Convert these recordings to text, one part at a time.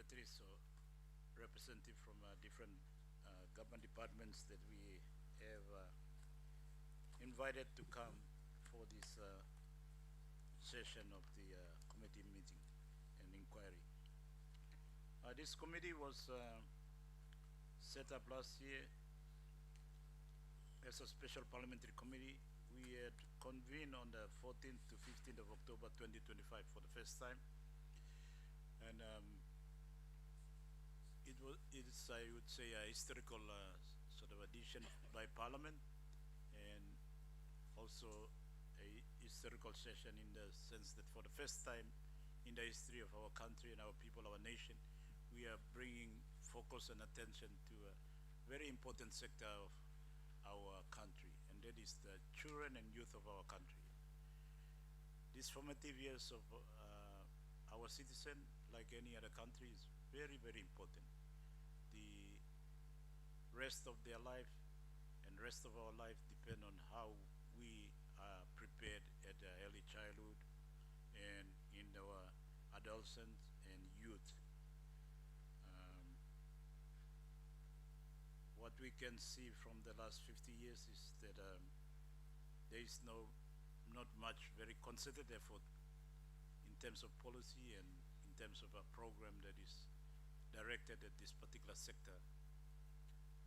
secretaries or representative from different government departments that we have invited to come for this session of the committee meeting and inquiry. This committee was set up last year as a special parliamentary committee. We had convened on the 14th to 15th of October 2025 for the first time, and it's, I would say, a historical sort of addition by Parliament, and also a historical session in the sense that for the first time in the history of our country and our people, our nation, we are bringing focus and attention to a very important sector of our country, and that is the children and youth of our country. These formative years of our citizen, like any other country, is very, very important. The rest of their life and rest of our life depend on how we are prepared at the early childhood and in our adolescence and youth. What we can see from the last 50 years is that there is not much very concerted effort in terms of policy and in terms of a program that is directed at this particular sector.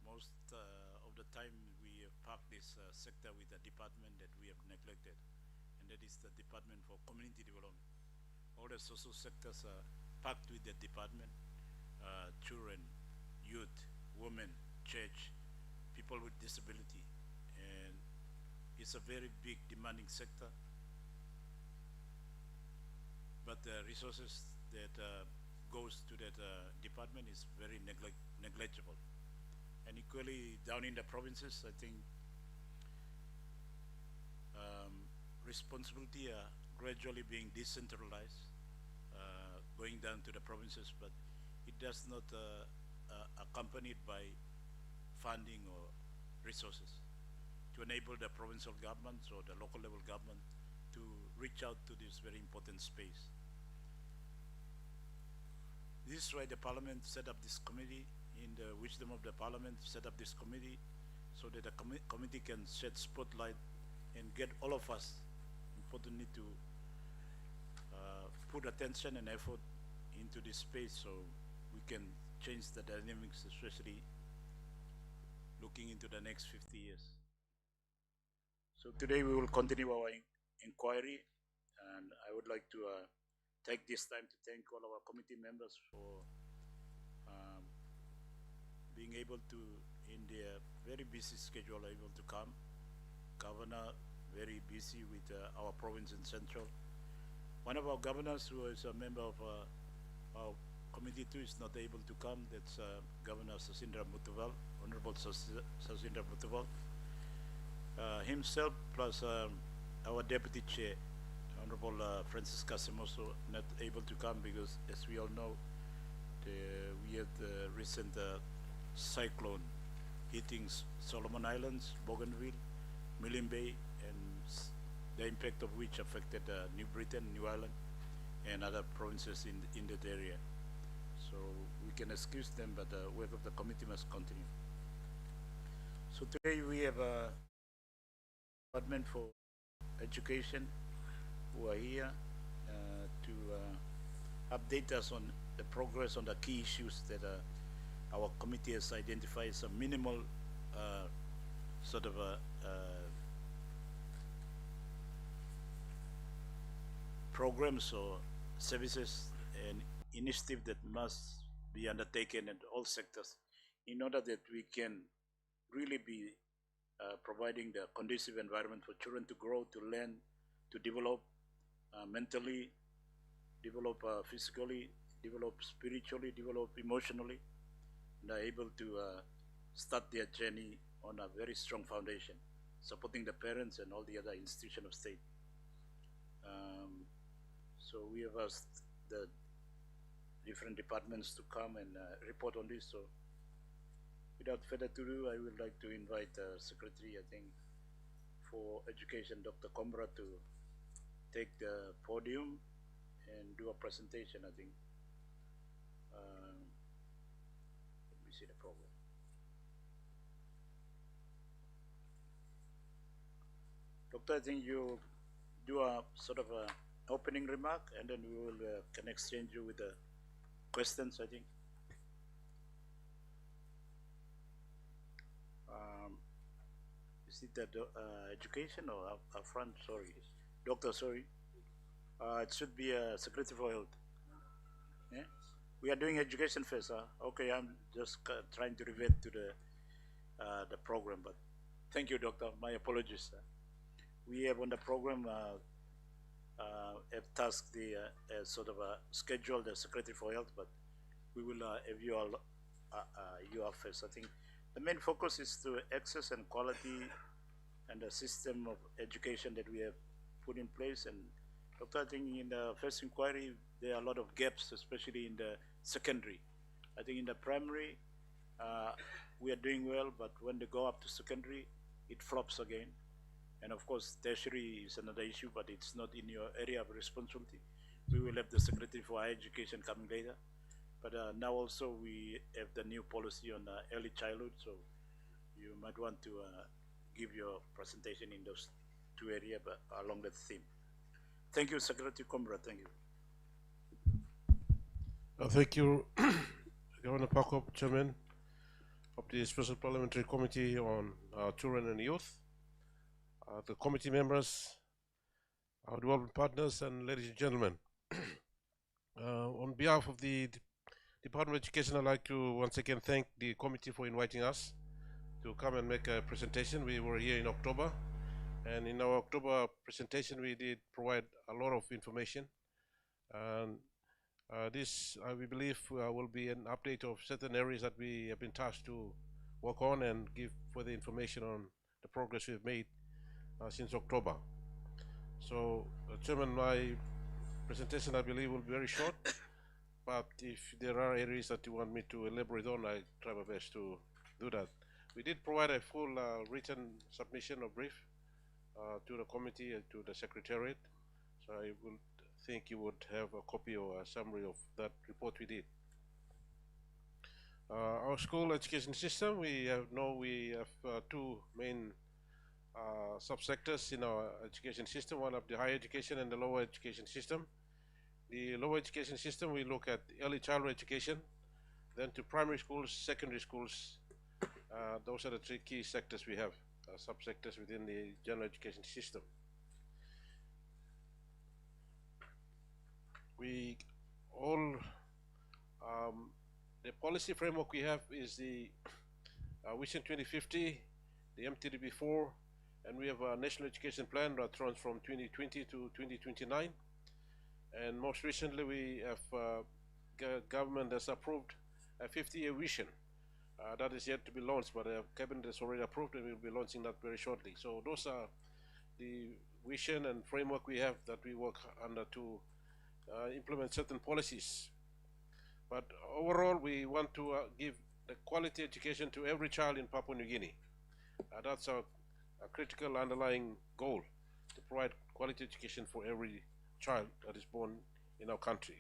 Most of the time we have parked this sector with a department that we have neglected, and that is the Department for Community Development. All the social sectors are packed with that department: children, youth, women, church, people with disability, and it's a very big demanding sector, but the resources that goes to that department is very negligible. And equally down in the provinces, I think responsibility are gradually being decentralized, going down to the provinces, but it does not accompanied by funding or resources to enable the provincial governments or the local level government to reach out to this very important space. This is why the Parliament set up this committee. In the wisdom of the Parliament, set up this committee so that the committee can shed spotlight and get all of us, importantly, to put attention and effort into this space so we can change the dynamics, especially looking into the next 50 years. So today we will continue our inquiry, and I would like to take this time to thank all our committee members for being able to, in their very busy schedule, able to come. Governor, very busy with our province in Central. One of our governors who is a member of our committee too is not able to come. That's Governor Sasindra Mutuval, Honorable Sasindra Mutuval. Himself plus our Deputy Chair, Honorable Francisca Semoso, not able to come because, as we all know, we had the recent cyclone hitting Solomon Islands, Bougainville, Milne Bay, and the impact of which affected New Britain, New Ireland, and other provinces in that area. So we can excuse them, but the work of the committee must continue. So today we have a Department for Education who are here to update us on the progress on the key issues that our committee has identified as a minimal sort of programs or services and initiative that must be undertaken in all sectors in order that we can really be providing the conducive environment for children to grow, to learn, to develop mentally, develop physically, develop spiritually, develop emotionally, and are able to start their journey on a very strong foundation, supporting the parents and all the other institutions of state. So we have asked the different departments to come and report on this. So without further ado, I would like to invite Secretary, I think, for Education, Dr. Combra, to take the podium and do a presentation, I think. Doctor, I think you do a sort of a opening remark, and then we will can exchange you with the questions, I think. Um, is it the education or upfront? Sorry, doctor. Sorry. It should be a Secretary for Health. Yeah? We are doing education first. Okay, I'm just trying to revert to the program, but thank you, doctor. My apologies. We have on the program have tasked the sort of schedule the Secretary for Health, but we will have you all you are first. I think the main focus is to access and quality and the system of education that we have put in place. And Doctor, I think in the first inquiry there are a lot of gaps, especially in the secondary. I think in the primary we are doing well, but when they go up to secondary, it flops again. And of course, tertiary is another issue, but it's not in your area of responsibility. We will have the Secretary for Higher Education coming later. But now also we have the new policy on early childhood, so you might want to give your presentation in those two areas along that theme. Thank you, Secretary Combra. Thank you. Thank you, Governor Pakop, Chairman of the Special Parliamentary Committee on Children and Youth, the committee members, our development partners, and ladies and gentlemen. On behalf of the Department of Education, I'd like to once again thank the committee for inviting us to come and make a presentation. We were here in October, and in our October presentation we did provide a lot of information, and this we believe will be an update of certain areas that we have been tasked to work on and give further information on the progress we've made since October. So Chairman, my presentation I believe will be very short, but if there are areas that you want me to elaborate on, I try my best to do that. We did provide a full written submission of brief to the committee and to the Secretariat, so I would think you would have a copy or a summary of that report we did. Our school education system, we have two main subsectors in our education system, one of the higher education and the lower education system. The lower education system, we look at early childhood education, then to primary schools, secondary schools. Those are the three key sectors we have, subsectors within the general education system. We all, the policy framework we have is the Vision 2050, the MTDB4, and we have a national education plan that runs from 2020 to 2029. And most recently we have government has approved a 50-year vision that is yet to be launched, but the cabinet has already approved, and we'll be launching that very shortly. So those are the vision and framework we have that we work under to implement certain policies. But overall, we want to give the quality education to every child in Papua New Guinea. That's a critical underlying goal, to provide quality education for every child that is born in our country.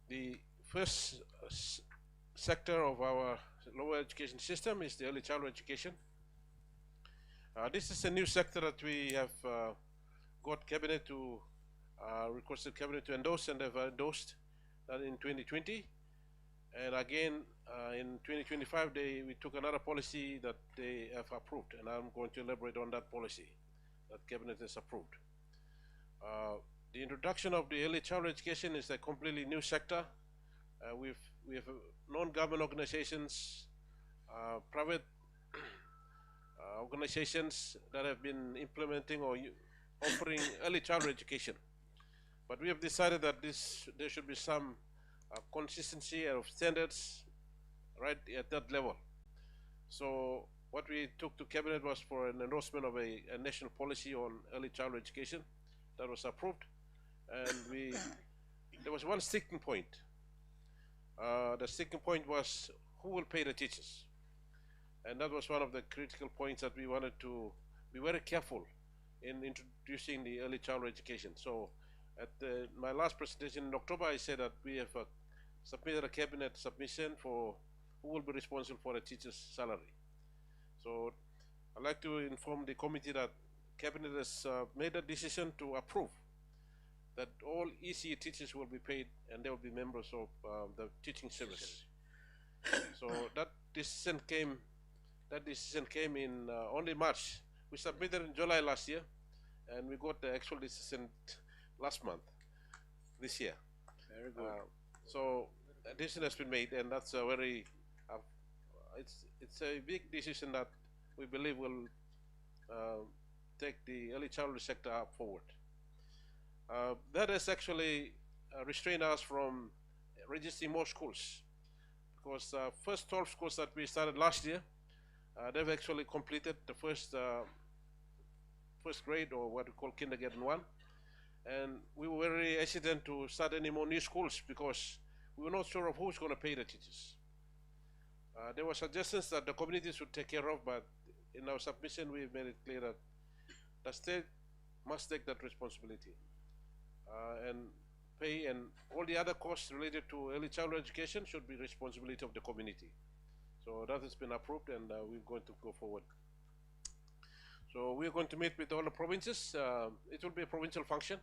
The first sector of our lower education system is the early childhood education. This is a new sector that we have got cabinet to requested cabinet to endorse, and have endorsed that in 2020. And again, in 2025, we took another policy that they have approved, and I'm going to elaborate on that policy that cabinet has approved. The introduction of the early childhood education is a completely new sector. We have non-government organizations, private organizations that have been implementing or offering early childhood education. But we have decided that there should be some consistency of standards right at that level. So what we took to cabinet was for an endorsement of a national policy on early childhood education that was approved, and there was one sticking point. The sticking point was who will pay the teachers, and that was one of the critical points that we wanted to be very careful in introducing the early childhood education. So at my last presentation in October, I said that we have submitted a cabinet submission for who will be responsible for the teacher's salary. So I'd like to inform the committee that Cabinet has made a decision to approve that all ECE teachers will be paid and they will be members of the teaching service. So that decision came in only March. We submitted in July last year, and we got the actual decision last month, this year. Very good. So a decision has been made, and that's a very, it's a big decision that we believe will take the early childhood sector up forward. That has actually restrained us from registering more schools, because first 12 schools that we started last year, they've actually completed the first grade, or what we call kindergarten 1, and we were very hesitant to start any more new schools because we were not sure of who's going to pay the teachers. There were suggestions that the community should take care of, but in our submission we made it clear that the state must take that responsibility and pay, and all the other costs related to early childhood education should be responsibility of the community. So that has been approved, and we're going to go forward. So we're going to meet with all the provinces. It will be a provincial function,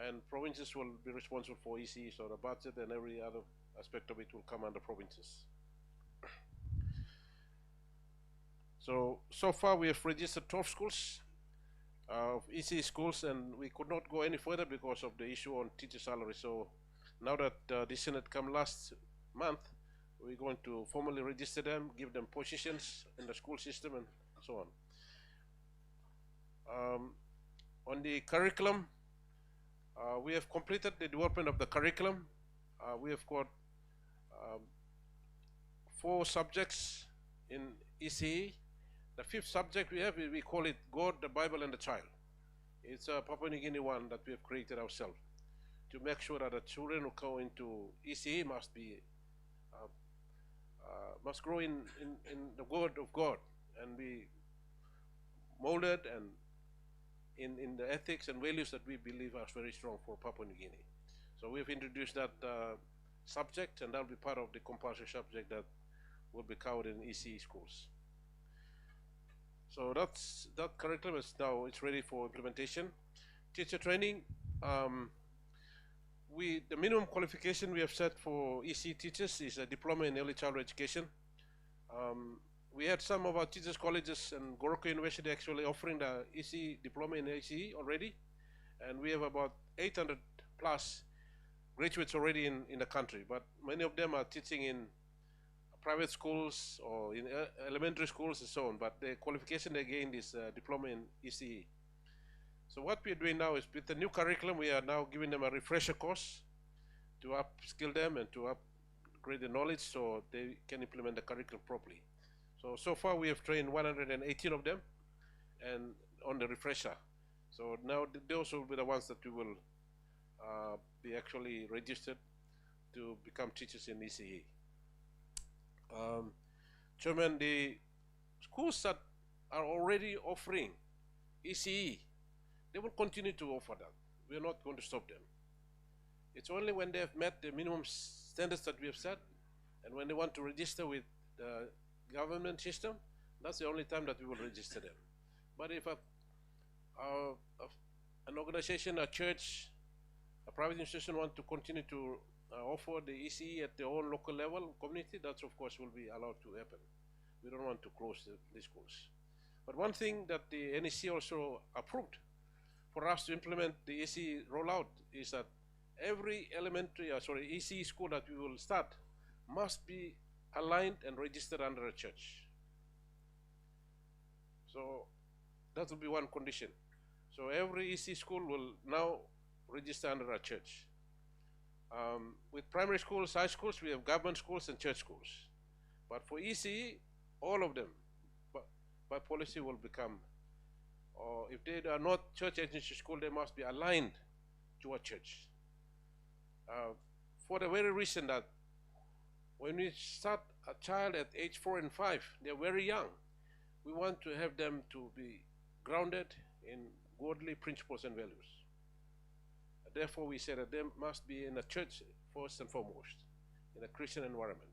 and provinces will be responsible for ECE, so the budget and every other aspect of it will come under provinces. So far we have registered 12 schools of ECE schools, and we could not go any further because of the issue on teacher salary. So now that decision had come last month, we're going to formally register them, give them positions in the school system, and so on. On the curriculum, we have completed the development of the curriculum. We have got 4 subjects in ECE. The 5th subject we have, we call it God, the Bible, and the Child. It's a Papua New Guinea one that we have created ourselves to make sure that the children who go into ECE must grow in the word of God and be molded and in the ethics and values that we believe are very strong for Papua New Guinea. So we've introduced that subject, and that'll be part of the compulsory subject that will be covered in ECE schools. So that curriculum is now ready for implementation. Teacher training, the minimum qualification we have set for ECE teachers is a diploma in early childhood education. We had some of our teachers colleges and Goroka University actually offering the ECE diploma in ECE already, and we have about 800 plus graduates already in the country, but many of them are teaching in private schools or in elementary schools and so on, but the qualification they gained is diploma in ECE. So what we're doing now is, with the new curriculum, we are now giving them a refresher course to upskill them and to upgrade the knowledge so they can implement the curriculum properly. So far we have trained 118 of them and on the refresher. So now those will be the ones that we will be actually registered to become teachers in ECE. Chairman, the schools that are already offering ECE, they will continue to offer that. We are not going to stop them. It's only when they have met the minimum standards that we have set, and when they want to register with the government system, that's the only time that we will register them. But if an organization, a church, a private institution want to continue to offer the ECE at their own local level community, that of course will be allowed to happen. We don't want to close the schools. But one thing that the NEC also approved for us to implement the ECE rollout is that every ECE school that we will start must be aligned and registered under a church. So that will be one condition. So every ECE school will now register under a church. With primary schools, high schools, we have government schools and church schools. But for ECE, all of them, by policy, will become, or if they are not church agency school, they must be aligned to a church. For the very reason that when we start a child at age 4 and 5, they're very young. We want to have them to be grounded in godly principles and values. Therefore, we say that they must be in a church first and foremost, in a Christian environment.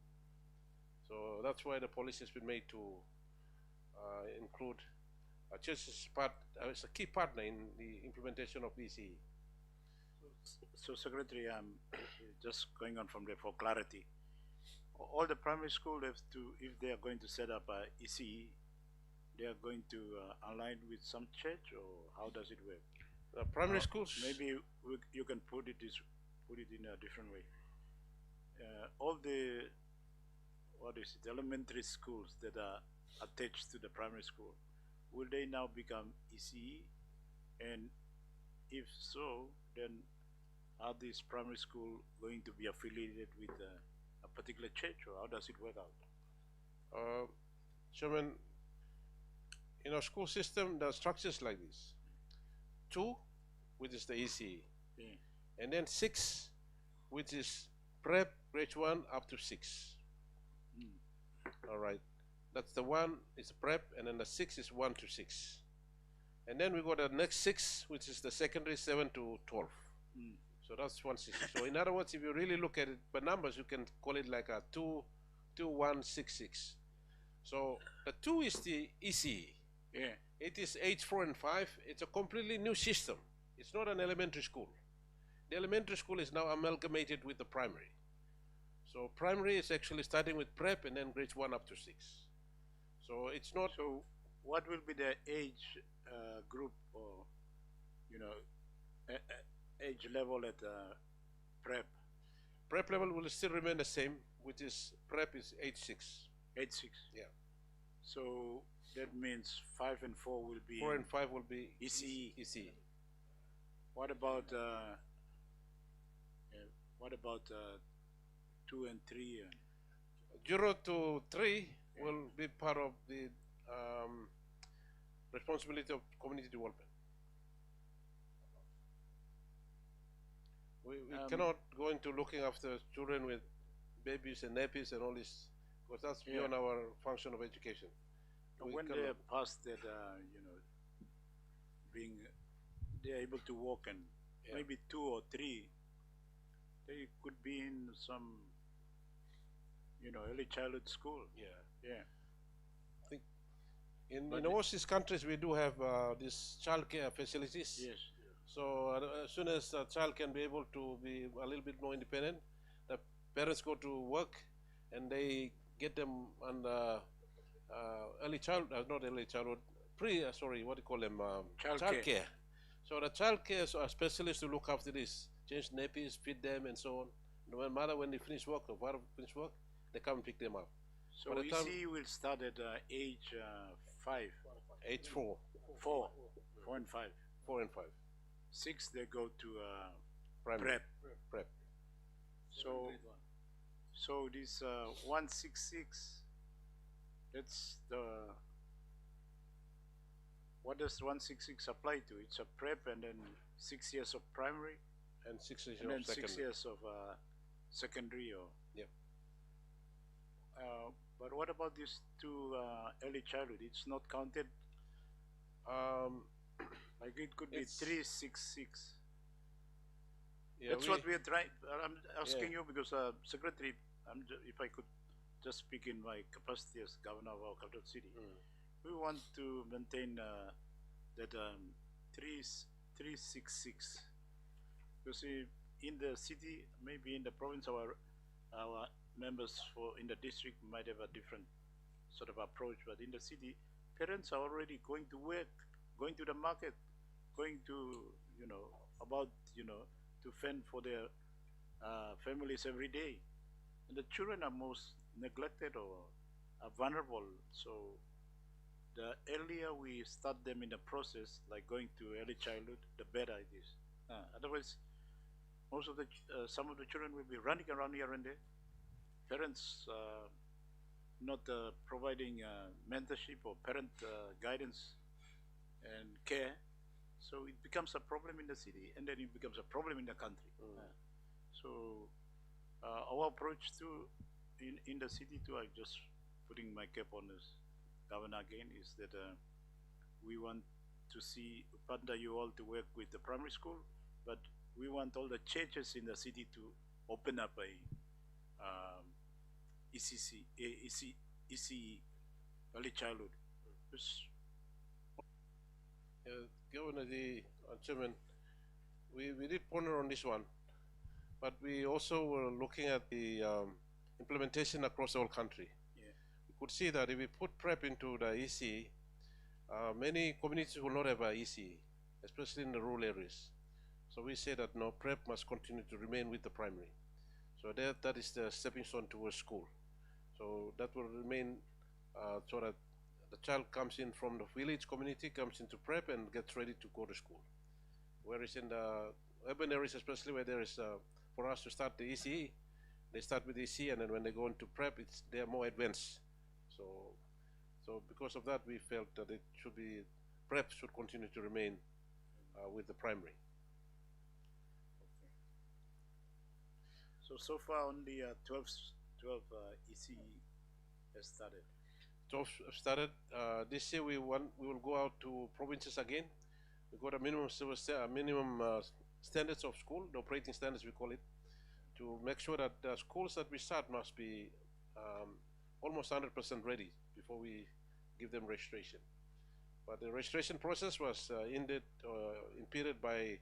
So that's why the policy has been made to include church as a key partner in the implementation of ECE. So Secretary, I'm just going on from there for clarity. All the primary school have to, if they are going to set up a ECE, they are going to align with some church, or how does it work? Primary schools. Maybe you can put it in a different way. All the elementary schools that are attached to the primary school, will they now become ECE? And if so, then are these primary school going to be affiliated with a particular church, or how does it work out? Chairman, in our school system, there are structures like this: 2, which is the ECE, Yeah. and then 6, which is prep grade 1 up to 6. All right, that's the 1 is prep, and then the 6 is 1 to 6, and then we got the next 6, which is the secondary 7 to 12. So that's 160. So in other words, if you really look at it by numbers, you can call it like a 2-1-6-6. So the 2 is the ECE. Yeah. It is age 4 and 5. It's a completely new system. It's not an elementary school. The elementary school is now amalgamated with the primary. So primary is actually starting with prep and then grades 1 up to 6. So it's not. So what will be the age group, or age level at prep? Prep level will still remain the same, which is prep is age 6. Age 6. Yeah. So that means 5 and 4 will be 4 and 5 will be ECE. ECE. What about 2 and 3? 0 to 3 will be part of the responsibility of community development. We cannot go into looking after children with babies and nappies and all this, because that's beyond our function of education. When they are past that, they are able to walk, and maybe 2 or 3, they could be in some, early childhood school. Yeah. I think in overseas countries we do have these childcare facilities. Yes. So as soon as a child can be able to be a little bit more independent, the parents go to work and they get them on early childhood, not early childhood, what do you call them? Childcare. So the childcare are specialists to look after this, change nappies, feed them, and so on. And when they finish work, or father finish work, they come and pick them up. So ECE will start at age 5. Age 4. 4 and 5. 4 and 5. 6 they go to Primary. prep. So this 166, that's what does 166 apply to? It's a prep, and then 6 years of primary, and 6 years and of then secondary. 6 years of secondary, or but what about these 2 early childhood? It's not counted. Like it could be 366. Yeah, That's what we are trying. I'm asking you because, Secretary, if I could just speak in my capacity as governor of our capital city, we want to maintain that 366. You see, in the city, maybe in the province, our members in the district might have a different sort of approach, but in the city, parents are already going to work, going to the market, going to to fend for their families every day, and the children are most neglected or are vulnerable. So the earlier we start them in the process, like going to early childhood, the better it is. Otherwise, some of the children will be running around here and there. Parents not providing mentorship or parent guidance and care, so it becomes a problem in the city, and then it becomes a problem in the country. So our approach to in the city too, I'm just putting my cap on as governor again, is that we want to see partner you all to work with the primary school, but we want all the churches in the city to open up a ECE, early childhood, Yes. Governor, Chairman, we did ponder on this one, but we also were looking at the implementation across the whole country. Yeah. We could see that if we put PrEP into the ECE, many communities will not have a ECE, especially in the rural areas. So we say that no, PrEP must continue to remain with the primary. So that is the stepping stone towards school. So that will remain so that the child comes in from the village community, comes into PrEP and gets ready to go to school. Whereas in the urban areas, especially where there is, for us to start the ECE, they start with ECE and then when they go into PrEP, they are more advanced. So because of that, we felt that it should be, PrEP should continue to remain with the primary. Okay. So far only 12 ECE has started. 12 have started. This year we will go out to provinces again. We got a minimum standards of school, the operating standards we call it, to make sure that the schools that we start must be almost 100% ready before we give them registration. But the registration process was impeded by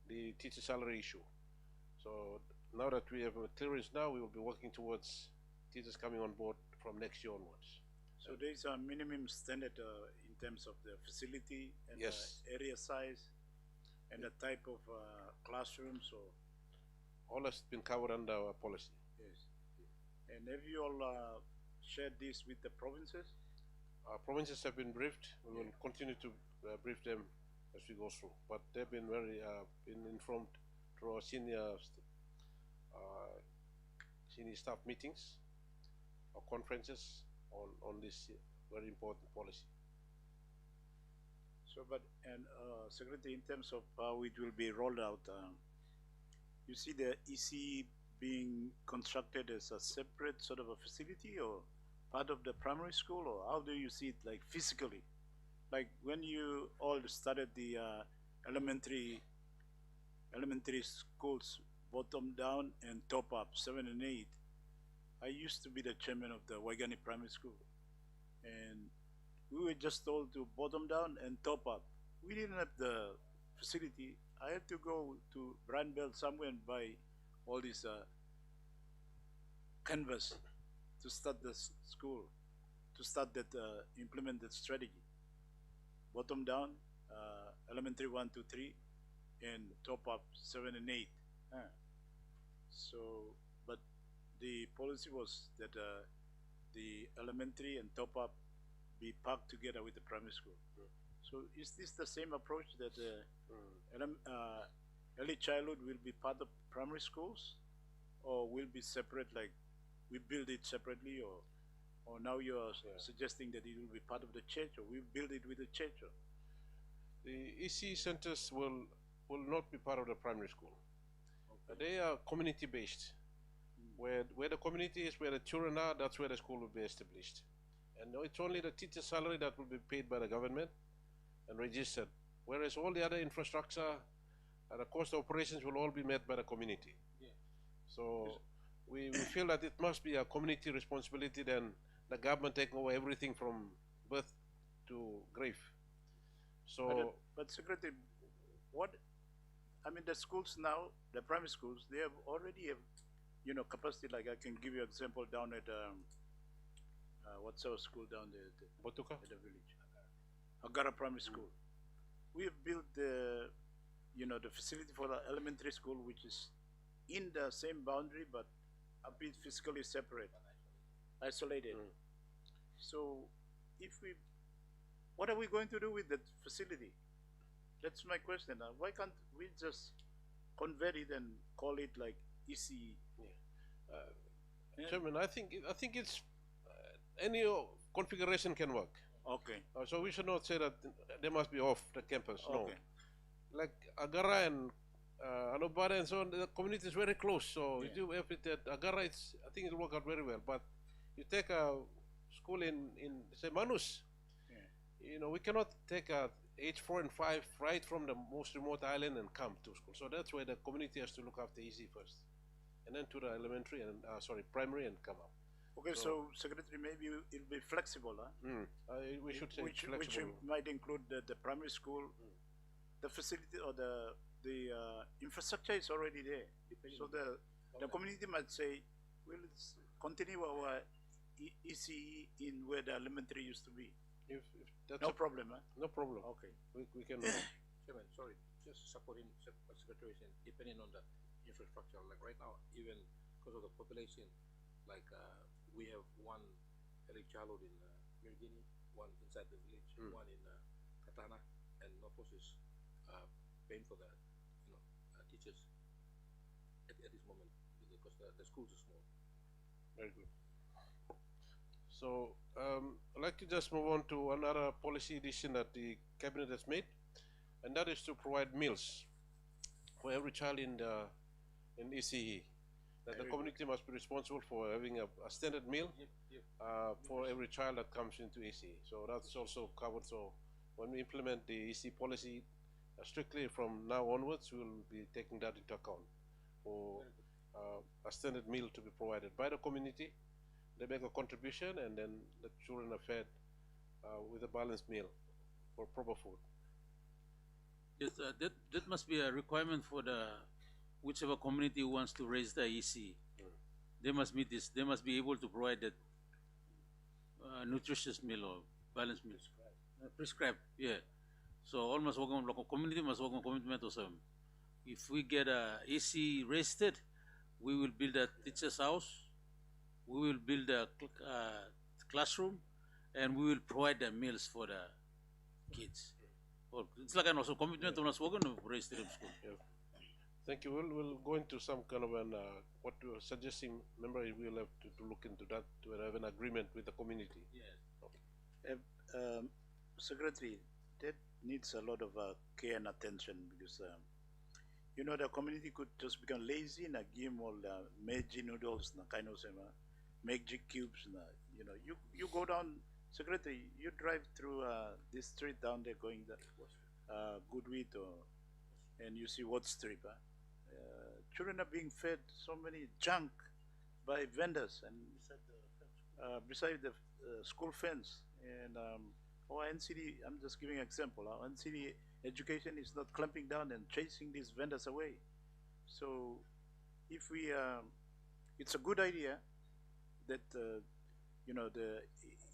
the teacher salary issue. So now that we have a clearance now, we will be working towards teachers coming on board from next year onwards. So there is a minimum standard in terms of the facility and Yes. the area size and the type of classrooms or All has been covered under our policy. yes. And have you all shared this with the provinces? Our provinces have been briefed. We will continue to brief them as we go through. But they've been been informed through our senior staff meetings or conferences on this very important policy. So, but and Secretary, in terms of how it will be rolled out, you see the EC being constructed as a separate sort of a facility or part of the primary school, or how do you see it like physically? Like when you all started the elementary schools, bottom down and top up, 7 and 8. I used to be the chairman of the Waigani Primary School, and we were just told to bottom down and top up. We didn't have the facility. I had to go to Brand Belt somewhere and buy all this canvas to start the school, to start that implement that strategy. Bottom down, elementary 1, 2, 3, and top up 7 and 8. So, but the policy was that the elementary and top up be packed together with the primary school. So is this the same approach that early childhood will be part of primary schools, or will be separate? Like we build it separately, or now you are suggesting that it will be part of the church, or we build it with the church? Or? The EC centers will not be part of the primary school. Okay. They are community based. Where the community is, where the children are, that's where the school will be established. And it's only the teacher salary that will be paid by the government and registered. Whereas all the other infrastructure and the cost of operations will all be met by the community. Yeah. So we feel that it must be a community responsibility than the government taking over everything from birth to grave. So, but Secretary, the schools now, the primary schools, they have already have, capacity. Like I can give you an example down at what's our school down there Botuka? at the village, Agara Primary School. We have built the facility for the elementary school, which is in the same boundary but a bit physically separate, isolated. So, what are we going to do with that facility? That's my question. Why can't we just convert it and call it like ECE? Chairman, I think it's any configuration can work. Okay. So we should not say that they must be off the campus. No. Okay. Like Agara and Anobara and so on, the community is very close. So you do everything at Agara, I think it will work out very well. But you take a school in say Manus, we cannot take a age 4 and 5 right from the most remote island and come to school. So that's where the community has to look after EC first, and then to the elementary and primary and come up. Okay, so Secretary, maybe it'll be flexible, huh? We should say which flexible. might include the primary school, the facility or the infrastructure is already there. So the community might say, well, let's continue our ECE in where the elementary used to be. If that's No problem, huh? no problem. Okay. We can. Chairman, sorry, just supporting Secretary and depending on the infrastructure. Like right now, even because of the population, like we have one early childhood in New Guinea, one inside the village, one in Katana, and Northwest is paying for the teachers at this moment because the schools are small. Very good. So I'd like to just move on to another policy decision that the cabinet has made, and that is to provide meals for every child in ECE. That the community must be responsible for having a standard meal for every child that comes into ECE. So that's also covered. So when we implement the ECE policy, strictly from now onwards, we'll be taking that into account for a standard meal to be provided by the community. They make a contribution, and then the children are fed with a balanced meal for proper food. Yes, that must be a requirement for the whichever community who wants to raise the EC. They must meet this. They must be able to provide that nutritious meal or balanced meal. Prescribed, yeah. So all must work on local community must work on commitment or something. If we get a EC raised, we will build a teacher's house. We will build a classroom, and we will provide the meals for the kids. Well, it's like an also commitment on us. We're going to raise them school. Yeah. Thank you. We'll go into some kind of an what you are suggesting. Remember, we'll have to look into that to have an agreement with the community. Yes. Secretary, that needs a lot of care and attention because you know the community could just become lazy and give all Meiji noodles, kind of magic cubes. You know, you go down, Secretary, you drive through this street down there going the Goodwheat and you see what strip. Children are being fed so many junk by vendors and beside the school fence. And our NCD, I'm just giving an example. Our NCD education is not clamping down and chasing these vendors away. So if we, it's a good idea that you know the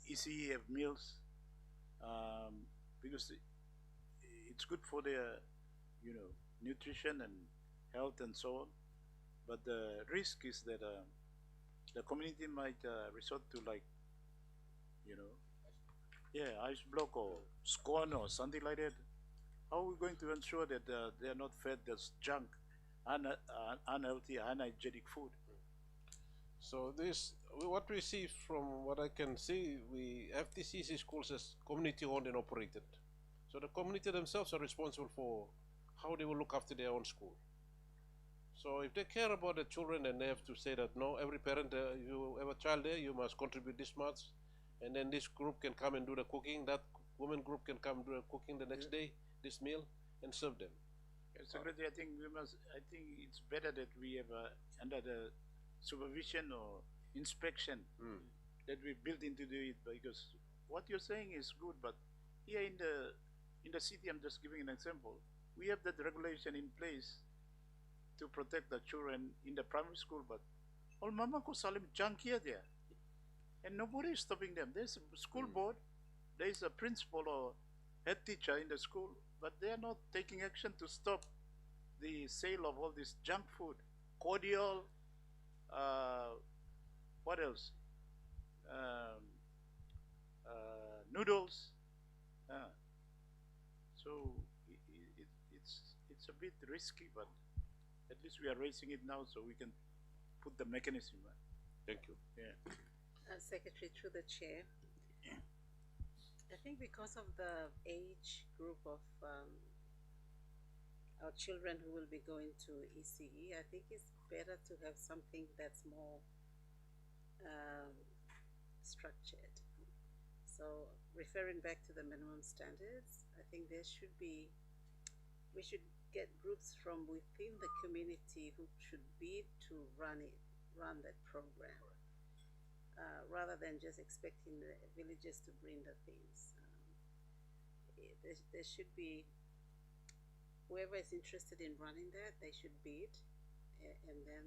ECE have meals because it's good for their nutrition and health and so on. But the risk is that the community might resort to ice block or scone or something like that. How are we going to ensure that they are not fed this junk, unhealthy, unhygienic food? So what we see from what I can see, we FTCC schools as community owned and operated. So the community themselves are responsible for how they will look after their own school. So if they care about the children, then they have to say that no, every parent, you have a child there, you must contribute this much, and then this group can come and do the cooking. That women group can come do the cooking the next day, this meal, and serve them. Secretary, I think it's better that we have under the supervision or inspection that we built into it, because what you're saying is good, but here in the city, I'm just giving an example, we have that regulation in place to protect the children in the primary school, but all mama ko salim junk here there, and nobody is stopping them. There's a school board, there is a principal or head teacher in the school, but they are not taking action to stop the sale of all this junk food, cordial, what else? Noodles. So it's a bit risky, but at least we are raising it now, so we can put the mechanism. Thank you. Yeah. Secretary, through the chair, I think because of the age group of our children who will be going to ECE, I think it's better to have something that's more structured. So referring back to the minimum standards, I think we should get groups from within the community who should bid to run that program. rather than just expecting the villagers to bring the things. There should be, whoever is interested in running that, they should bid, and then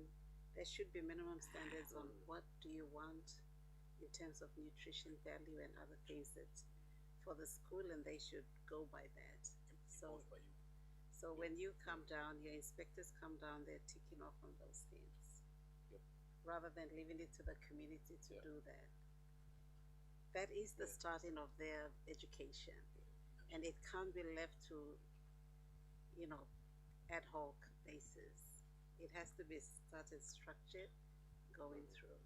there should be minimum standards on what do you want in terms of nutrition value and other things that for the school, and they should go by that. So, Imposed by you. so when you come down, your inspectors come down, they're ticking off on those things, Yep. rather than leaving it to the community to Yeah. do that. That is the starting of their education, and it can't be left to, ad hoc basis. It has to be started structured, going through.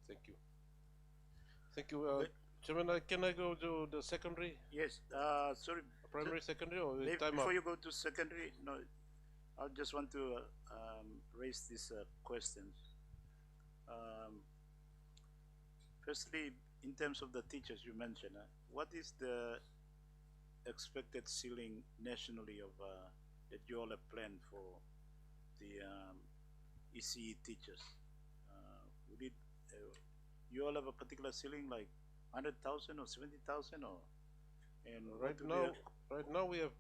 Thank you. Thank you. Chairman, can I go to the secondary, Yes, sorry. primary, secondary, or Maybe time before up? you go to secondary, no, I just want to raise these questions. Firstly, in terms of the teachers you mentioned, what is the expected ceiling nationally of that you all have planned for the ECE teachers? Would it you all have a particular ceiling like 100,000 or 70,000 or? And what Right would now, be right now we have,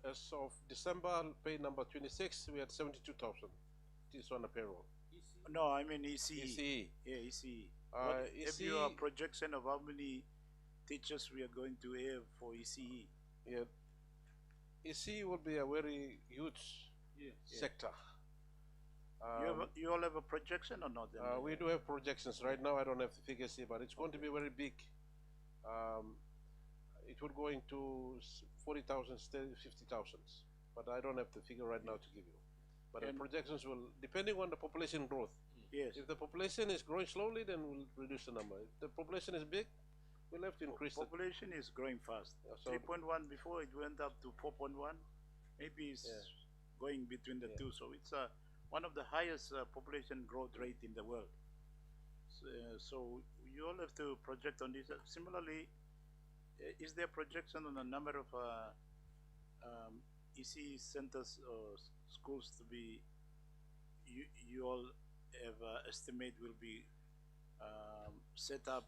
as of December, pay number 26, we had 72,000. This on the payroll. no, I mean ECE. ECE. Yeah, ECE. Uh, What, have you a ECE projection of how many teachers we are going to have for ECE? Yeah, ECE will be a very huge sector. You all have a projection or not? We do have projections. Right now, I don't have the figures here, but it's going to be very big. It will go into 40,000, 50,000, but I don't have the figure right now to give you. But the And- projections will, depending on the population growth. Yes. If the population is growing slowly, then we'll reduce the number. If the population is big, we'll have to increase it. Population is growing fast. Yeah, so- 3.1 before it went up to 4.1. Maybe it's Yeah. going between the Yeah. two. So it's one of the highest population growth rate in the world. So you all have to project on this. Similarly, is there projection on the number of EC centers or schools to be you all have estimate will be set up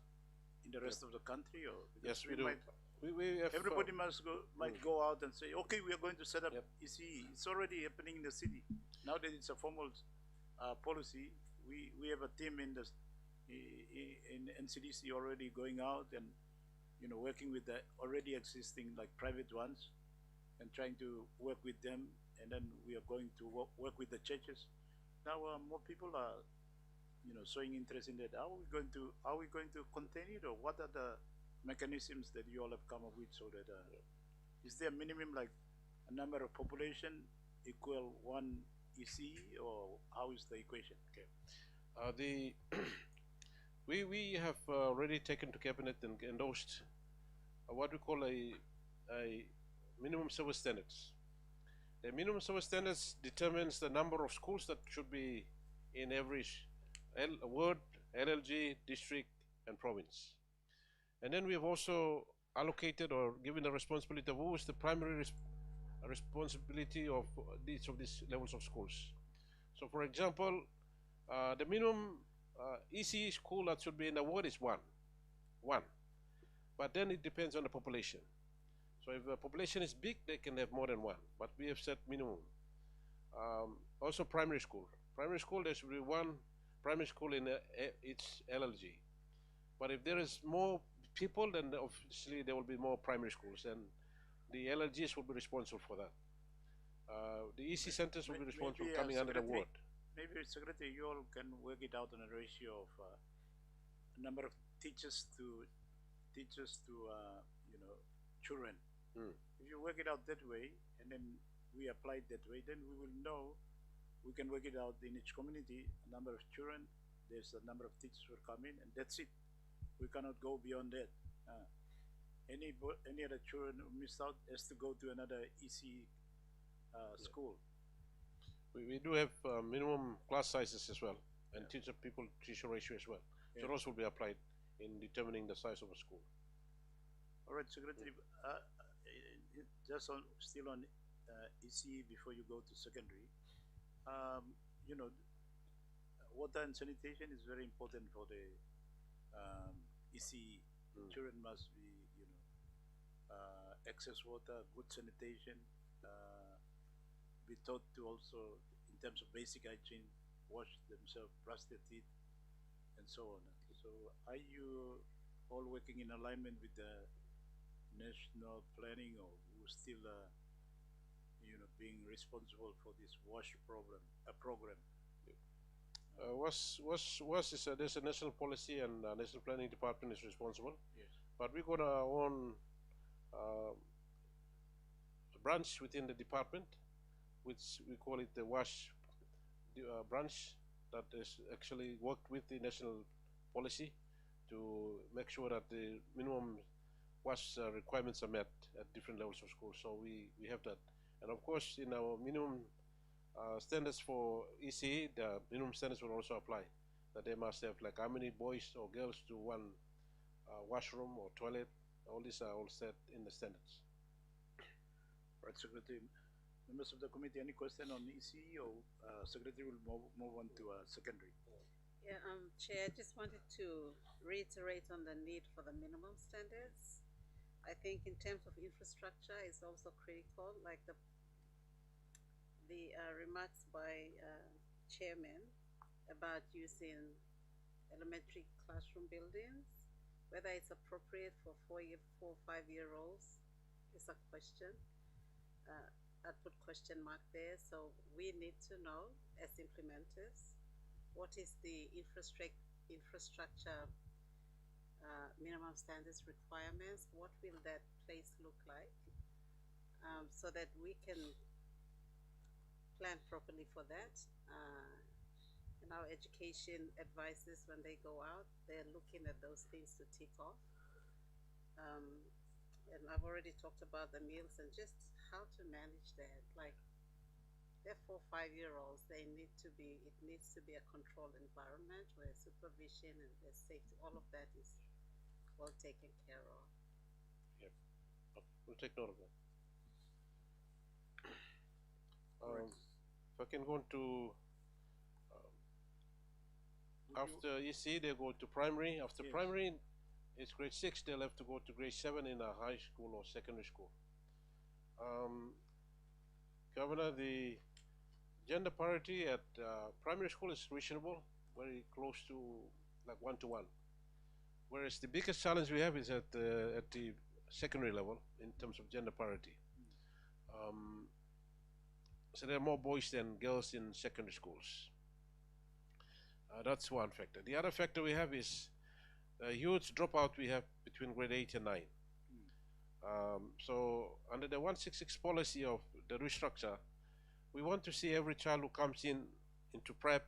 in the rest of the country, or because Yes, we do. We have, everybody might go out and say, okay, we are going to set up Yep. ECE. It's already happening in the city. Now that it's a formal policy, we have a team in NCDC already going out and working with the already existing like private ones and trying to work with them, and then we are going to work with the churches. Now more people are showing interest in that. How are we going to contain it, or what are the mechanisms that you all have come up with so that is there a minimum like a number of population equal one EC, or how is the equation? Okay. We have already taken to cabinet and endorsed what we call a minimum service standards. The minimum service standards determines the number of schools that should be in every ward, LLG, district, and province. And then we have also allocated or given the responsibility of who is the primary responsibility of each of these levels of schools. So for example, the minimum ECE school that should be in the ward is one. But then it depends on the population. So if the population is big, they can have more than one, but we have set minimum. Also primary school. Primary school, there should be one primary school in each LLG. But if there is more people, then obviously there will be more primary schools, and the LLGs will be responsible for that. The EC centers will be responsible maybe, coming under the Secretary, ward. Maybe Secretary, you all can work it out on a ratio of number of teachers to children. If you work it out that way, and then we apply it that way, then we will know. We can work it out in each community, a number of children, there's a number of teachers will come in, and that's it. We cannot go beyond that. Any other children who missed out has to go to another EC school. We do have minimum class sizes as well, and teacher ratio as well. So Yeah. those will be applied in determining the size of a school. All right, Secretary, still on ECE before you go to secondary. water and sanitation is very important for the EC. Children must be, access water, good sanitation, be taught to also, in terms of basic hygiene, wash themselves, brush their teeth, and so on. So, are you all working in alignment with the national planning, or who still, being responsible for this wash program? WAS is there's a national policy, and national planning department is responsible. Yes. But we got our own branch within the department, which we call it the WASH branch, that is actually worked with the national policy to make sure that the minimum WASH requirements are met at different levels of school. So we have that. And of course, in our minimum standards for ECE, the minimum standards will also apply. That they must have like how many boys or girls to one washroom or toilet. All these are all set in the standards. Right, Secretary. Members of the committee, any question on ECE, or Secretary will move on to secondary? Yeah, Chair, I just wanted to reiterate on the need for the minimum standards. I think in terms of infrastructure is also critical, like the remarks by Chairman about using elementary classroom buildings, whether it's appropriate for 4 or 5 year olds is a question. I'd put question mark there. So we need to know as implementers, what is the infrastructure minimum standards requirements? What will that place look like? So that we can plan properly for that. And our education advisors, when they go out, they're looking at those things to tick off. And I've already talked about the meals and just how to manage that. Like, they're 4 or 5 year olds. It needs to be a controlled environment where supervision and there's safety, all of that is well taken care of. Yep. We'll take note of that. If I can go into after EC, they go to primary. After primary, it's grade 6. They'll have to go to grade 7 in a high school or secondary school. Governor, the gender parity at primary school is reasonable, very close to like 1-to-1. Whereas the biggest challenge we have is at the secondary level in terms of gender parity. So there are more boys than girls in secondary schools. That's one factor. The other factor we have is a huge dropout we have between grade 8 and 9. So under the 166 policy of the restructure, we want to see every child who comes into prep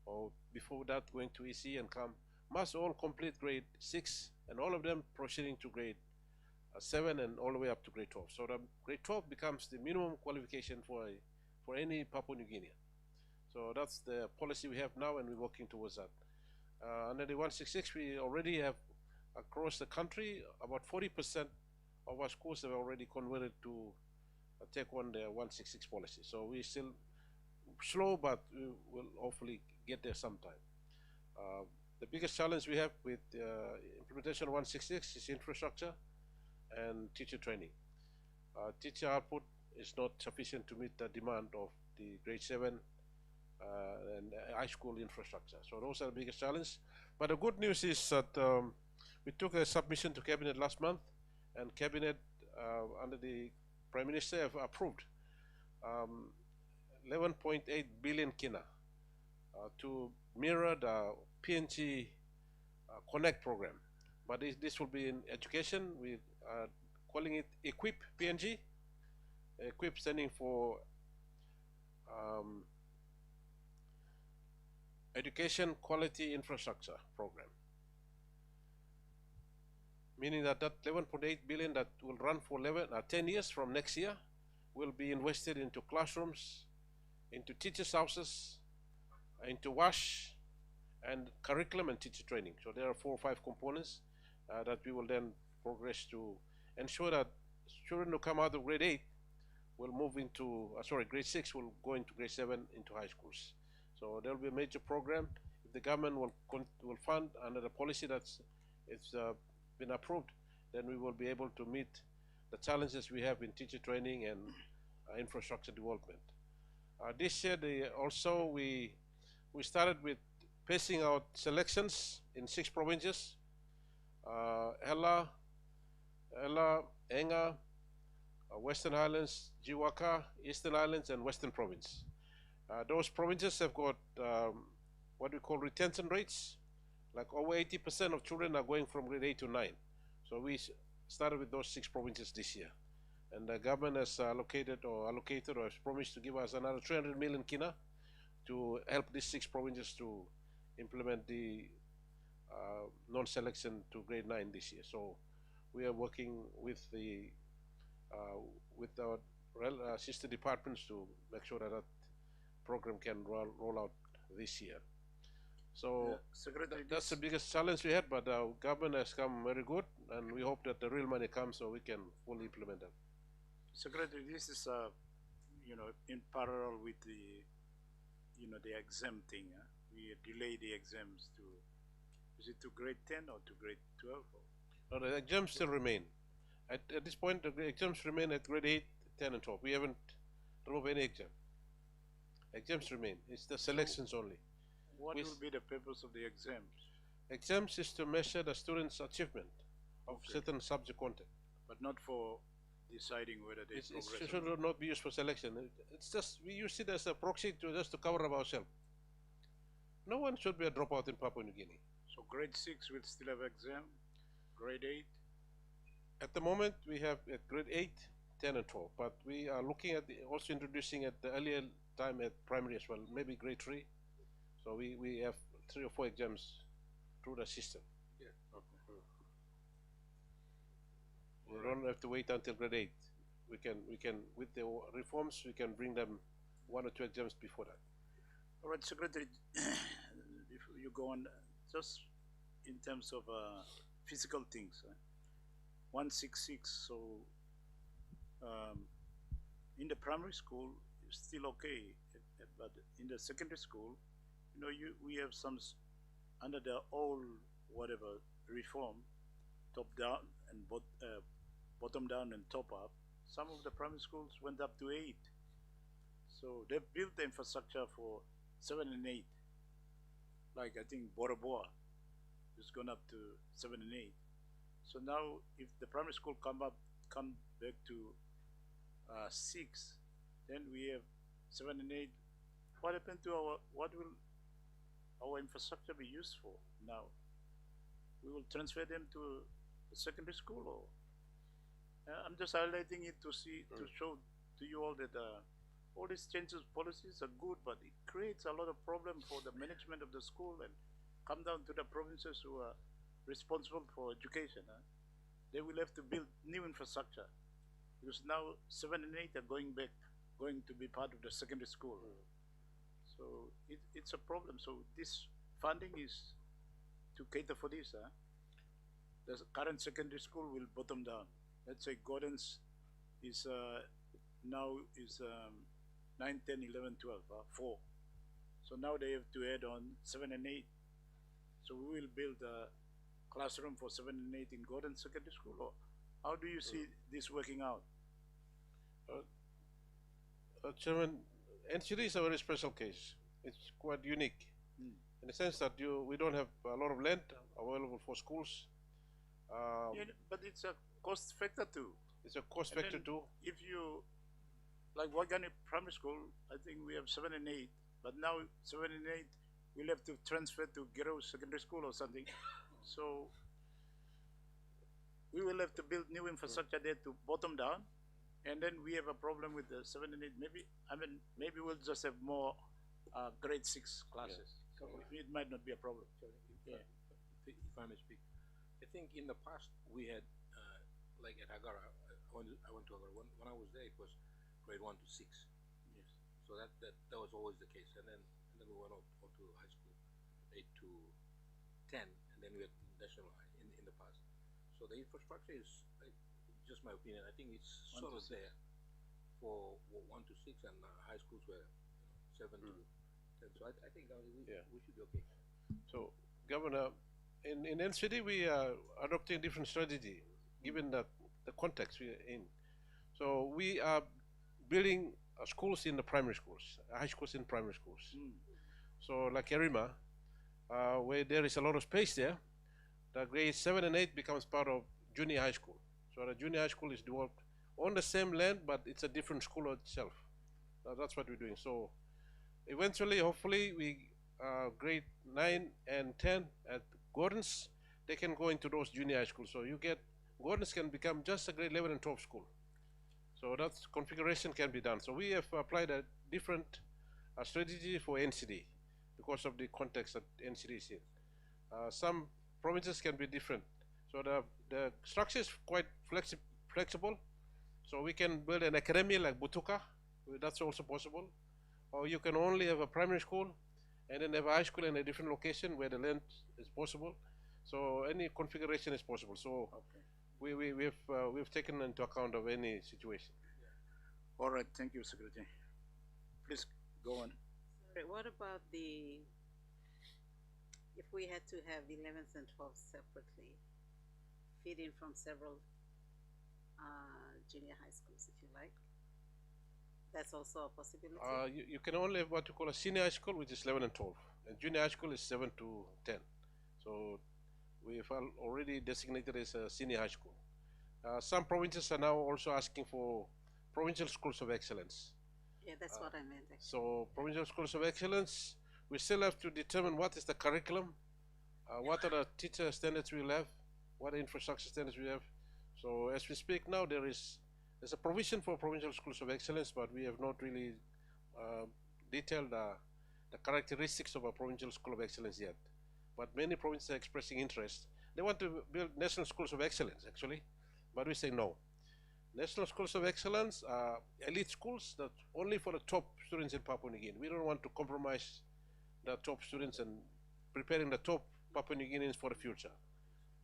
or before that going to EC and come must all complete grade 6, and all of them proceeding to grade 7 and all the way up to grade 12. So the grade 12 becomes the minimum qualification for any Papua New Guinea. So that's the policy we have now, and we're working towards that. Under the 166, we already have across the country about 40% of our schools have already converted to take on the 166 policy. So we're still slow, but we will hopefully get there sometime. The biggest challenge we have with implementation of 166 is infrastructure and teacher training. Teacher output is not sufficient to meet the demand of the grade 7 and high school infrastructure. So those are the biggest challenge. But the good news is that we took a submission to Cabinet last month, and Cabinet under the Prime Minister have approved 11.8 billion kina to mirror the PNG Connect program. But this will be in education. We are calling it EQUIP PNG. EQUIP standing for Education Quality Infrastructure Program. Meaning that 11.8 billion that will run for 10 years from next year will be invested into classrooms, into teachers' houses, into WASH, and curriculum and teacher training. So there are 4 or 5 components that we will then progress to ensure that children who come out of grade 8 will move into, grade 6 will go into grade 7 into high schools. So there will be a major program. If the government will fund under the policy that's been approved, then we will be able to meet the challenges we have in teacher training and infrastructure development. This year, we started with pacing out selections in 6 provinces: Ella, Enga, Western Highlands, Jiwaka, Eastern Highlands, and Western Province. Those provinces have got what we call retention rates. Like over 80% of children are going from grade 8 to 9. So we started with those 6 provinces this year. And the government has allocated or has promised to give us another 300 million kina to help these 6 provinces to implement the non-selection to grade 9 this year. So we are working with our sister departments to make sure that program can roll out this year. So Secretary, that's the biggest challenge we had, but our government has come very good, and we hope that the real money comes so we can fully implement that. Secretary, this is in parallel with the the exam thing. We delay the exams to, is it to grade 10 or to grade 12? No, the exams still remain. At this point, the exams remain at grade 8, 10, and 12. We haven't removed any exam. Exams remain. It's the selections only. What will be the purpose of the exams? Exams is to measure the student's achievement of certain subject content. But not for deciding whether they progress. It should not be used for selection. It's just, we use it as a proxy just to cover up ourselves. No one should be a dropout in Papua New Guinea. So grade 6 will still have exam, grade 8? At the moment, we have at grade 8, 10, and 12. But we are looking at also introducing at the earlier time at primary as well, maybe grade 3. So we have 3 or 4 exams through the system. Yeah. Okay. We don't have to wait until grade 8. We can with the reforms, we can bring them 1 or 2 exams before that. All right, Secretary, if you go on, just in terms of physical things, 166, so in the primary school, it's still okay, but in the secondary school, we have some, under the old, whatever, reform, top down and bottom down and top up, some of the primary schools went up to 8. So they built the infrastructure for 7 and 8. Like I think Bora Bora has gone up to 7 and 8. So now if the primary school come back to 6, then we have 7 and 8. What happened to what will our infrastructure be used for now? We will transfer them to the secondary school, or I'm just highlighting it to show to you all that all these changes policies are good, but it creates a lot of problem for the management of the school and come down to the provinces who are responsible for education. They will have to build new infrastructure because now 7 and 8 are going to be part of the secondary school. So it's a problem. So this funding is to cater for this. The current secondary school will bottom down. Let's say Gordon's is now is 9, 10, 11, 12, 4. So now they have to add on 7 and 8. So we will build a classroom for 7 and 8 in Gordon Secondary School, or how do you see this working out? Chairman, NCD is a very special case. It's quite unique in the sense that we don't have a lot of land available for schools. Yeah, but it's a cost factor too. It's a cost factor too. If you, like Wagani Primary School, I think we have 7 and 8, but now 7 and 8 we'll have to transfer to Gero Secondary School or something. So we will have to build new infrastructure there to bottom down, and then we have a problem with the 7 and 8. Maybe we'll just have more grade 6 classes. Yeah. So it might not be a problem. If I may speak, I think in the past we had, like at Agara, I went to Agara. When I was there, it was grade 1 to 6. Yes. So that was always the case, and then we went on to high school, 8 to 10, and then we had national high in the past. So the infrastructure is, just my opinion, I think it's sort of there for 1 to 6, and high schools were 7 to So I think Yeah. we should be okay. So, Governor, in NCD we are adopting a different strategy given the context we are in. So we are building schools in the primary schools, high schools in primary schools. So like Erima, where there is a lot of space there, the grades 7 and 8 becomes part of junior high school. So the junior high school is developed on the same land, but it's a different school itself. That's what we're doing. So eventually, hopefully, we grade 9 and 10 at Gordon's, they can go into those junior high schools. So you get, Gordon's can become just a grade 11 and 12 school. So that configuration can be done. So we have applied a different strategy for NCD because of the context that NCD is in. Some provinces can be different. So the structure is quite flexible. So we can build an academy like Butuka, that's also possible. Or you can only have a primary school and then have a high school in a different location where the land is possible. So any configuration is possible. So we've taken into account of any situation. All right, thank you, Secretary. Please go on. Sorry, what about if we had to have 11th and 12th separately, feeding from several junior high schools, if you like? That's also a possibility. You can only have what you call a senior high school, which is 11 and 12. And junior high school is 7 to 10. So we've already designated as a senior high school. Some provinces are now also asking for provincial schools of excellence. Yeah, that's what I meant. Actually. So provincial schools of excellence, we still have to determine what is the curriculum, what are the teacher standards we'll have, what infrastructure standards we have. So as we speak now, there's a provision for provincial schools of excellence, but we have not really detailed the characteristics of a provincial school of excellence yet. But many provinces are expressing interest. They want to build national schools of excellence, actually, but we say no. National schools of excellence are elite schools that only for the top students in Papua New Guinea. We don't want to compromise the top students and preparing the top Papua New Guineans for the future.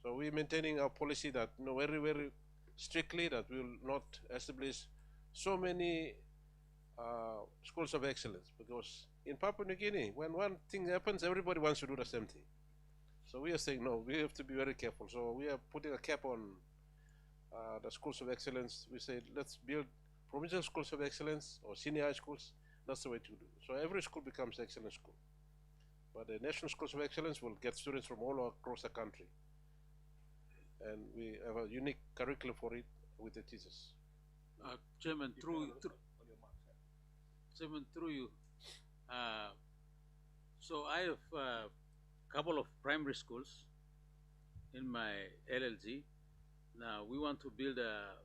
So we're maintaining our policy that very, very strictly that we will not establish so many schools of excellence, because in Papua New Guinea, when one thing happens, everybody wants to do the same thing. So we are saying no, we have to be very careful. So we are putting a cap on the schools of excellence. We say let's build provincial schools of excellence or senior high schools. That's the way to do it. So every school becomes excellent school. But the national schools of excellence will get students from all across the country. And we have a unique curriculum for it with the teachers. Chairman, through you. So I have a couple of primary schools in my LLG. Now we want to build a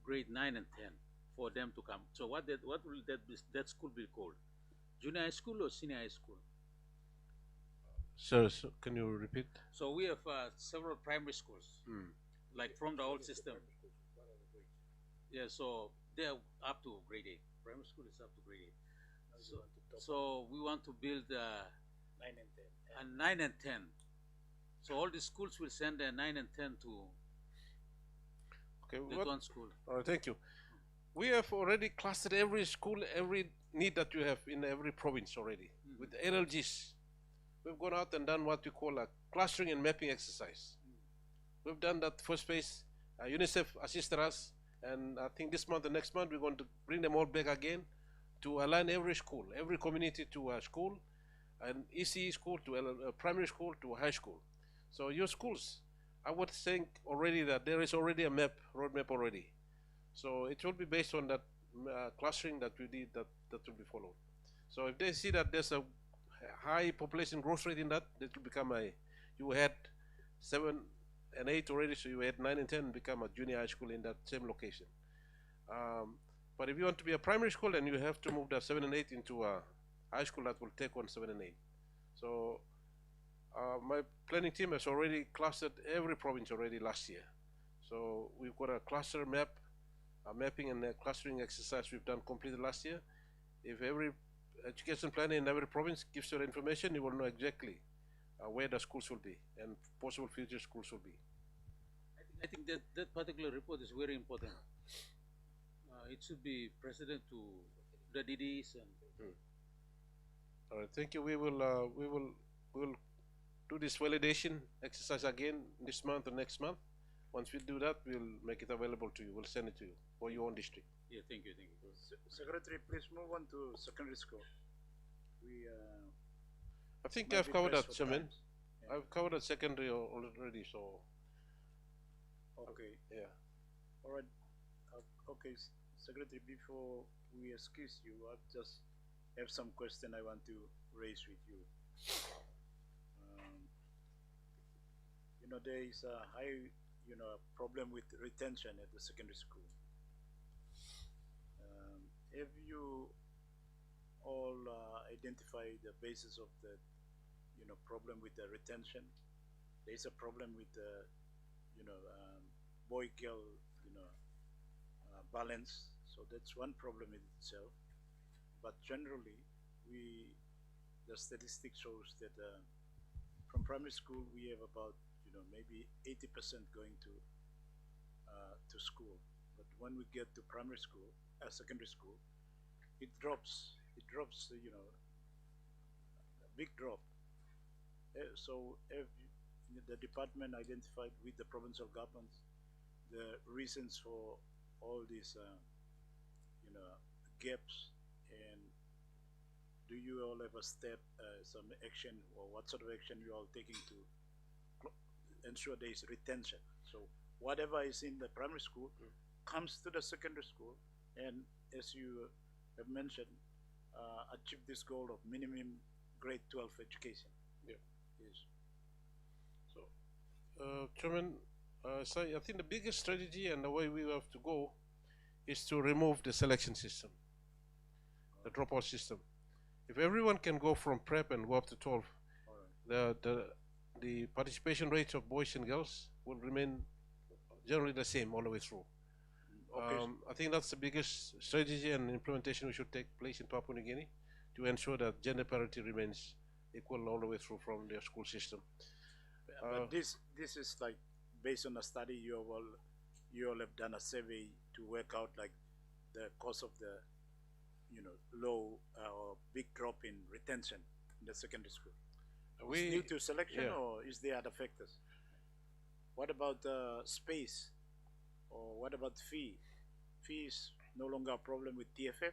grade 9 and 10 for them to come. So what will that school be called? Junior high school or senior high school? Sir, so can you repeat? So we have several primary schools, like from the old system. Yeah, so they're up to grade 8. Primary school is up to grade 8. So we want to build 9 and 10. And 9 and 10. So all the schools will send their 9 and 10 to one school. All right, thank you. We have already clustered every school, every need that you have in every province already with LLGs. We've gone out and done what we call a clustering and mapping exercise. We've done that first phase. UNICEF assisted us, and I think this month and next month we're going to bring them all back again to align every school, every community to a school, an ECE school to a primary school to a high school. So your schools, I would think already that there is already a roadmap already. So it will be based on that clustering that we did, that will be followed. So if they see that there's a high population growth rate in that, it will become you had 7 and 8 already, so you had 9 and 10 become a junior high school in that same location. But if you want to be a primary school, then you have to move the 7 and 8 into a high school that will take on 7 and 8. So my planning team has already clustered every province already last year. So we've got a cluster map, a mapping and a clustering exercise we've done completed last year. If every education planner in every province gives you the information, you will know exactly where the schools will be and possible future schools will be. I think that particular report is very important. It should be presented to the DDs and All right, thank you. We will do this validation exercise again this month or next month. Once we do that, we'll make it available to you. We'll send it to you for your own district. Yeah, thank you, thank you. Secretary, please move on to secondary school. We I think might I've be covered pressed that, for Chairman. times. Yeah. I've covered that secondary already, so Okay. yeah. All right. Okay, Secretary. Before we excuse you, I just have some question I want to raise with you. Um, there is a high, problem with retention at the secondary school. Have you all identified the basis of the, problem with the retention? There is a problem with the, boy-girl, balance. So that's one problem in itself. But generally, the statistics shows that from primary school we have about, maybe 80% going to school. But when we get to primary school, secondary school, it drops. It drops, a big drop. So if the department identified with the provincial governments the reasons for all these, gaps, and do you all have a step, some action, or what sort of action you all taking to ensure there is retention? So whatever is in the primary school comes to the secondary school, and as you have mentioned, achieve this goal of minimum grade 12 education. Yeah. Yes. So, Chairman, so I think the biggest strategy and the way we have to go is to remove the selection system, the dropout system. If everyone can go from prep and go up to 12, All right. the participation rates of boys and girls will remain generally the same all the way through. Okay. I think that's the biggest strategy and implementation we should take place in Papua New Guinea to ensure that gender parity remains equal all the way through from their school system. But this is like based on a study. You all have done a survey to work out like the cause of the, low or big drop in retention in the secondary school. Is due to selection, yeah. or is there other factors? What about space, or what about fee? Fee is no longer a problem with TFF.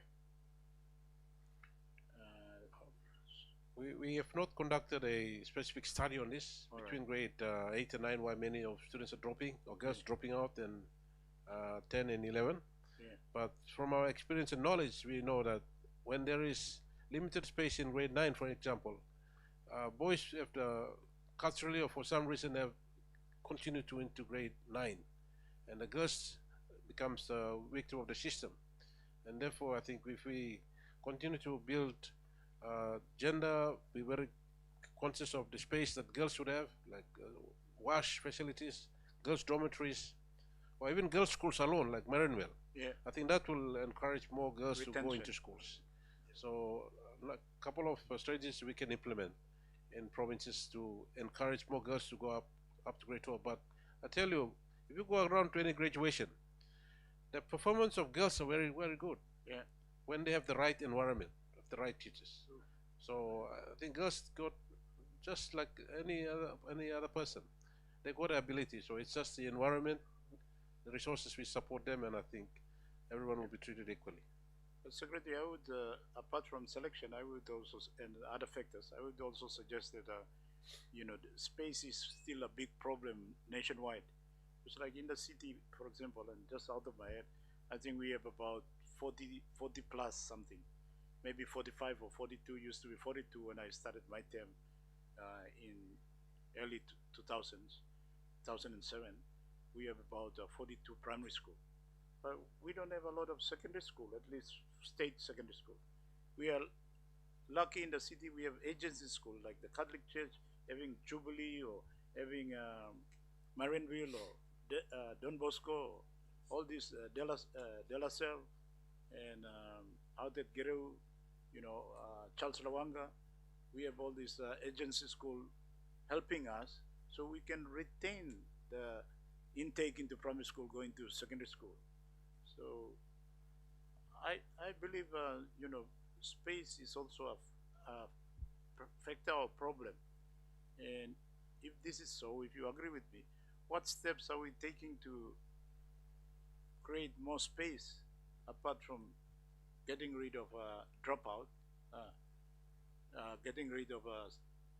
We have not conducted a specific study on this All between grade 8 and 9, why many of students are dropping or girls dropping out, and 10 and 11. Yeah. But from our experience and knowledge, we know that when there is limited space in grade 9, for example, boys have culturally or for some reason have continued to into grade 9, and the girls becomes the victim of the system. And therefore, I think if we continue to build gender, be very conscious of the space that girls should have, like wash facilities, girls' dormitories, or even girls' schools alone, like Marinville. Yeah. I think that will encourage more girls to go Retention. into schools. So, a couple of strategies we can implement in provinces to encourage more girls to go up to grade 12. But I tell you, if you go around to any graduation, the performance of girls are very, very good. Yeah. When they have the right environment, the right teachers. So I think girls got just like any other person. They got the ability. So it's just the environment, the resources we support them, and I think everyone will be treated equally. But Secretary, I would, apart from selection, I would also, and other factors, I would also suggest that, the space is still a big problem nationwide. It's like in the city, for example, and just out of my head, I think we have about 40 plus something. Maybe 45 or 42, used to be 42 when I started my term in early 2000s, 2007. We have about 42 primary school. But we don't have a lot of secondary school, at least state secondary school. We are lucky in the city, we have agency school like the Catholic Church having Jubilee, or having Marinville, or Don Bosco, all these De La Salle, and out at Gerew, Charles Lawanga. We have all these agency school helping us, so we can retain the intake into primary school going to secondary school. So I believe space is also a factor or problem? And if this is so, if you agree with me, what steps are we taking to create more space apart from getting rid of dropout, getting rid of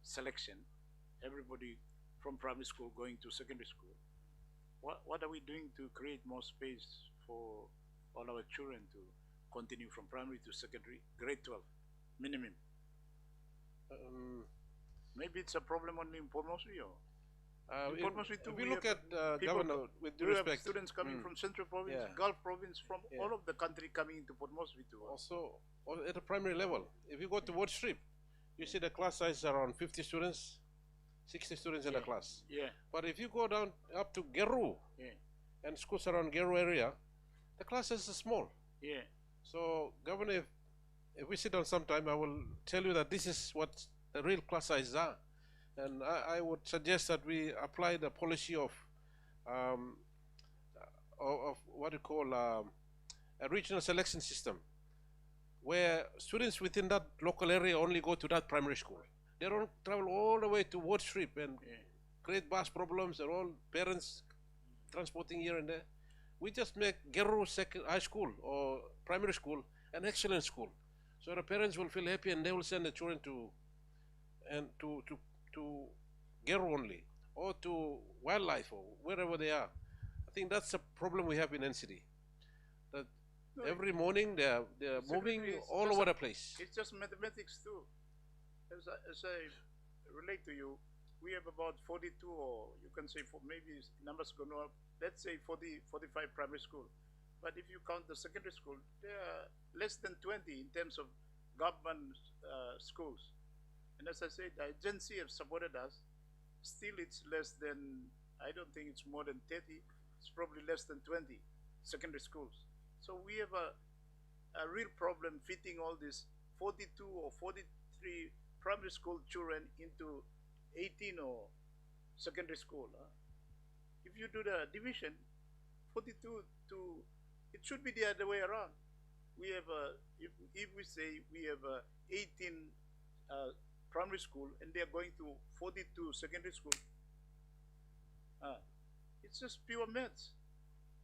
selection, everybody from primary school going to secondary school? What are we doing to create more space for all our children to continue from primary to secondary, grade 12, minimum? Maybe it's a problem only in Port Moresby, or in Port Moresby too. If you We look have at people, Governor, with due we have respect, students coming from Central Province, Yeah. Gulf Province, from Yeah. all of the country coming into Port Moresby too. also at a primary level, if you go to Ward Strip, you see the class size around 50 students, 60 students in a class. Yeah, But if you go down up to Geru yeah, and schools around Geru area, the classes are small. yeah. So, Governor, if we sit down sometime, I will tell you that this is what the real class sizes are. And I would suggest that we apply the policy of what you call a regional selection system, where students within that local area only go to that primary school. They don't travel all the way to Ward Strip and create bus problems and all parents transporting here and there. We just make Geru high school or primary school an excellent school, so the parents will feel happy and they will send the children to Geru only, or to Wildlife, or wherever they are. I think that's a problem we have in NCD. That No, every morning they're moving Secretary, it's all just over a- the place. It's just mathematics too. As I relate to you, we have about 42, or you can say maybe numbers going up, let's say 40, 45 primary school. But if you count the secondary school, there are less than 20 in terms of government schools. And as I said, the agency have supported us. Still, it's less than, I don't think it's more than 30. It's probably less than 20 secondary schools. So we have a real problem fitting all these 42 or 43 primary school children into 18 or secondary school. If you do the division, 42 to, it should be the other way around. We have if we say we have 18 primary school and they are going to 42 secondary school, it's just pure maths.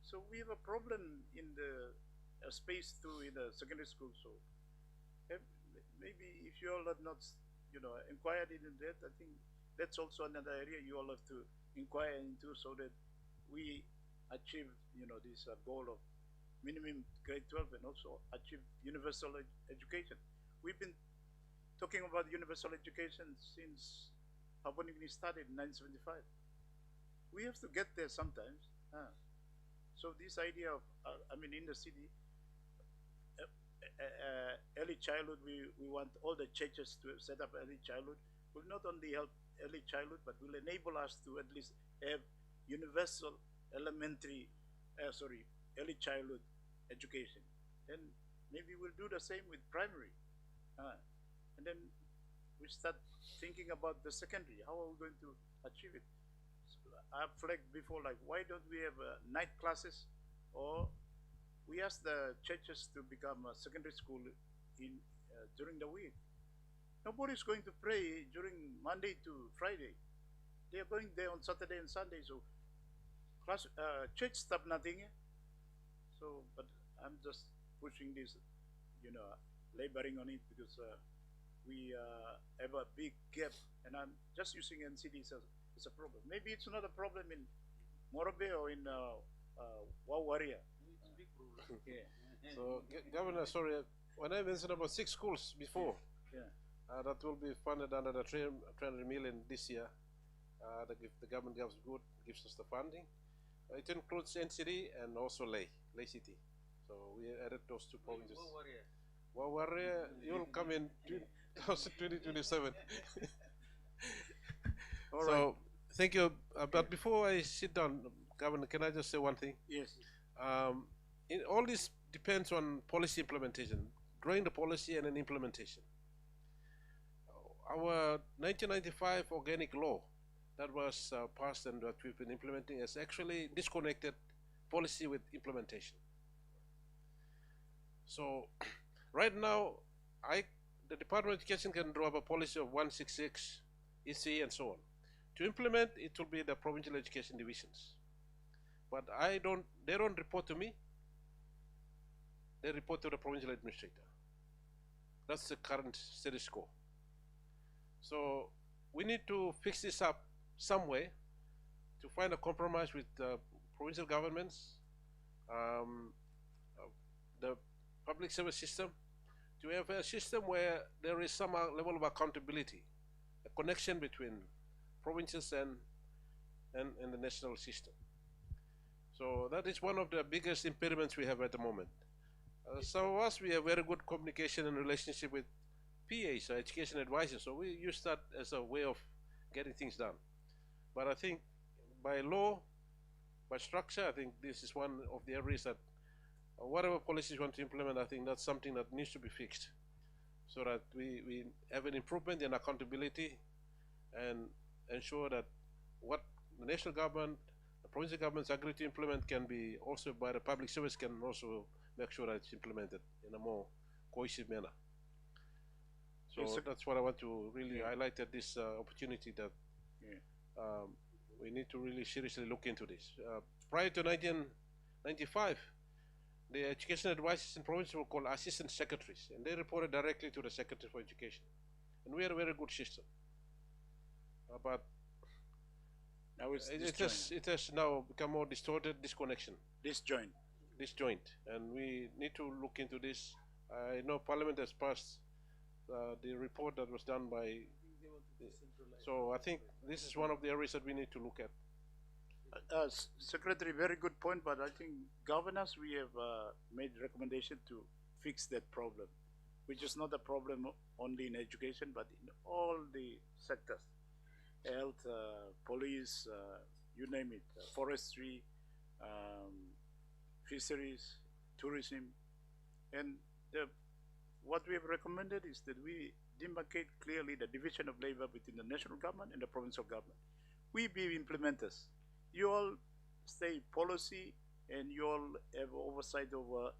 So we have a problem in the space too in the secondary school. So maybe if you all have not, inquired into that, I think that's also another area you all have to inquire into, so that we achieve, this goal of minimum grade 12 and also achieve universal education. We've been talking about universal education since Papua New Guinea started in 1975. We have to get there sometimes. So this idea of, in the city, early childhood, we want all the churches to set up early childhood. Will not only help early childhood, but will enable us to at least have universal early childhood education. Then maybe we'll do the same with primary. And then we start thinking about the secondary. How are we going to achieve it? So I've flagged before, like, why don't we have night classes, or we ask the churches to become a secondary school in during the week. Nobody's going to pray during Monday to Friday. They are going there on Saturday and Sunday, so church stuff nothing. So, but I'm just pushing this, laboring on it, because we have a big gap, and I'm just using NCD as a problem. Maybe it's not a problem in Morobe or in Wawaria. Yeah. So, Governor, sorry, when I mentioned about 6 schools before, Yeah. that will be funded under the 300 million this year. If the government gives us the funding. It includes NCD and also Lay City. So we added those 2 provinces. Wawaria, you'll come in 2027. All So, right. thank you. But before I sit down, Governor, can I just say one thing? Yes. All this depends on policy implementation, drawing the policy and then implementation. Our 1995 organic law that was passed and that we've been implementing has actually disconnected policy with implementation. So right now, the Department of Education can draw up a policy of 166, EC, and so on. To implement, it will be the provincial education divisions. But they don't report to me. They report to the provincial administrator. That's the current status quo. So we need to fix this up some way to find a compromise with provincial governments, the public service system, to have a system where there is some level of accountability, a connection between provinces and the national system. So that is one of the biggest impediments we have at the moment. Some of us, we have very good communication and relationship with PAs, education advisors, so we use that as a way of getting things done. But I think by law, by structure, I think this is one of the areas that whatever policies we want to implement, I think that's something that needs to be fixed so that we have an improvement in accountability and ensure that what the national government, the provincial governments agree to implement can be also by the public service can also make sure that it's implemented in a more cohesive manner. So that's what I want to really highlight at this opportunity, that we need to really seriously look into this. Prior to 1995, the education advisors in province were called assistant secretaries, and they reported directly to the Secretary for Education. And we had a very good system. But now it has now become more distorted, disjoint, and we need to look into this. I know Parliament has passed the report that was done by, so I think this is one of the areas that we need to look at. Secretary, very good point, but I think governors, we have made recommendation to fix that problem, which is not a problem only in education, but in all the sectors, health, police, you name it, forestry, fisheries, tourism. And what we have recommended is that we demarcate clearly the division of labor between the national government and the provincial government. We be implementers. You all stay policy, and you all have oversight over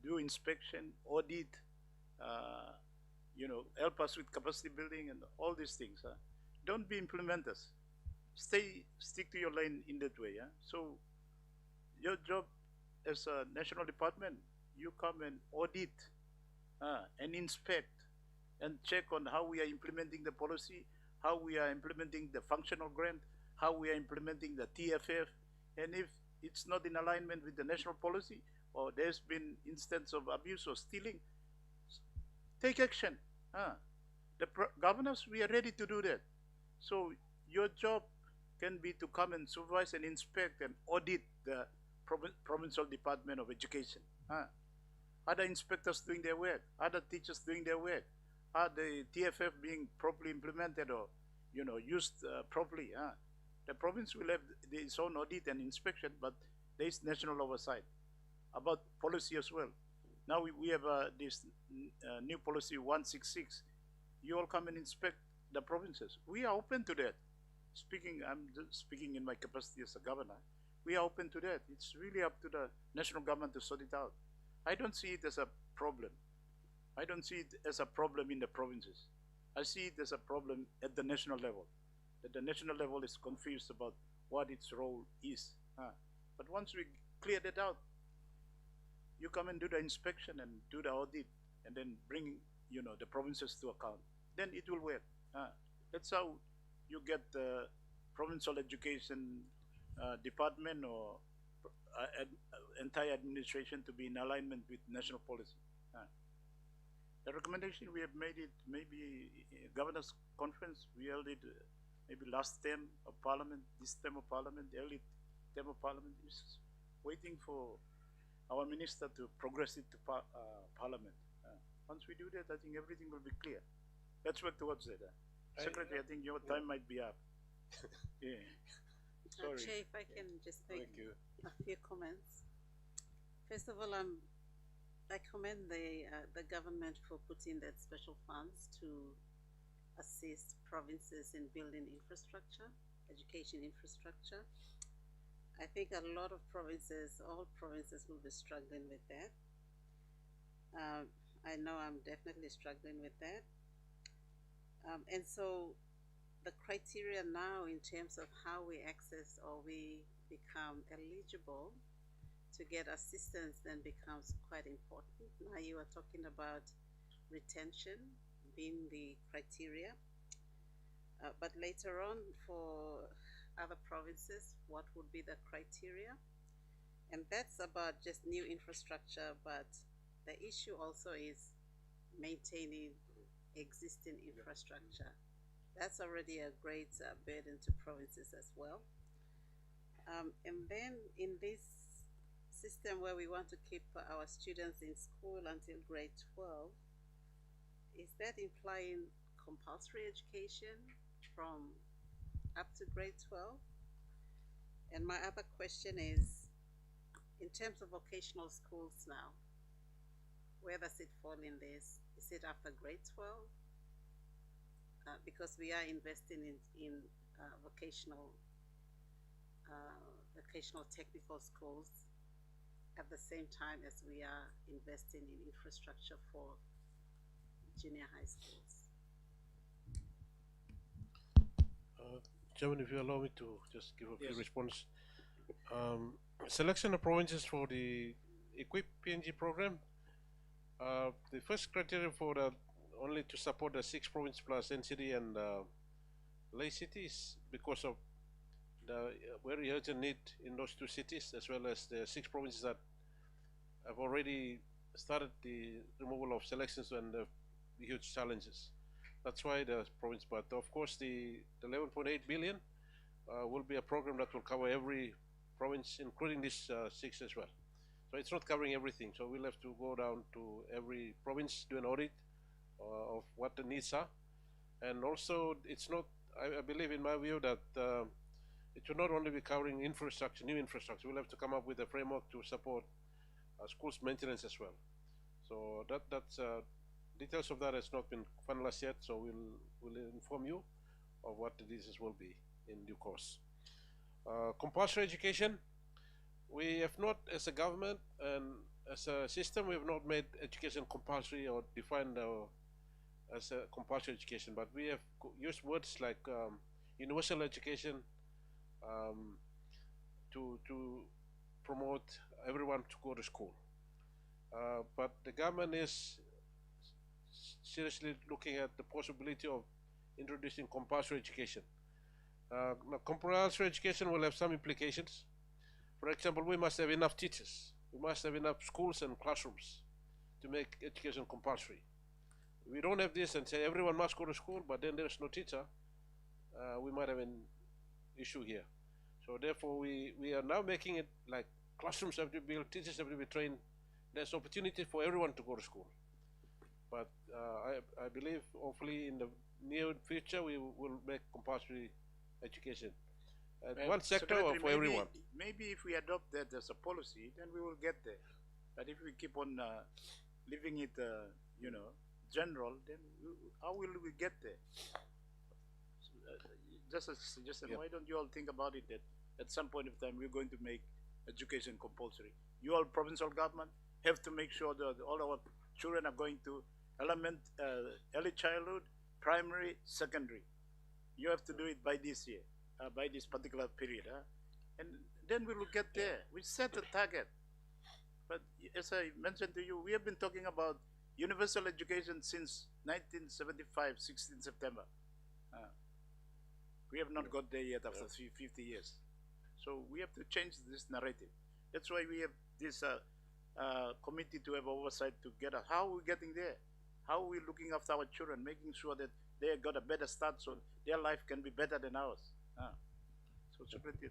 do inspection, audit, help us with capacity building and all these things. Don't be implementers. Stick to your lane in that way. So your job as a national department, you come and audit and inspect and check on how we are implementing the policy, how we are implementing the functional grant, how we are implementing the TFF, and if it's not in alignment with the national policy, or there's been instance of abuse or stealing, take action. The governors, we are ready to do that. So your job can be to come and supervise and inspect and audit the provincial Department of Education. Are the inspectors doing their work? Are the teachers doing their work? Are the TFF being properly implemented or used properly? The province will have its own audit and inspection, but there is national oversight about policy as well. Now we have this new policy 166. You all come and inspect the provinces. We are open to that. I'm speaking in my capacity as a governor. We are open to that. It's really up to the national government to sort it out. I don't see it as a problem. I don't see it as a problem in the provinces. I see it as a problem at the national level. That the national level is confused about what its role is. But once we clear that out, you come and do the inspection and do the audit, and then bring the provinces to account. Then it will work. That's how you get the provincial education department or entire administration to be in alignment with national policy. The recommendation we have made it maybe governors conference. We held it maybe last term of parliament, this term of parliament, the early term of parliament is waiting for our minister to progress it to parliament. Once we do that, I think everything will be clear. Let's work towards that. Secretary, I think your time might be up. Yeah. Sorry. Chair, if I can just make a few comments. First of all, I commend the government for putting that special funds to assist provinces in building infrastructure, education infrastructure. I think a lot of provinces, all provinces will be struggling with that. I know I'm definitely struggling with that. And so the criteria now in terms of how we access or we become eligible to get assistance then becomes quite important. Now you are talking about retention being the criteria, but later on for other provinces, what would be the criteria? And that's about just new infrastructure, but the issue also is maintaining existing infrastructure. That's already a great burden to provinces as well. And then in this system where we want to keep our students in school until grade 12, is that implying compulsory education from up to grade 12? And my other question is, in terms of vocational schools now, where does it fall in this? Is it after grade 12? Because we are investing in vocational technical schools at the same time as we are investing in infrastructure for junior high schools. Chairman, if you allow me to just give a few Yes. response. Selection of provinces for the Equip PNG program. The first criteria for the only to support the 6 province plus NCD and lay cities because of the very urgent need in those 2 cities, as well as the 6 provinces that have already started the removal of selections and the huge challenges. That's why the province, but of course the 11.8 billion will be a program that will cover every province, including these 6 as well. So it's not covering everything. So we'll have to go down to every province, do an audit of what the needs are. And also it's not, I believe in my view that it should not only be covering infrastructure, new infrastructure. We'll have to come up with a framework to support schools maintenance as well. So that's details of that has not been finalized yet. So we'll inform you of what the details will be in due course. Compulsory education, we have not, as a government and as a system, we have not made education compulsory or defined as a compulsory education, but we have used words like universal education to promote everyone to go to school. But the government is seriously looking at the possibility of introducing compulsory education. Now, compulsory education will have some implications. For example, we must have enough teachers. We must have enough schools and classrooms to make education compulsory. We don't have this and say everyone must go to school, but then there's no teacher. We might have an issue here. So therefore, we are now making it like classrooms have to be built, teachers have to be trained. There's opportunity for everyone to go to school. But I believe hopefully in the near future we will make compulsory education. One sector or for everyone. Maybe if we adopt that as a policy, then we will get there. But if we keep on leaving it, general, then how will we get there? Just a suggestion. Yeah. Why don't you all think about it that at some point of time we're going to make education compulsory? You all provincial government have to make sure that all our children are going to early childhood, primary, secondary. You have to do it by this year, by this particular period, and then we will get there. We set a target. But as I mentioned to you, we have been talking about universal education since 1975, 16 September. We have not got there yet after 50 years. So we have to change this narrative. That's why we have this committee to have oversight to get us. How are we getting there? How are we looking after our children, making sure that they got a better start so their life can be better than ours? So Secretary,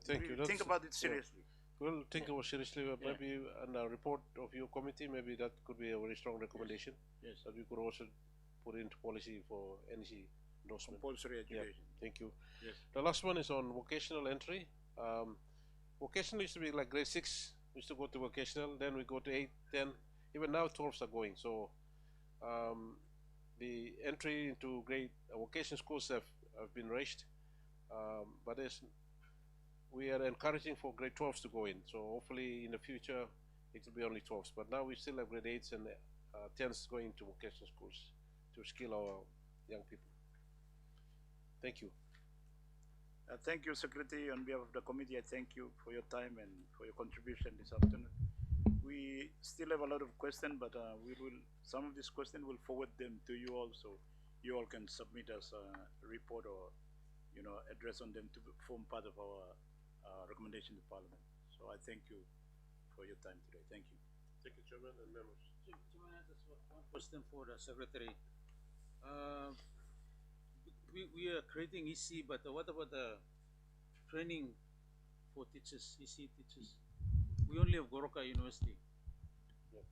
Thank you. think about it seriously. We'll think about seriously. Maybe in a report of your committee, maybe that could be a very strong recommendation. Yes. That we could also put into policy for NEC endorsement. Compulsory education. Thank you. Yes. The last one is on vocational entry. Vocational used to be like grade 6. We used to go to vocational, then we go to 8, 10. Even now 12s are going. So the entry into grade vocational schools have been raised. But we are encouraging for grade 12s to go in. So hopefully in the future it will be only 12s. But now we still have grade 8s and tends going to vocational schools to skill our young people. Thank you. Thank you, Secretary. On behalf of the committee, I thank you for your time and for your contribution this afternoon. We still have a lot of questions, but we will, some of these questions will forward them to you all, so you all can submit us a report or, address on them to form part of our recommendation to Parliament. So I thank you for your time today. Thank you. Thank you, Chairman and members. Chairman, I just one question for the Secretary. We are creating EC, but what about the training for teachers, EC teachers? We only have Goroka University. Yeah.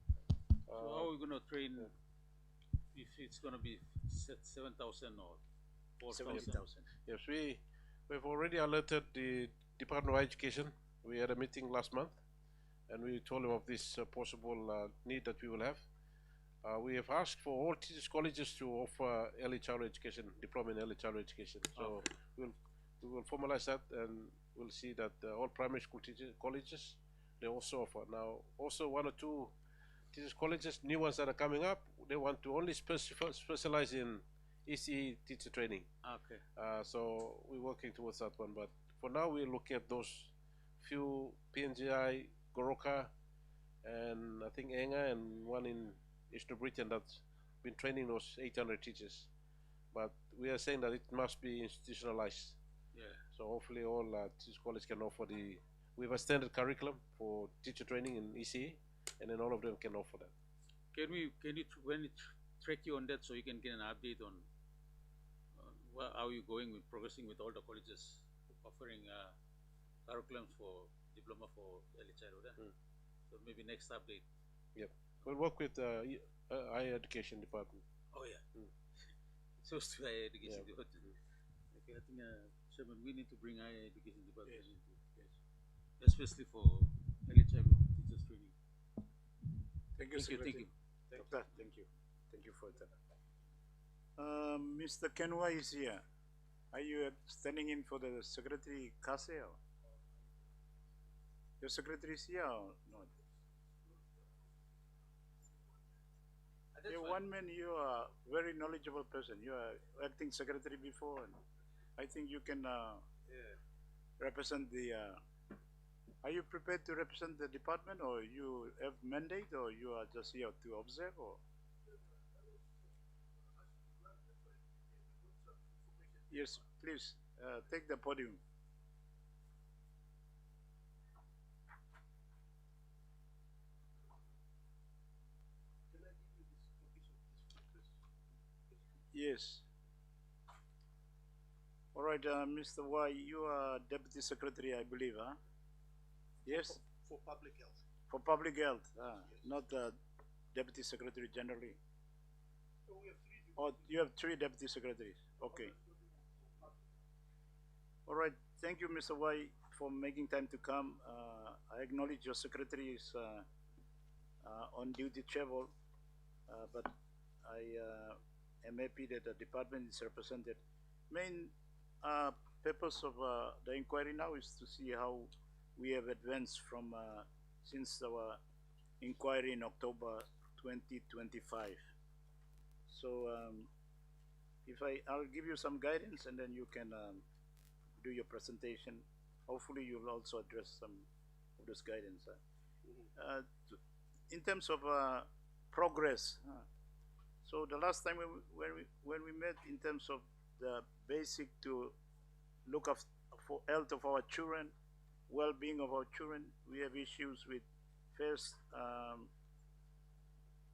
So how are we going to train if it's going to be 7,000 or 4,000? 70,000. Yes, we've already alerted the Department of Education. We had a meeting last month, and we told them of this possible need that we will have. We have asked for all teachers colleges to offer early childhood education, diploma in early childhood education. So we will formalize that, and we'll see that all primary school colleges, they also offer. Now, also one or two teachers colleges, new ones that are coming up, they want to only specialize in ECE teacher training. Okay. So we're working towards that one, but for now we're looking at those few PNGI, Goroka, and I think Enga, and one in Eastern Britain that's been training those 800 teachers. But we are saying that it must be institutionalized. Yeah. So hopefully all teachers colleges can offer we have a standard curriculum for teacher training in ECE, and then all of them can offer that. Can you track you on that so you can get an update on how you going with progressing with all the colleges offering curriculums for diploma for early childhood? So maybe next update. Yep. We'll work with higher education department. Oh yeah. So to higher education department. Okay, I think Chairman, we need to bring higher education department into especially for early childhood teachers training. Thank you, Secretary. Doctor, thank you. Thank you for that. Mr. Kenwa is here. Are you standing in for the Secretary Kase? Your Secretary is here or not? Yeah, one man, you are a very knowledgeable person. You are acting secretary before, and I think you can represent the. Are you prepared to represent the department, or you have mandate, or you are just here to observe, or? Yes, please take the podium. Yes. All right, Mr. Y, you are Deputy Secretary, I believe, huh? Yes? For public health. For public health, not Deputy Secretary generally. So we have three. Oh, you have 3 Deputy Secretaries. Okay. All right. Thank you, Mr. Y, for making time to come. I acknowledge your secretary is on duty travel, but I am happy that the department is represented. Main purpose of the inquiry now is to see how we have advanced from since our inquiry in October 2025. So I'll give you some guidance, and then you can do your presentation. Hopefully you'll also address some of this guidance. In terms of progress, so the last time when we met in terms of the basic to look for health of our children, well-being of our children, we have issues with first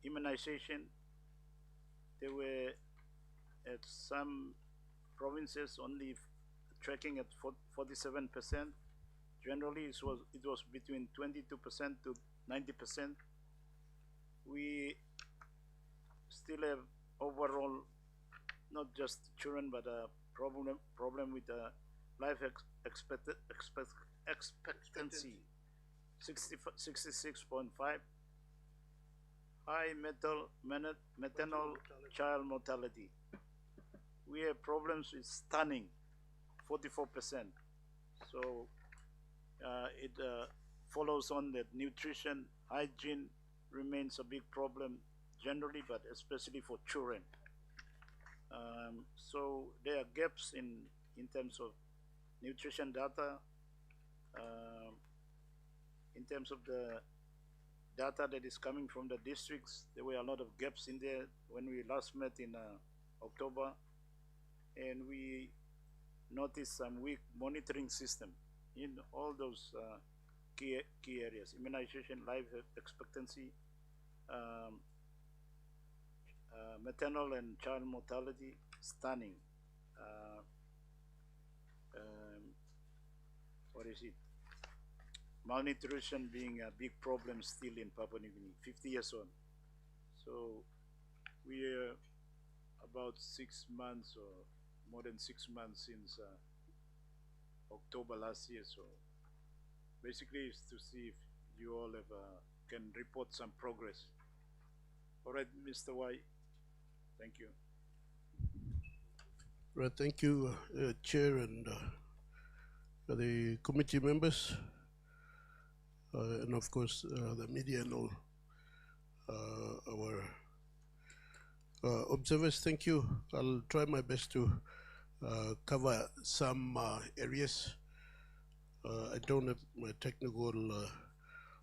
immunization. There were at some provinces only tracking at 47%. Generally, it was between 22% to 90%. We still have overall, not just children, but a problem with life expectancy, 66.5. High maternal child mortality. We have problems with stunning, 44%. So it follows on that nutrition, hygiene remains a big problem. generally, but especially for children. So there are gaps in terms of nutrition data, in terms of the data that is coming from the districts. There were a lot of gaps in there when we last met in October, and we noticed some weak monitoring system in all those key areas: immunization, life expectancy, maternal and child mortality, stunning. Uh, what is it? Malnutrition being a big problem still in Papua New Guinea, 50 years on. So we are about 6 months or more than 6 months since October last year. So basically it's to see if you all have, can report some progress. All right, Mr. Y, thank you. Right, thank you, Chair and the committee members, and of course the media and all our observers. Thank you. I'll try my best to cover some areas. I don't have my technical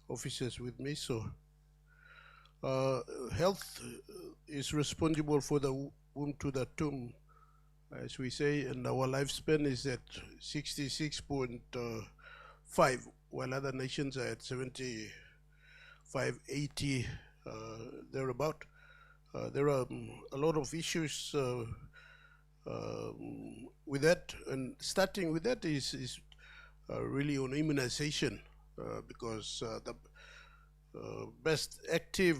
officers with me, so health is responsible for the womb to the tomb, as we say, and our lifespan is at 66.5, while other nations are at 75, 80, thereabout. There are a lot of issues with that, and starting with that is really on immunization, because the best active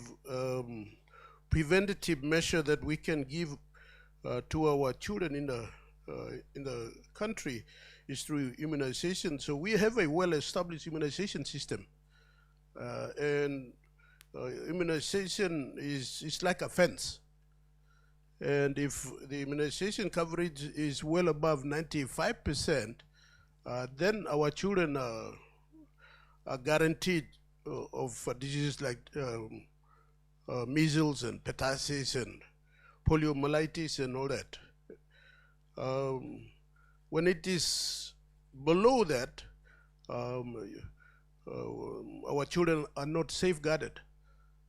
preventative measure that we can give to our children in the country is through immunization. So we have a well-established immunization system, and immunization is like a fence. And if the immunization coverage is well above 95%, then our children are guaranteed of diseases like measles and pertussis and poliomyelitis and all that. When it is below that, our children are not safeguarded.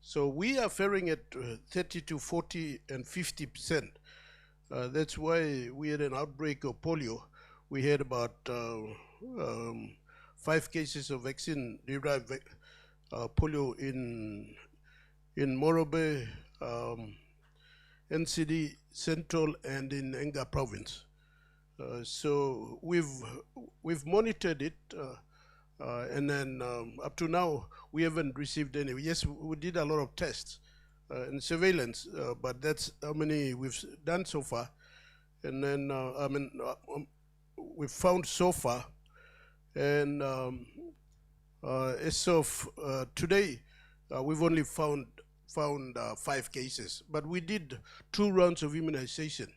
So we are faring at 30 to 40 and 50%. That's why we had an outbreak of polio. We had about 5 cases of vaccine-derived polio in Morobe, NCD Central, and in Enga Province. So we've monitored it, and then up to now we haven't received any. Yes, we did a lot of tests and surveillance, but that's how many we've done so far. And then we've found so far, and as of today, we've only found 5 cases, but we did 2 rounds of immunization.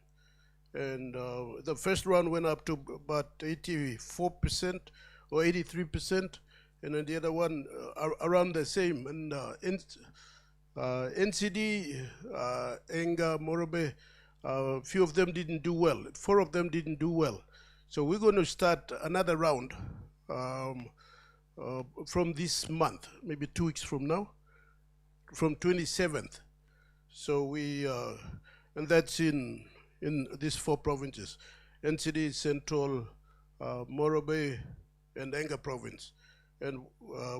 And the first round went up to about 84% or 83%, and then the other one around the same. And NCD, Enga, Morobe, a few of them didn't do well. 4 of them didn't do well. So we're going to start another round from this month, maybe 2 weeks from now, from 27th. So we, and that's in these 4 provinces: NCD, Central, Morobe, and Enga Province. And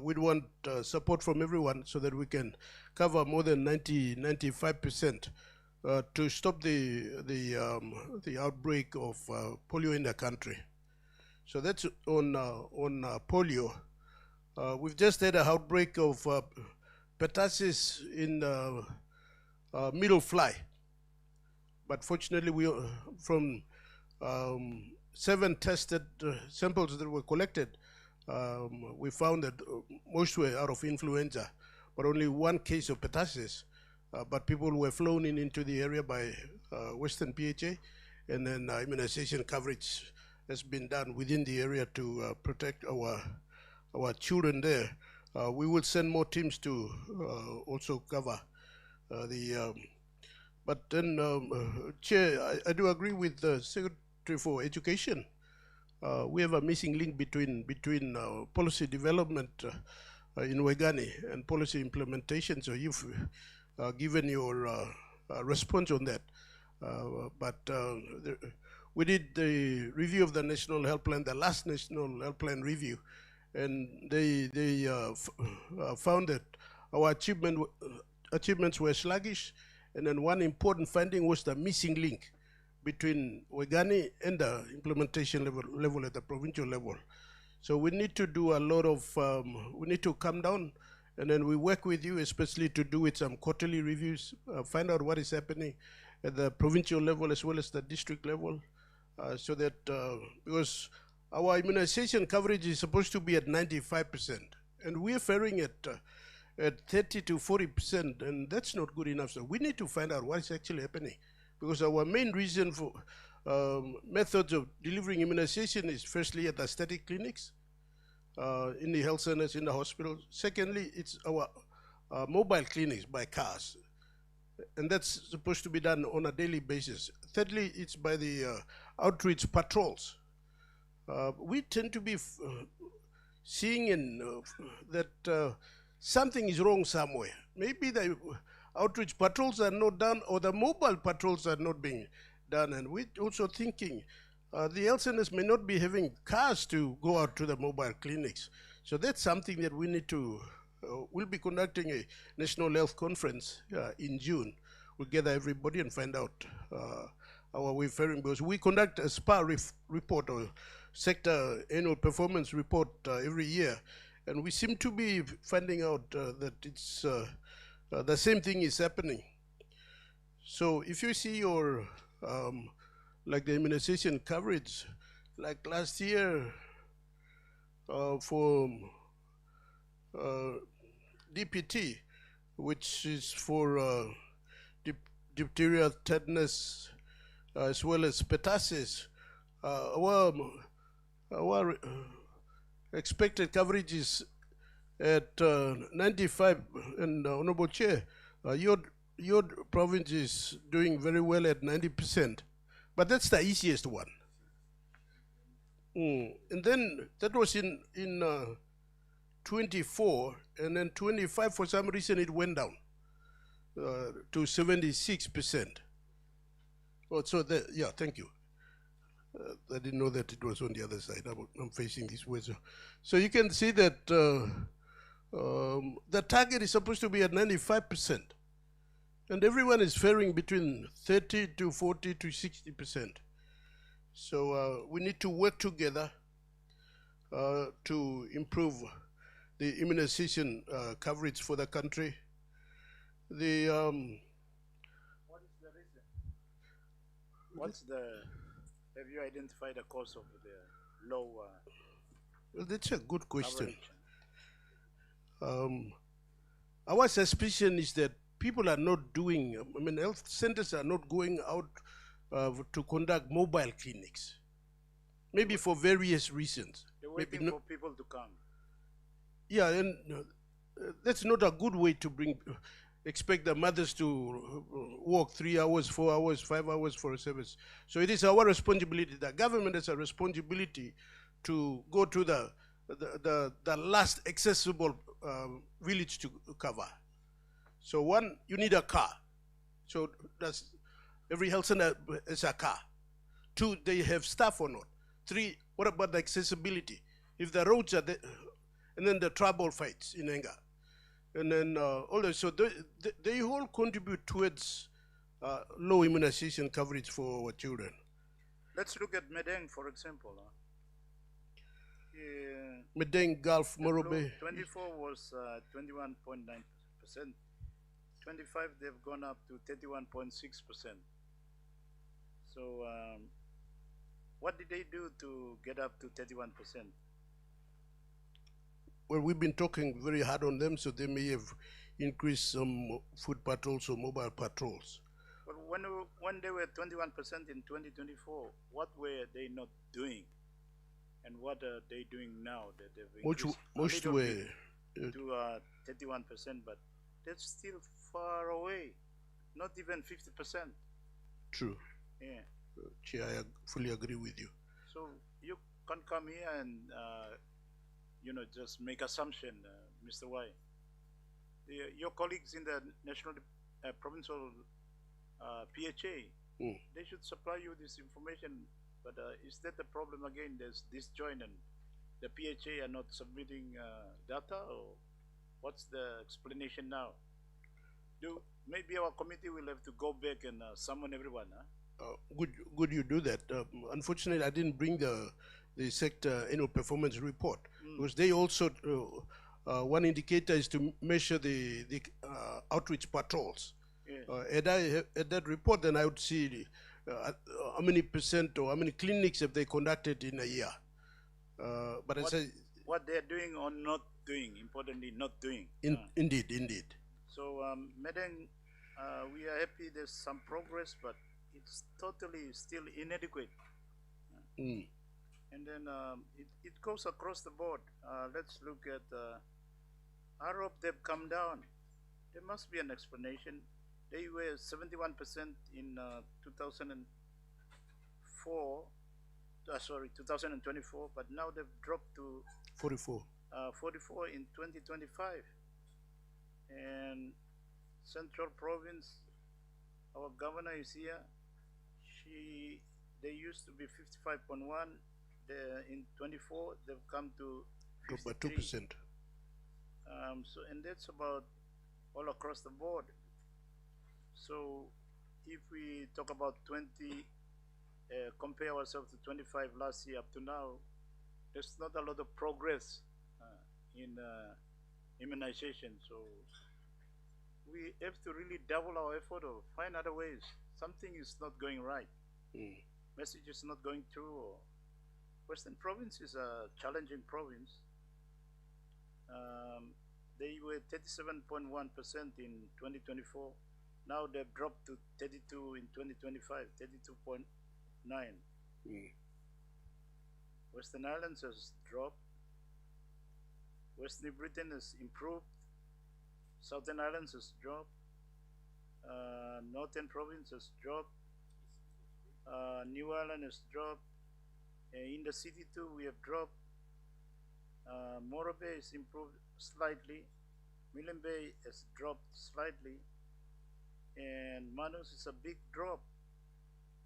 we'd want support from everyone so that we can cover more than 95% to stop the outbreak of polio in the country. So that's on polio. We've just had an outbreak of pertussis in middle fly, but fortunately we from 7 tested samples that were collected, we found that most were out of influenza, but only 1 case of pertussis. But people were flown into the area by Western PHA, and then immunization coverage has been done within the area to protect our children there. We will send more teams to also cover But then, Chair, I do agree with the Secretary for Education. We have a missing link between policy development in Wegani and policy implementation. So you've given your response on that. We did the review of the National Health Plan, the last National Health Plan review, and they found that our achievements were sluggish, and then one important finding was the missing link between Wegani and the implementation level at the provincial level. So we need to do a lot of, we need to come down, and then we work with you, especially to do with some quarterly reviews, find out what is happening at the provincial level as well as the district level, so that, because our immunization coverage is supposed to be at 95%, and we're faring at 30 to 40%, and that's not good enough. So we need to find out what is actually happening, because our main reason for methods of delivering immunization is firstly at the static clinics, in the health centers, in the hospitals. Secondly, it's our mobile clinics by cars, and that's supposed to be done on a daily basis. Thirdly, it's by the outreach patrols. We tend to be seeing in that something is wrong somewhere. Maybe the outreach patrols are not done, or the mobile patrols are not being done. And we're also thinking the health centers may not be having cars to go out to the mobile clinics. So that's something that we need to, we'll be conducting a national health conference in June. We'll gather everybody and find out our way faring, because we conduct a SPA report, or sector annual performance report, every year. And we seem to be finding out that it's the same thing is happening. So if you see your, like the immunization coverage, like last year for DPT, which is for diphtheria, tetanus, as well as pertussis, our expected coverage is at 95, and Honorable Chair, your province is doing very well at 90%, but that's the easiest one. And then that was in 24, and then 25 for some reason it went down to 76%. Oh, so yeah, thank you. I didn't know that it was on the other side. I'm facing this way. So you can see that the target is supposed to be at 95%. And everyone is faring between 30 to 40 to 60%. So we need to work together to improve the immunization coverage for the country. What is the reason? Have you identified the cause of the low Well, that's a good question. coverage? Our suspicion is that people are not doing, health centers are not going out to conduct mobile clinics. Maybe for various reasons. They're Maybe waiting for people to come. Yeah, and that's not a good way to expect the mothers to work 3 hours, 4 hours, 5 hours for a service. So it is our responsibility. The government has a responsibility to go to the last accessible village to cover. So one, you need a car. So every health center has a car. 2, they have staff or not. 3, what about the accessibility? If the roads are there, and then the trouble fights in anger. And then all that, so they all contribute towards low immunization coverage for our children. Let's look at Medeng, for example. Medeng, Gulf, Morobe. 24 was 21.9%. 25, they've gone up to 31.6%. So what did they do to get up to 31%? Well, we've been talking very hard on them, so they may have increased some foot patrols or mobile patrols. But when they were 21% in 2024, what were they not doing? And what are they doing now that they've increased Most a little were bit to 31%, but they're still far away, not even 50%. True. Yeah. Chair, I fully agree with you. So you can't come here and just make assumption, Mr. Y. Your colleagues in the national provincial PHA, they should supply you this information. But is that the problem again? There's disjoint and the PHA are not submitting data, or what's the explanation now? Maybe our committee will have to go back and summon everyone, huh? Good you do that. Unfortunately, I didn't bring the sector annual performance report because they also one indicator is to measure the outreach patrols. Yeah. At that report, then I would see how many percent or how many clinics have they conducted in a year. But I say what they're doing or not doing, importantly, not doing. Indeed. So, Madam, we are happy there's some progress, but it's totally still inadequate. And then it goes across the board. Let's look at I hope they've come down. There must be an explanation. They were 71% in 2024, but now they've dropped to 44. 44 in 2025. And Central Province, our governor is here. They used to be 55.1. In 24, they've come to 53. By 2%. And that's about all across the board. So if we talk about 20, compare ourselves to 25 last year up to now, there's not a lot of progress in immunization. So we have to really double our effort or find other ways. Something is not going right. Message is not going through. Or Western Province is a challenging province. They were 37.1% in 2024. Now they've dropped to 32 in 2025, 32.9. Western Islands has dropped. West New Britain has improved. Southern Islands has dropped. Northern Province has dropped. New Ireland has dropped. In the city too, we have dropped. Morro Bay has improved slightly. Millen Bay has dropped slightly. And Manus is a big drop,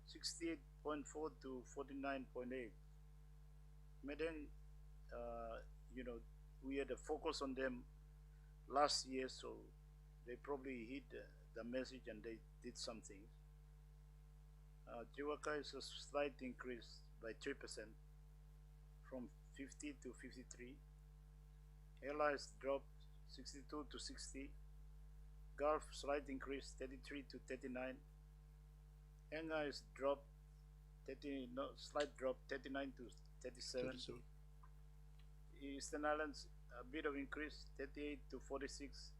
68.4 to 49.8. Medan, we had a focus on them last year, so they probably hit the message and they did something. Jiwaka is a slight increase by 3% from 50 to 53. Allies dropped 62 to 60. Gulf slight increase 33 to 39. Enga is dropped slight drop 39 to 37. Eastern Islands a bit of increase 38 to 46.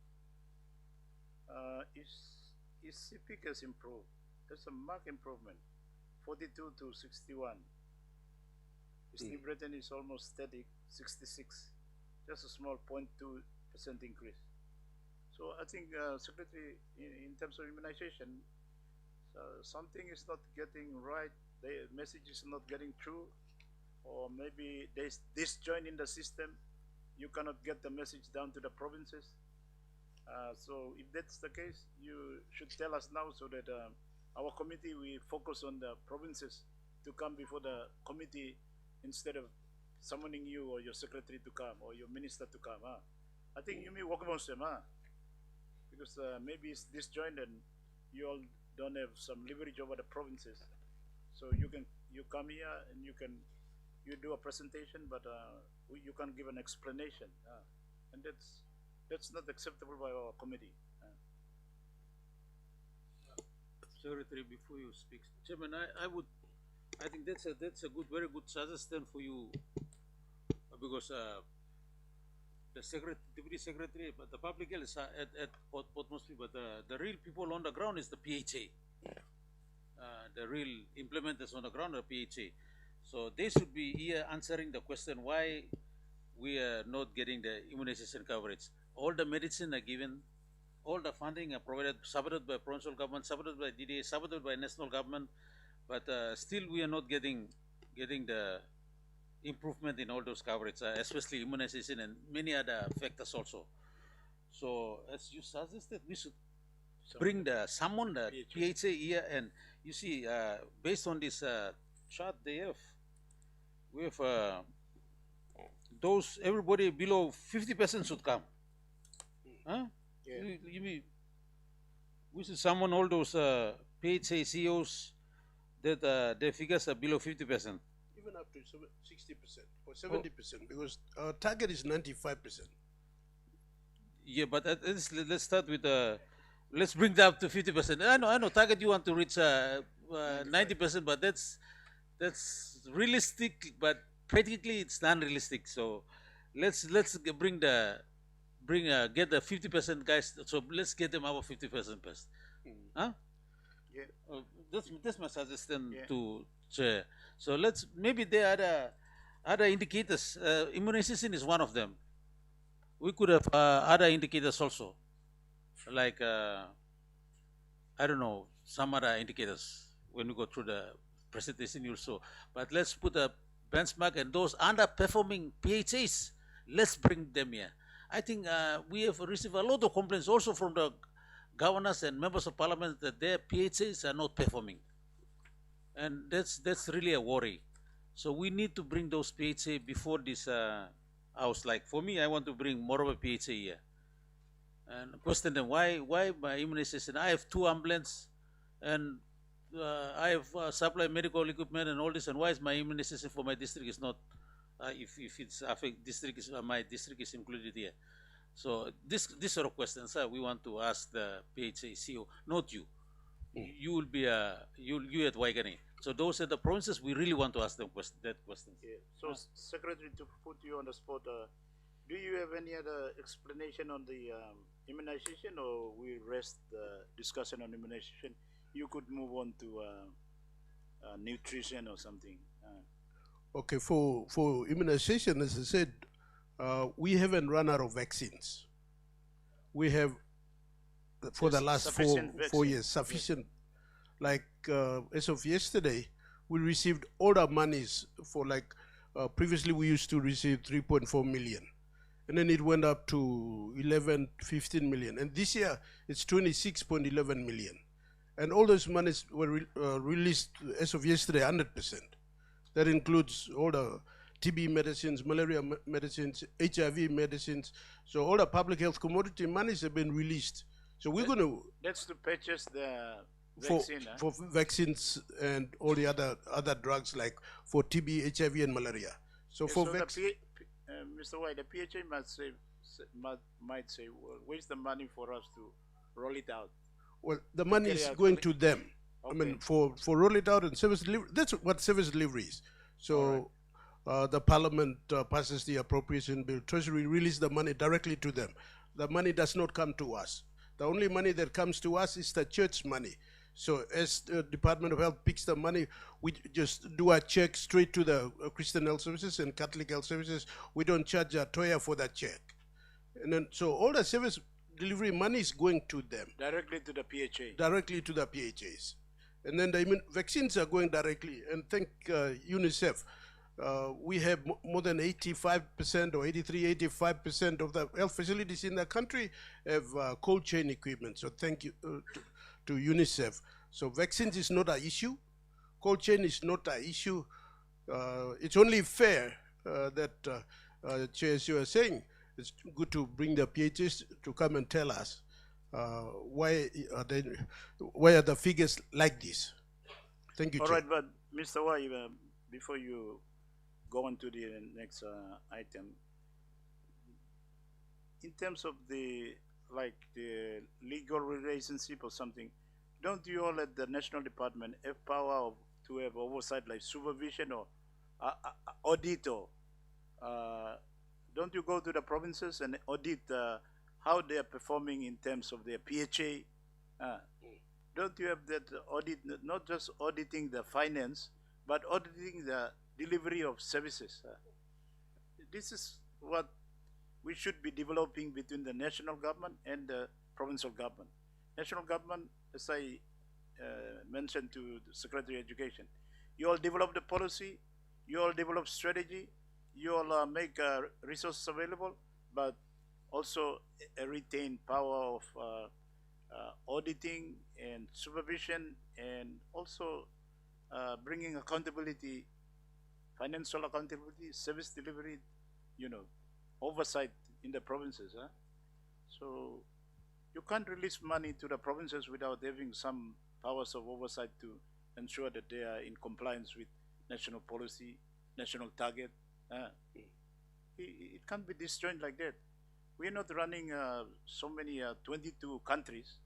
East Pacific has improved. There's a marked improvement 42 to 61. East New Britain is almost steady 66. Just a small 0.2% increase. So I think, Secretary, in terms of immunization, something is not getting right. The message is not getting through, or maybe there's disjoint in the system. You cannot get the message down to the provinces. So if that's the case, you should tell us now so that our committee, we focus on the provinces to come before the committee instead of summoning you or your secretary to come or your minister to come. I think you may welcome them, because maybe it's disjoint and you all don't have some leverage over the provinces. So you come here and you do a presentation, but you can give an explanation, and that's not acceptable by our committee. Secretary, before you speak, Chairman, I think that's a very good suggestion for you, because the deputy secretary, but the public health is at Port Moresby, but the real people on the ground is the PHA. The real implementers on the ground are PHA. So they should be here answering the question why we are not getting the immunization coverage. All the medicine are given, all the funding are provided, supported by provincial government, supported by DDA, supported by national government, but still we are not getting the improvement in all those coverage, especially immunization and many other factors also. So as you suggested, we should bring the summon the PHA here, and you see, based on this chart they have, we have those everybody below 50% should come. Huh? Yeah. You mean we should summon all those PHA CEOs that their figures are below 50%. Even up to 60% or 70%, because our target is 95%. Yeah, but let's start with let's bring that up to 50%. I know. Target you want to reach 90%, but that's realistic, but practically it's non-realistic. So let's bring get the 50% guys. So let's get them above 50% first. Huh? Yeah. That's my suggestion to Chair. So let's maybe there are other indicators. Immunization is one of them. We could have other indicators also, like I don't know, some other indicators when we go through the presentation you'll show. But let's put a benchmark, and those underperforming PHAs, let's bring them here. I think we have received a lot of complaints also from the governors and members of parliament that their PHAs are not performing, and that's really a worry. So we need to bring those PHA before this house. Like for me, I want to bring more of a PHA here and question them why my immunization. I have 2 ambulance, and I have supply medical equipment and all this, and why is my immunization for my district is not if it's affect district is my district is included here. So this sort of questions we want to ask the PHA CEO, not you. You will be you at Waigani. So those are the provinces we really want to ask them that question. Yeah. So, Secretary, to put you on the spot, do you have any other explanation on the immunization, or we rest the discussion on immunization? You could move on to nutrition or something. Okay, for immunization, as I said, we haven't run out of vaccines. We have, for the last four years, sufficient. Like as of yesterday, we received all our monies for previously we used to receive 3.4 million. And then it went up to 11, 15 million. And this year, it's 26.11 million. And all those monies were released as of yesterday, 100%. That includes all the TB medicines, malaria medicines, HIV medicines. So all the public health commodity monies have been released. So we're going to... That's to purchase the vaccine, for vaccines and all the other drugs like for TB, HIV, and malaria. So for Mr. White, the PHA might say, well, where's the money for us to roll it out? Well, the money is going to them. Okay. I mean, for roll it out and service delivery, that's what service delivery is. So the parliament passes the appropriation bill, Treasury release the money directly to them. The money does not come to us. The only money that comes to us is the church money. So as the Department of Health picks the money, we just do a check straight to the Christian Health Services and Catholic Health Services. We don't charge a toya for that check. And then, so all the service delivery money is going to them. Directly to the PHA. Directly to the PHAs. And then the vaccines are going directly. And thank UNICEF. We have more than 85% or 83, 85% of the health facilities in the country have cold chain equipment. So thank you to UNICEF. So vaccines is not an issue. Cold chain is not an issue. It's only fair that, Chair, as you are saying, it's good to bring the PHs to come and tell us why are the figures like this. Thank you, All Chair. right, but Mr. Wai, before you go on to the next item, in terms of the legal relationship or something, don't you all at the national department have power to have oversight, like supervision or audit, or don't you go to the provinces and audit how they are performing in terms of their PHA? Don't you have that audit, not just auditing the finance, but auditing the delivery of services? This is what we should be developing between the national government and the provincial government. National government, as I mentioned to the Secretary of Education, you all develop the policy, you all develop strategy, you all make resources available, but also retain power of auditing and supervision, and also bringing accountability, financial accountability, service delivery, you know, oversight in the provinces. Huh? So you can't release money to the provinces without having some powers of oversight to ensure that they are in compliance with national policy, national target. It can't be disjoined like that. We're not running so many 22 countries.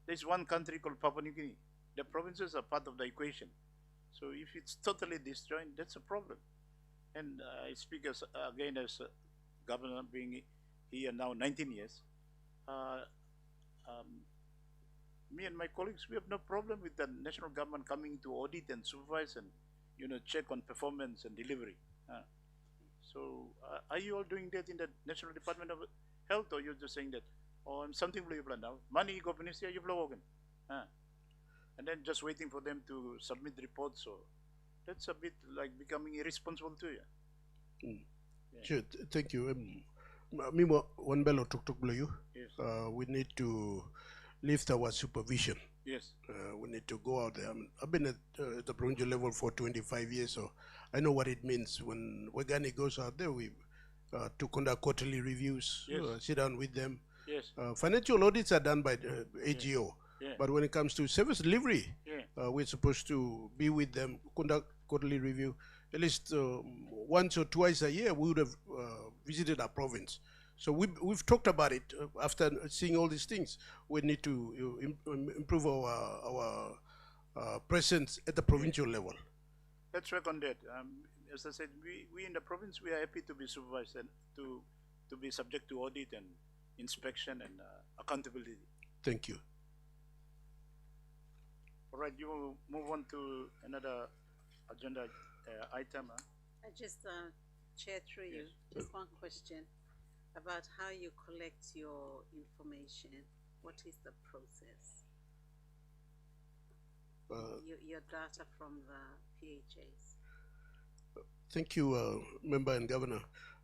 There's one country called Papua New Guinea. The provinces are part of the equation. So if it's totally disjoined, that's a problem. And I speak as, again as a governor being here now 19 years. Me and my colleagues, we have no problem with the national government coming to audit and supervise and check on performance and delivery. So are you all doing that in the National Department of Health, or you're just saying that, oh, I'm something blue plan now, money go Venezuela, you blow organ, and then just waiting for them to submit reports? So that's a bit like becoming irresponsible too. Yeah. Sure, thank you. Mimo one bello tuk you. Yes. We need to lift our supervision. Yes. We need to go out there. I've been at the provincial level for 25 years, so I know what it means when Wegani goes out there. We to conduct quarterly reviews, Yes. Sit down with them. Yes. Financial audits are done by the AGO, Yeah. but when it comes to service delivery, Yeah. we're supposed to be with them, conduct quarterly review. At least once or twice a year, we would have visited our province. So we've talked about it. After seeing all these things, we need to improve our presence at the provincial level. Let's work on that. As I said, we in the province, we are happy to be supervised and to be subject to audit and inspection and accountability. Thank you. All right, you move on to another agenda item. I just, Chair, through you, just one question about how you collect your information. What is the process? Your data from the PHAs. Thank you, Member and Governor.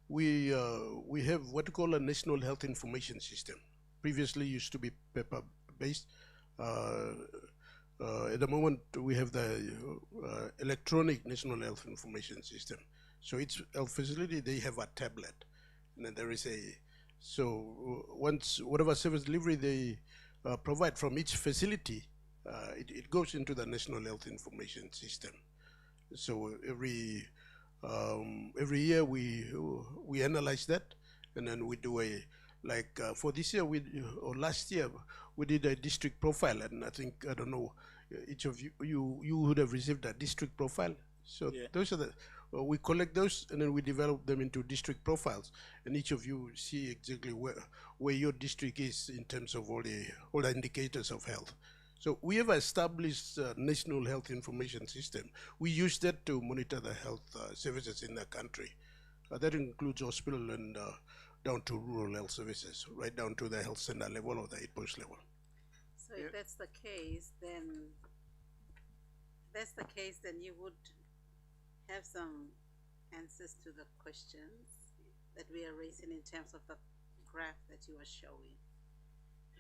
We have what we call a National Health Information System. Previously used to be paper-based. At the moment, we have the electronic National Health Information System. So each health facility, they have a tablet. And then there is so once, whatever service delivery they provide from each facility, it goes into the National Health Information System. So every year we analyze that, and then we do for this year or last year we did a district profile, and I think, I don't know, each of you would have received a district profile. So yeah. Those are we collect those, and then we develop them into district profiles, and each of you see exactly where your district is in terms of all the indicators of health. So we have established a National Health Information System. We use that to monitor the health services in the country. That includes hospital and down to rural health services, right down to the health center level or the outpost level. So if that's the case, then you would have some answers to the questions that we are raising in terms of the graph that you are showing.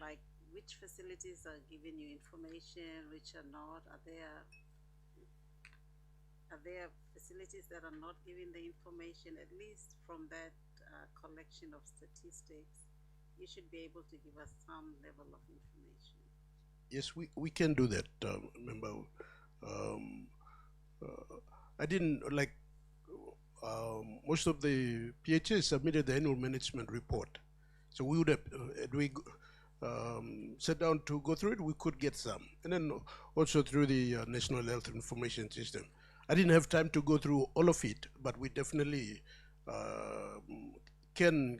Like, which facilities are giving you information, which are not? Are there facilities that are not giving the information? At least from that collection of statistics, you should be able to give us some level of information. Yes, we can do that. Remember, I didn't most of the PHAs submitted the annual management report. So we would have, sat down to go through it, we could get some. And then also through the National Health Information System. I didn't have time to go through all of it, but we definitely can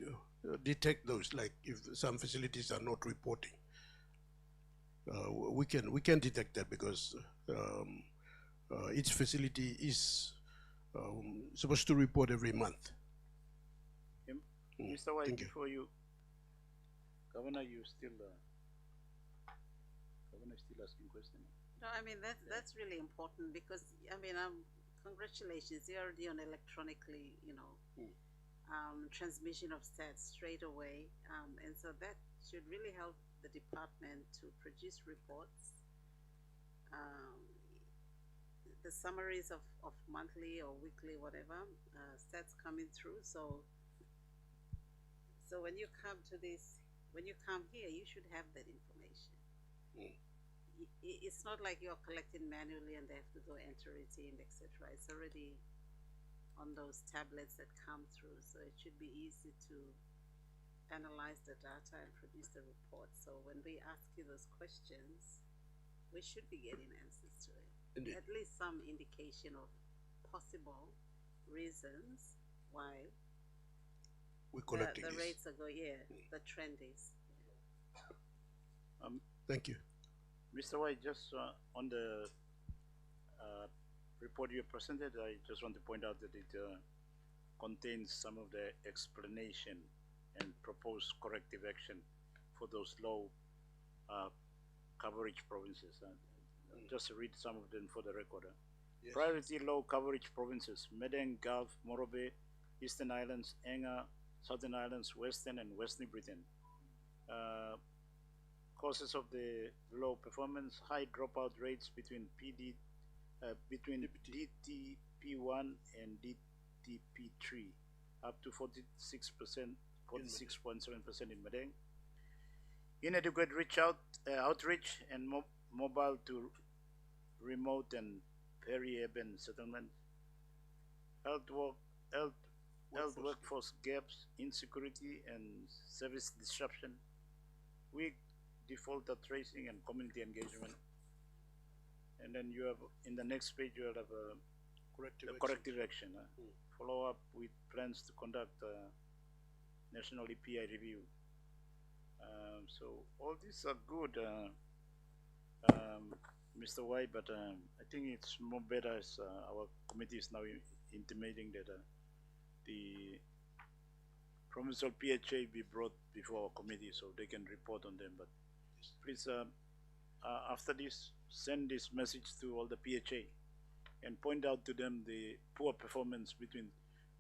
detect those, like if some facilities are not reporting. We can detect that because each facility is supposed to report every month. Mr. White, before you, Governor, you still when I still asking question. No, I mean that's really important because I mean congratulations, you're already on electronically, transmission of stats straight away, and so that should really help the department to produce reports, um, the summaries of monthly or weekly whatever stats coming through. So when you come to this, when you come here, you should have that information. It's not like you're collecting manually and they have to go enter it in, etc. It's already on those tablets that come through, so it should be easy to analyze the data and produce the report. So when we ask you those questions, we should be getting answers to it. Indeed. At least some indication of possible reasons why We're collecting the this. rates are going. Yeah, the trend is. Thank you. Mr. White, just on the report you presented, I just want to point out that it contains some of the explanation and proposed corrective action for those low coverage provinces. Just read some of them for the record. Yes. Priority low coverage provinces: Medang, Gulf, Morobe, Eastern Islands, Enga, Southern Islands, Western and Western Britain. Causes of the low performance: high dropout rates between between DTP1 and DTP3, up to 46%, 46.7% in Medang. Inadequate outreach and mobile to remote and peri-urban settlement. Health workforce gaps, insecurity and service disruption. Weak defaulter tracing and community engagement. And then you have, in the next page, you have corrective action. Follow up with plans to conduct national EPI review. So all these are good, Mr. White, but I think it's more better as our committee is now intimating that the provincial PHA be brought before our committee so they can report on them. But please, after this, send this message to all the PHA and point out to them the poor performance between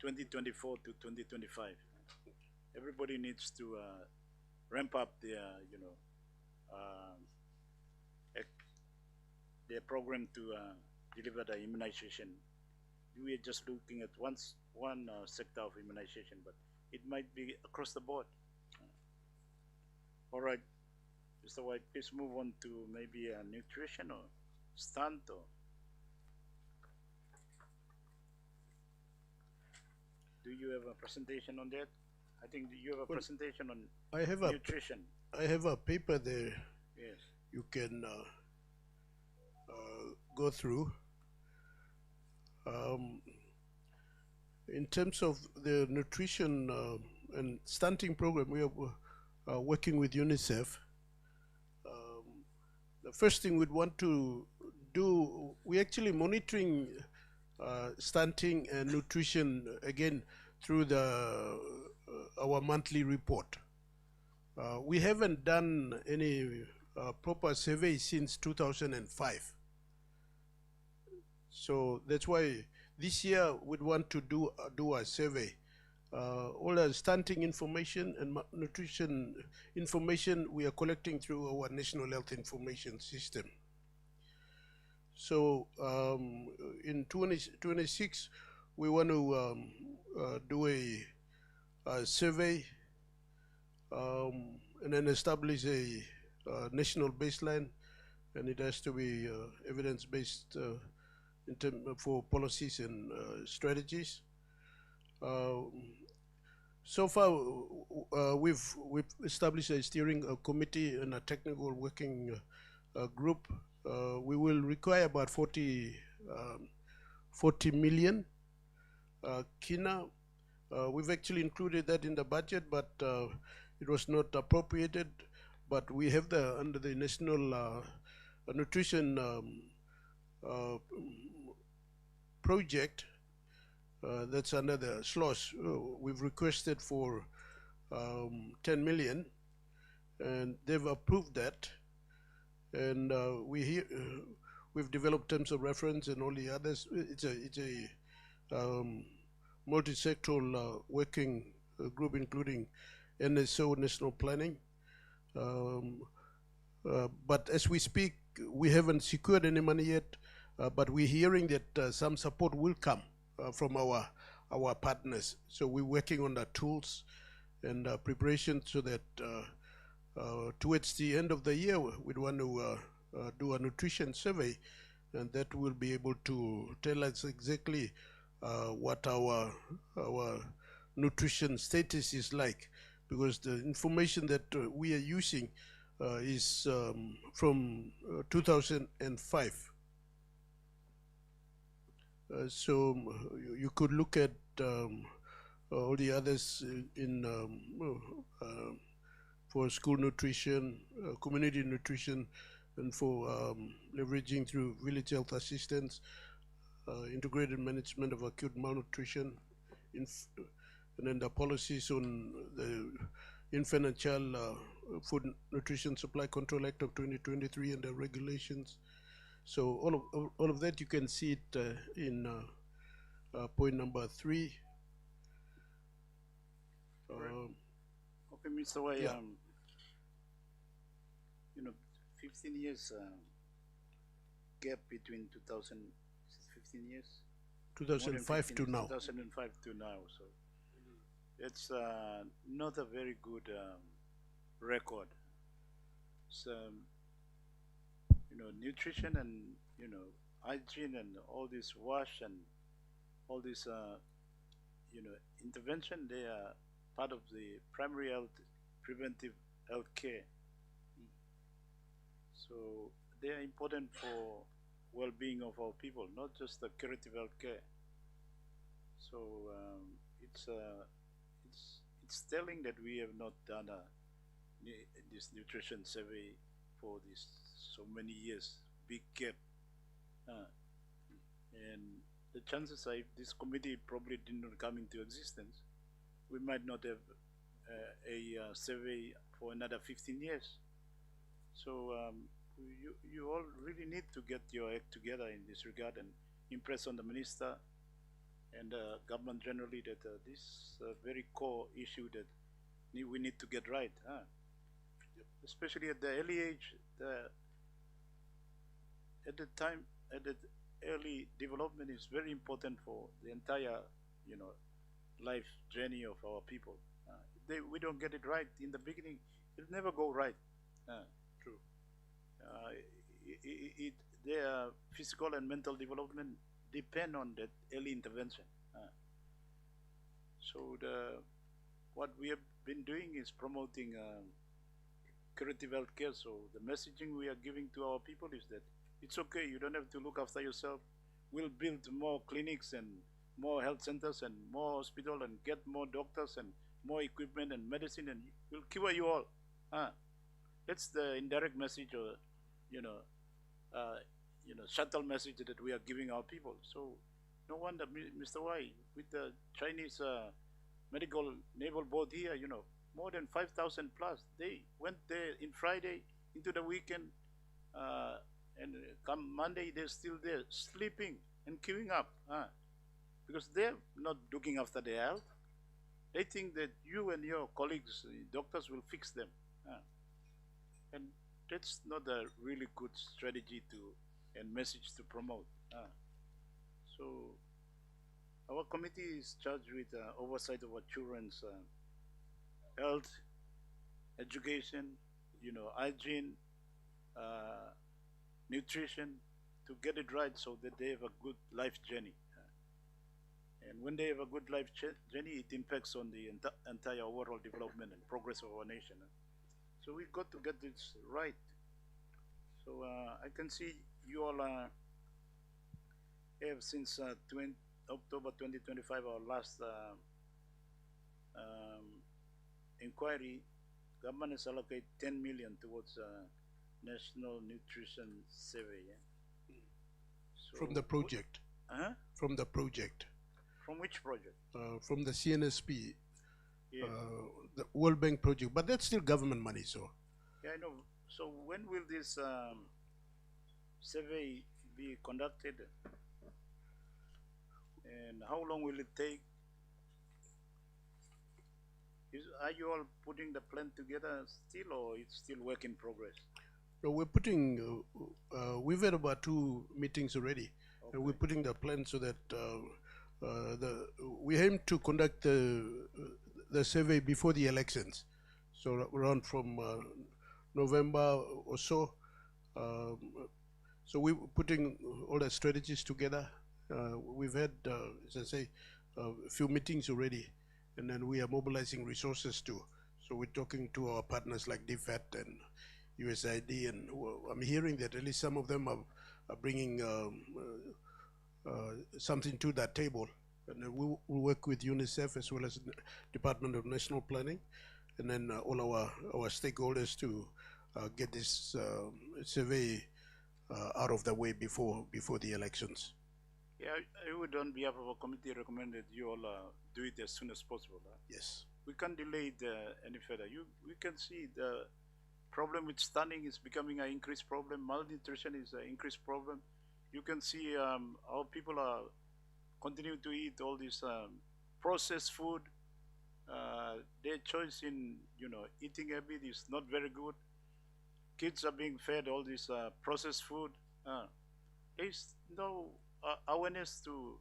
2024 to 2025. Everybody needs to ramp up their program to deliver the immunization. We are just looking at one sector of immunization, but it might be across the board. All right, Mr. White, please move on to maybe nutrition or stunt or. Do you have a presentation on that? I think you have a presentation on nutrition. I have a paper there. Yes. You can go through. In terms of the nutrition and stunting program, we are working with UNICEF. The first thing we'd want to do, we're actually monitoring stunting and nutrition again through our monthly report. We haven't done any proper survey since 2005. So that's why this year we'd want to do a survey. All the stunting information and nutrition information we are collecting through our National Health Information System. So in 2026, we want to do a survey and then establish a national baseline, and it has to be evidence-based in for policies and strategies. So far, we've established a steering committee and a technical working group. We will require about 40 million kina. We've actually included that in the budget, but it was not appropriated. But we have under the National Nutrition project, that's under the SLOS. We've requested for 10 million, and they've approved that. and we've developed terms of reference and all the others. It's a multi-sectoral working group, including NSO, National Planning. But as we speak, we haven't secured any money yet, but we're hearing that some support will come from our partners. So we're working on the tools and preparation so that towards the end of the year, we'd want to do a nutrition survey, and that will be able to tell us exactly what our nutrition status is like, because the information that we are using is from 2005. So you could look at all the others for school nutrition, community nutrition, and for leveraging through village health assistance, integrated management of acute malnutrition, and then the policies on the Infant and Child Food Nutrition Supply Control Act of 2023 and the regulations. So all of that, you can see it in point number 3. Okay, Mr. Wai, yeah. 15 years gap between 15 years? 2005 to now. 2005 to now, so it's not a very good record. So, nutrition and, hygiene and all this wash and all this, intervention, they are part of the primary health, preventive health care. So they are important for well-being of our people, not just the curative health care. So it's telling that we have not done this nutrition survey for this so many years, big gap. And the chances are, if this committee probably did not come into existence, we might not have a survey for another 15 years. So you all really need to get your act together in this regard and impress on the minister and government generally that this is a very core issue that we need to get right. Especially at the early age, at the early development is very important for the entire, life journey of our people. If we don't get it right in the beginning, it'll never go right. True. Their physical and mental development depend on that early intervention. So what we have been doing is promoting curative health care. So the messaging we are giving to our people is that it's okay, you don't have to look after yourself. We'll build more clinics and more health centers and more hospitals and get more doctors and more equipment and medicine, and we'll cure you all. That's the indirect message, or subtle message that we are giving our people. So no wonder, Mr. Wai, with the Chinese medical naval board here, more than 5,000 plus. They went there in Friday into the weekend, and come Monday they're still there sleeping and queuing up, because they're not looking after their health. They think that you and your colleagues, doctors, will fix them, and that's not a really good strategy and message to promote. So our committee is charged with oversight of our children's health, education, hygiene, nutrition, to get it right so that they have a good life journey. And when they have a good life journey, it impacts on the entire overall development and progress of our nation. So we've got to get this right. So I can see you all have since October 2025, our last inquiry, government has allocated 10 million towards National Nutrition Survey. Yeah? So From the project. From the project. From which project? From the CNSP, Yeah. the World Bank project, but that's still government money, so. Yeah, I know. So when will this survey be conducted? And how long will it take? Are you all putting the plan together still, or it's still work in progress? No, we're putting, we've had about 2 meetings already, and we're putting the plan so that we aim to conduct the survey before the elections. So around from November or so. So we're putting all the strategies together. We've had, as I say, a few meetings already, and then we are mobilizing resources too. So we're talking to our partners like DFAT and USAID, and I'm hearing that at least some of them are bringing something to that table. And then we'll work with UNICEF as well as the Department of National Planning, and then all our stakeholders to get this survey out of the way before the elections. Yeah, I would, on behalf of our committee, recommend that you all do it as soon as possible. Yes. We can't delay it any further. We can see the problem with stunning is becoming an increased problem. Malnutrition is an increased problem. You can see how people are continuing to eat all this processed food. Their choice in eating habit is not very good. Kids are being fed all this processed food. There's no awareness to,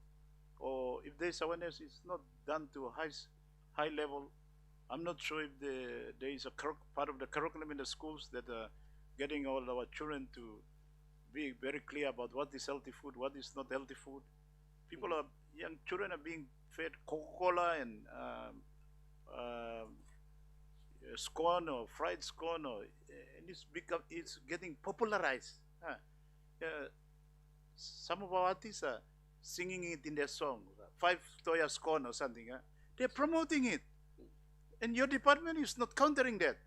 or if there's awareness, it's not done to a high level. I'm not sure if there is a part of the curriculum in the schools that getting all our children to be very clear about what is healthy food, what is not healthy food. Young children are being fed Coca-Cola and scone or fried scone, and it's getting popularized. Some of our artists are singing it in their song, 5 toya scone or something. They're promoting it, and your department is not countering that.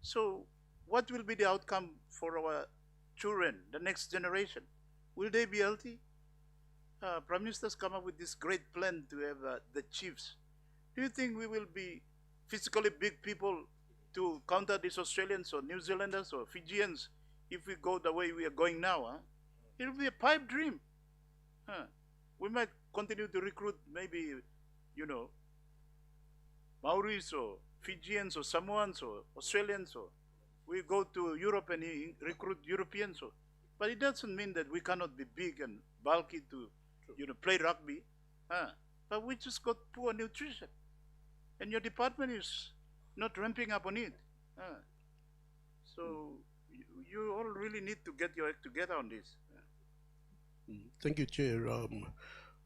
So what will be the outcome for our children, the next generation? Will they be healthy? Prime Minister's come up with this great plan to have the chiefs. Do you think we will be physically big people to counter these Australians or New Zealanders or Fijians if we go the way we are going now? It will be a pipe dream. We might continue to recruit maybe, Maoris or Fijians or Samoans or Australians, or we go to Europe and recruit Europeans. But it doesn't mean that we cannot be big and bulky to, play rugby. But we just got poor nutrition. And your department is not ramping up on it. So you all really need to get your act together on this. Thank you, Chair.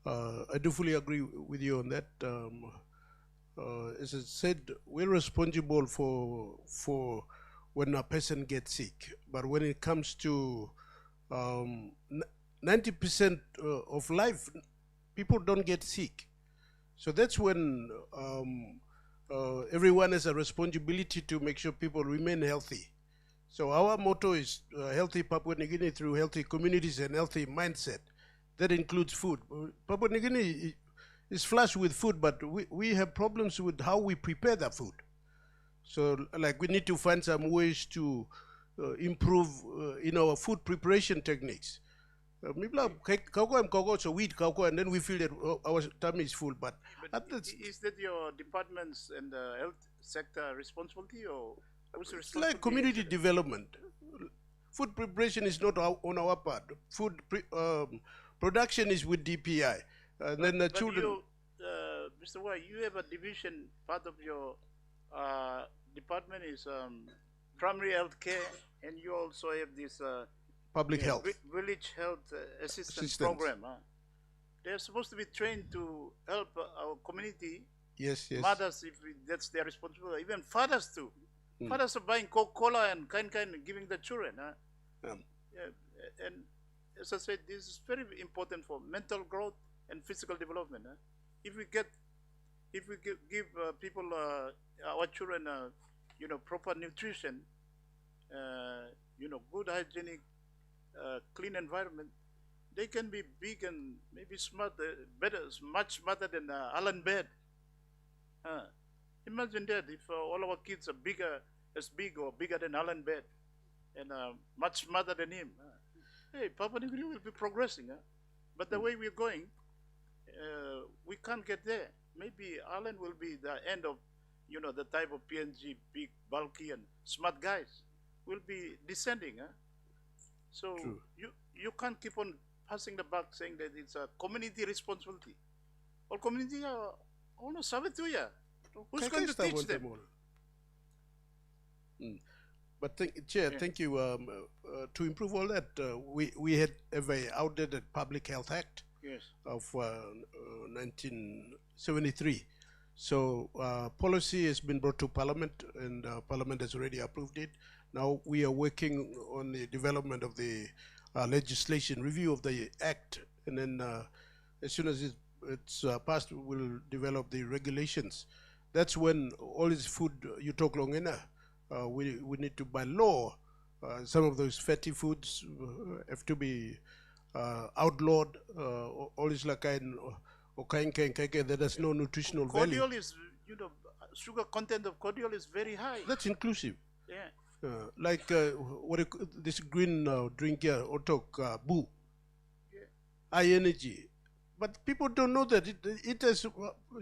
I do fully agree with you on that. As I said, we're responsible for when a person gets sick. But when it comes to 90% of life, people don't get sick. So that's when everyone has a responsibility to make sure people remain healthy. So our motto is healthy Papua New Guinea through healthy communities and healthy mindset. That includes food. Papua New Guinea is flush with food, but we have problems with how we prepare the food. So like we need to find some ways to improve in our food preparation techniques. So we eat cocoa and then we feel that our tummy is full. But is that your departments and the health sector responsibility, or who's it's like community development? Food preparation is not on our part. Food production is with DPI. And then the children. You, Mr. White, you have a division. Part of your department is primary health care, and you also have this public health, village health assistance program. They're supposed to be trained to help our community. Yes. Mothers, if that's their responsibility. Even fathers too. Fathers are buying Coca-Cola and kind giving the children. And as I said, this is very important for mental growth and physical development. If we give people, our children, proper nutrition, good hygienic, clean environment, they can be big and maybe smart, much smarter than Alan Baird. Imagine that if all our kids are bigger as big or bigger than Alan Bed, and much smarter than him. Hey, Papua New Guinea will be progressing, but the way we're going, we can't get there. Maybe Alan will be the end of, the type of PNG, big, bulky, and smart guys will be descending. So True. you can't keep on passing the buck saying that it's a community responsibility. All community are ono sabe tu ya. Who's going to Kakaista teach want them? all. But Chair, Yeah. thank you. To improve all that, we had a very outdated Public Health Act Yes. of 1973. So policy has been brought to Parliament, and Parliament has already approved it. Now we are working on the development of the legislation, review of the Act, and then as soon as it's passed, we'll develop the regulations. That's when all this food you talk long enough. We need to, by law, some of those fatty foods have to be outlawed. All this like that has no nutritional value. Cordial is, sugar content of cordial is very high. That's inclusive. Yeah. This green drink here, Otok, Boo, Yeah. high energy. But people don't know that it has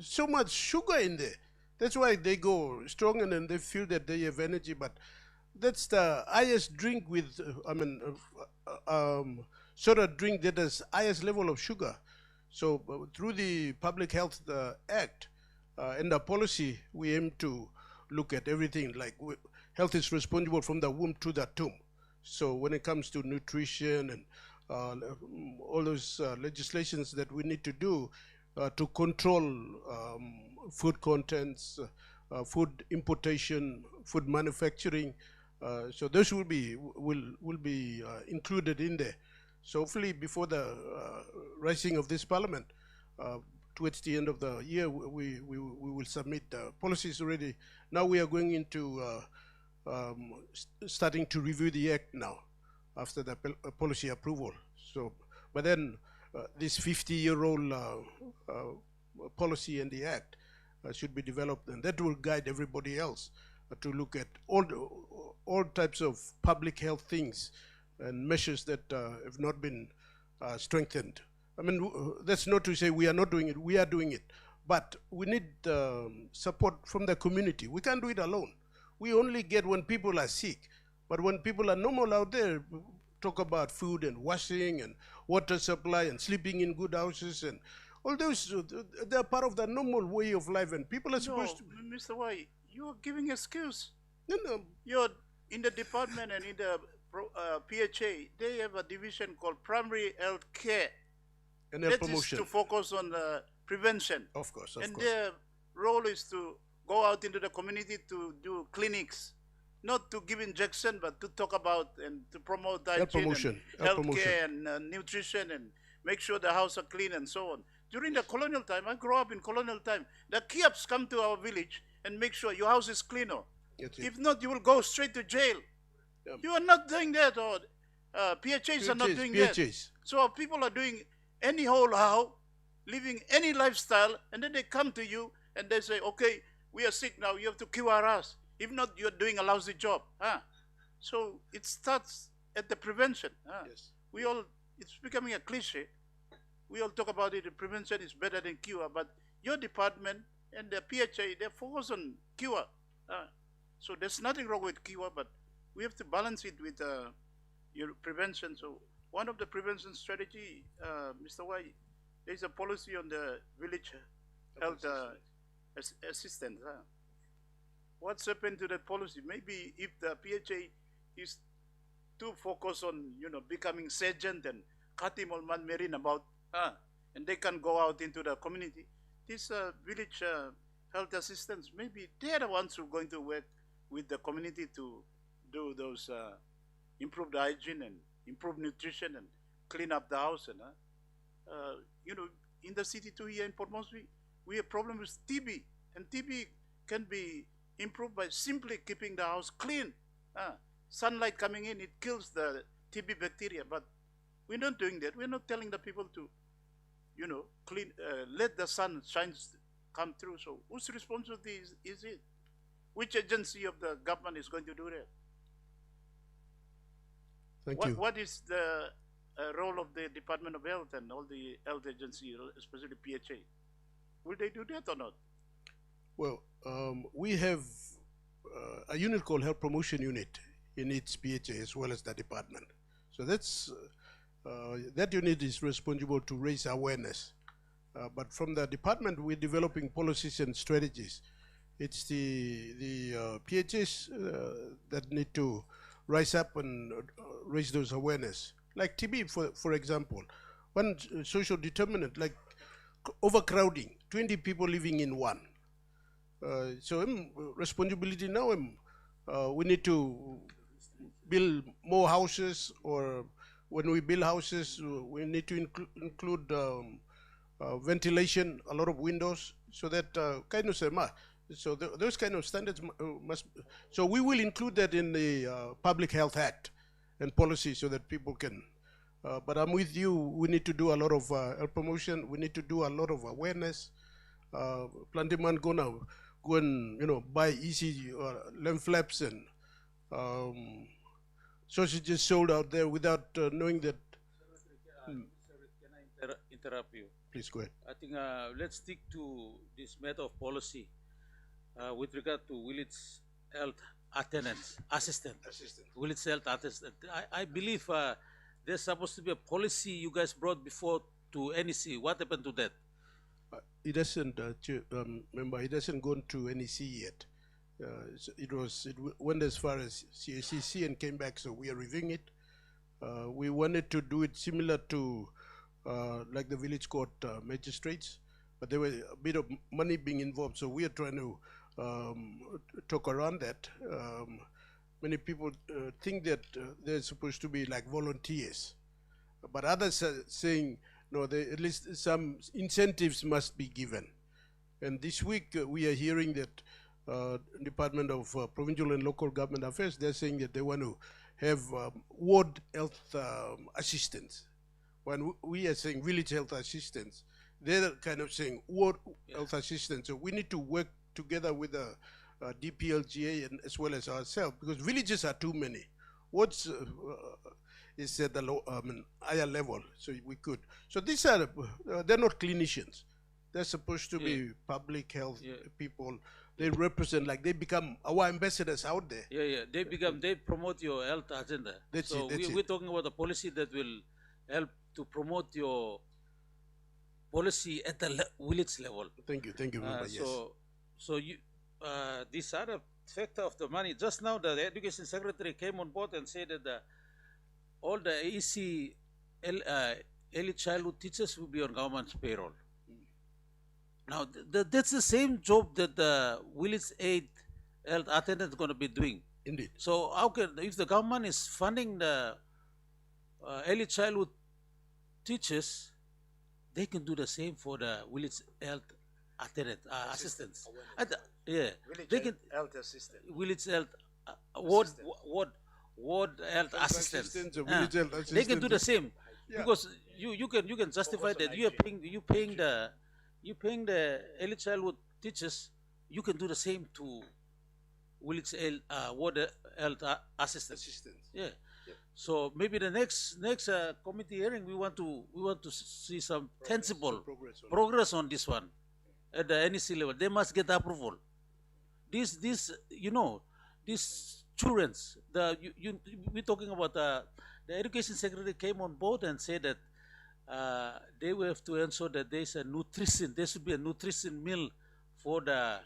so much sugar in there. That's why they go strong and then they feel that they have energy. But that's the highest drink with, soda drink that has highest level of sugar. So through the Public Health Act and the policy, we aim to look at everything like health is responsible from the womb to the tomb. So when it comes to nutrition and all those legislations that we need to do to control food contents, food importation, food manufacturing, so those will be included in there. So hopefully before the rising of this Parliament, towards the end of the year, we will submit policies already. Now we are going into starting to review the Act now after the policy approval. So, but then this 50-year-old policy and the Act should be developed, and that will guide everybody else to look at all types of public health things and measures that have not been strengthened. I mean, that's not to say we are not doing it, we are doing it. But we need support from the community. We can't do it alone. We only get when people are sick. But when people are normal out there, talk about food and washing and water supply and sleeping in good houses and all those, they're part of the normal way of life, and people are supposed to. Mr. Y, you're giving excuse. No. You're in the department and in the PHA, they have a division called Primary Health Care. And That promotion. is to focus on prevention. Of course. And their role is to go out into the community to do clinics, not to give injection, but to talk about and to promote hygiene promotion. and health care and nutrition and make sure the house are clean and so on. During the colonial time, I grew up in colonial time, the Kiaps come to our village and make sure your house is cleaner. If not, you will go straight to jail. Yep. You are not doing that, or PHAs are not doing that. So people are doing anyhow how, living any lifestyle, and then they come to you and they say, okay, we are sick now, you have to cure us. If not, you're doing a lousy job. So it starts at the prevention. Yes. It's becoming a cliche. We all talk about it, prevention is better than cure, but your department and the PHA, they focus on cure. So there's nothing wrong with cure, but we have to balance it with your prevention. So one of the prevention strategy, Mr. Y, there's a policy on the village health assistance. What's happened to that policy? Maybe if the PHA is too focused on becoming sergeant and cutting all man marine about, and they can go out into the community. This village health assistants, maybe they're the ones who are going to work with the community to do those improve the hygiene and improve nutrition and clean up the house. And in the city too here in Port Moresby, we have problem with TB, and TB can be improved by simply keeping the house clean. Sunlight coming in, it kills the TB bacteria, but we're not doing that. We're not telling the people to, clean, let the sun shine, come through. So whose responsibility is it? Which agency of the government is going to do that? Thank you. What is the role of the Department of Health and all the health agencies, especially PHA? Will they do that or not? Well, we have a unit called Health Promotion Unit in its PHA as well as the department. So that's that unit is responsible to raise awareness. But from the department, we're developing policies and strategies. It's the PHAs that need to rise up and raise those awareness. Like TB, for example, one social determinant, like overcrowding, 20 people living in one. So responsibility now, we need to build more houses, or when we build houses, we need to include ventilation, a lot of windows, so that kind of so those kind of standards must. So we will include that in the Public Health Act and policy, so that people can. But I'm with you. We need to do a lot of health promotion. We need to do a lot of awareness. Plantiman gonna go and buy easy lamb flaps and sausages sold out there without knowing that. Can I interrupt you? Please go ahead. I think let's stick to this matter of policy with regard to village health attendants, assistant. Village health assistant. I believe there's supposed to be a policy you guys brought before to NEC. What happened to that? It doesn't, remember, it hasn't gone to NEC yet. It went as far as CACC and came back, so we are reviewing it. We wanted to do it similar to like the village court magistrates, but there was a bit of money being involved, so we are trying to talk around that. Many people think that they're supposed to be like volunteers, but others are saying, no, at least some incentives must be given. And this week we are hearing that Department of Provincial and Local Government Affairs, they're saying that they want to have ward health assistants. When we are saying village health assistants, they're kind of saying ward health assistants. So we need to work together with the DPLGA and as well as ourselves, because villages are too many. Wards is at the higher level, so we could. So these are, they're not clinicians. They're supposed to be public health people. They represent, like they become our ambassadors out there. They promote your health agenda. We're talking about a policy that will help to promote your policy at the village level. Thank you very much. So you, this other factor of the money, just now the education secretary came on board and said that all the EC early childhood teachers will be on government's payroll. Now that's the same job that the village aid health attendant is going to be doing. Indeed. So how can, if the government is funding the early childhood teachers, they can do the same for the village health attendant assistants. Village health assistant. Village health ward health assistants. They can do the same because you can justify that you paying the early childhood teachers. You can do the same to village ward health assistants. Yeah. So maybe the next committee hearing we want to see some tangible progress on this one at the NEC level. They must get approval. These children, we're talking about the education secretary came on board and said that they will have to ensure that there is a nutrition. There should be a nutrition meal for the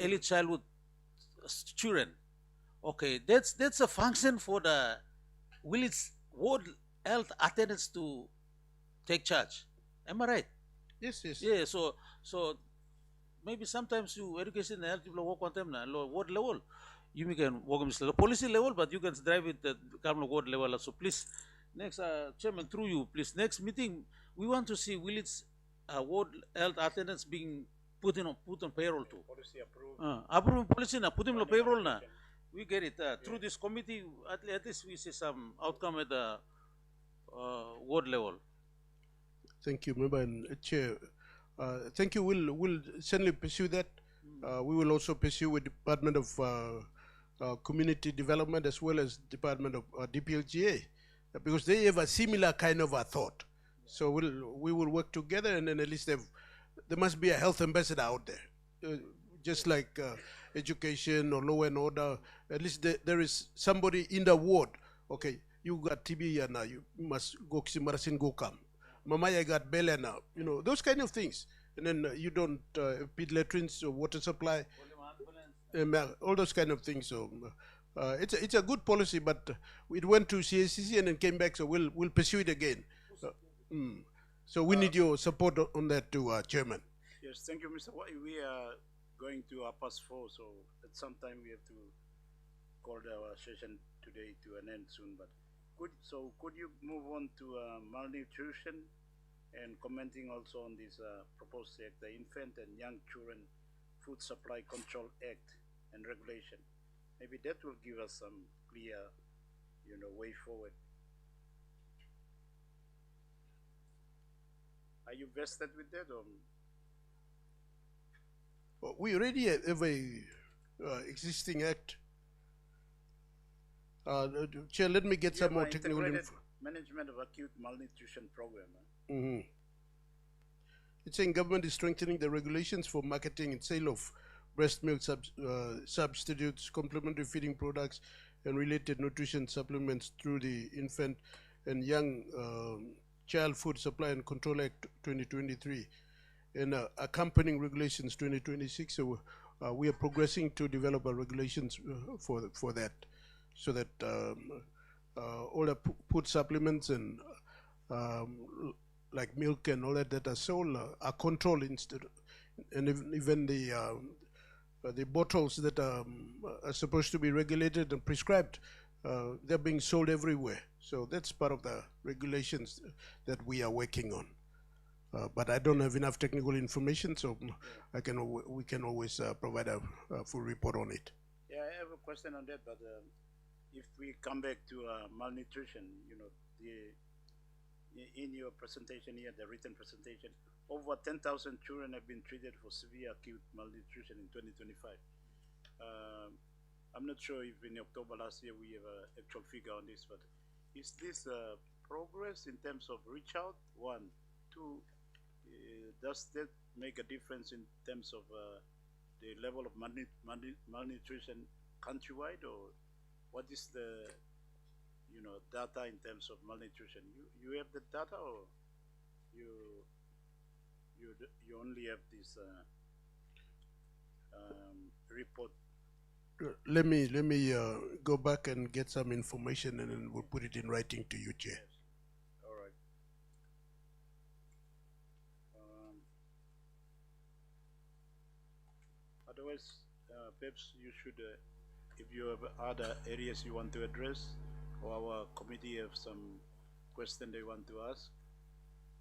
early childhood children. Okay, that's a function for the village ward health attendants to take charge. Am I right? Yes. Yeah. So maybe sometimes you education and health people work on them now, ward level. You can work on the policy level, but you can drive it at the ward level also. Please, next chairman, through you, please. Next meeting, we want to see village ward health attendants being put on payroll too. Policy approved. Approve policy na, put him on payroll na. We get it through this committee. At least we see some outcome at the ward level. Thank you, Member and Chair. Thank you. We'll certainly pursue that. We will also pursue with Department of Community Development as well as Department of DPLGA, because they have a similar kind of a thought. So we will work together, and then at least there must be a health ambassador out there, just like education or law and order. At least there is somebody in the ward. Okay, you got TB and you must go Marasin go come. Mamaya got Bella now. You know, those kind of things. And then you don't pit latrines or water supply, all those kind of things. So it's a good policy, but it went to CACC and then came back. So we'll pursue it again. So we need your support on that too, Chairman. Yes, thank you, Mr. Wai. We are going to 4:30, so at some time we have to call our session today to an end soon. But could you move on to malnutrition and commenting also on this proposed act, the Infant and Young Children Food Supply Control Act and Regulation? Maybe that will give us some clear, way forward. Are you vested with that, or? Well, we already have a existing act. Chair, let me get some more technical info. Management of acute malnutrition program. It's saying government is strengthening the regulations for marketing and sale of breast milk substitutes, complementary feeding products, and related nutrition supplements through the Infant and Young Child Food Supply and Control Act 2023 and accompanying regulations 2026. So we are progressing to develop our regulations for that, so that all the food supplements and like milk and all that are sold are controlled instead, and even the bottles that are supposed to be regulated and prescribed, they're being sold everywhere. So that's part of the regulations that we are working on. But I don't have enough technical information, so we can always provide a full report on it. Yeah, I have a question on that, but if we come back to malnutrition, in your presentation here, the written presentation, over 10,000 children have been treated for severe acute malnutrition in 2025. I'm not sure if in October last year we have an actual figure on this, but is this progress in terms of reach out? One, two, does that make a difference in terms of the level of malnutrition countrywide, or what is the data in terms of malnutrition? You have the data, or you only have this report? Let me go back and get some information, and then we'll put it in writing to you, Chair. Yes. All right. Otherwise, perhaps you should, if you have other areas you want to address, or our committee have some question they want to ask,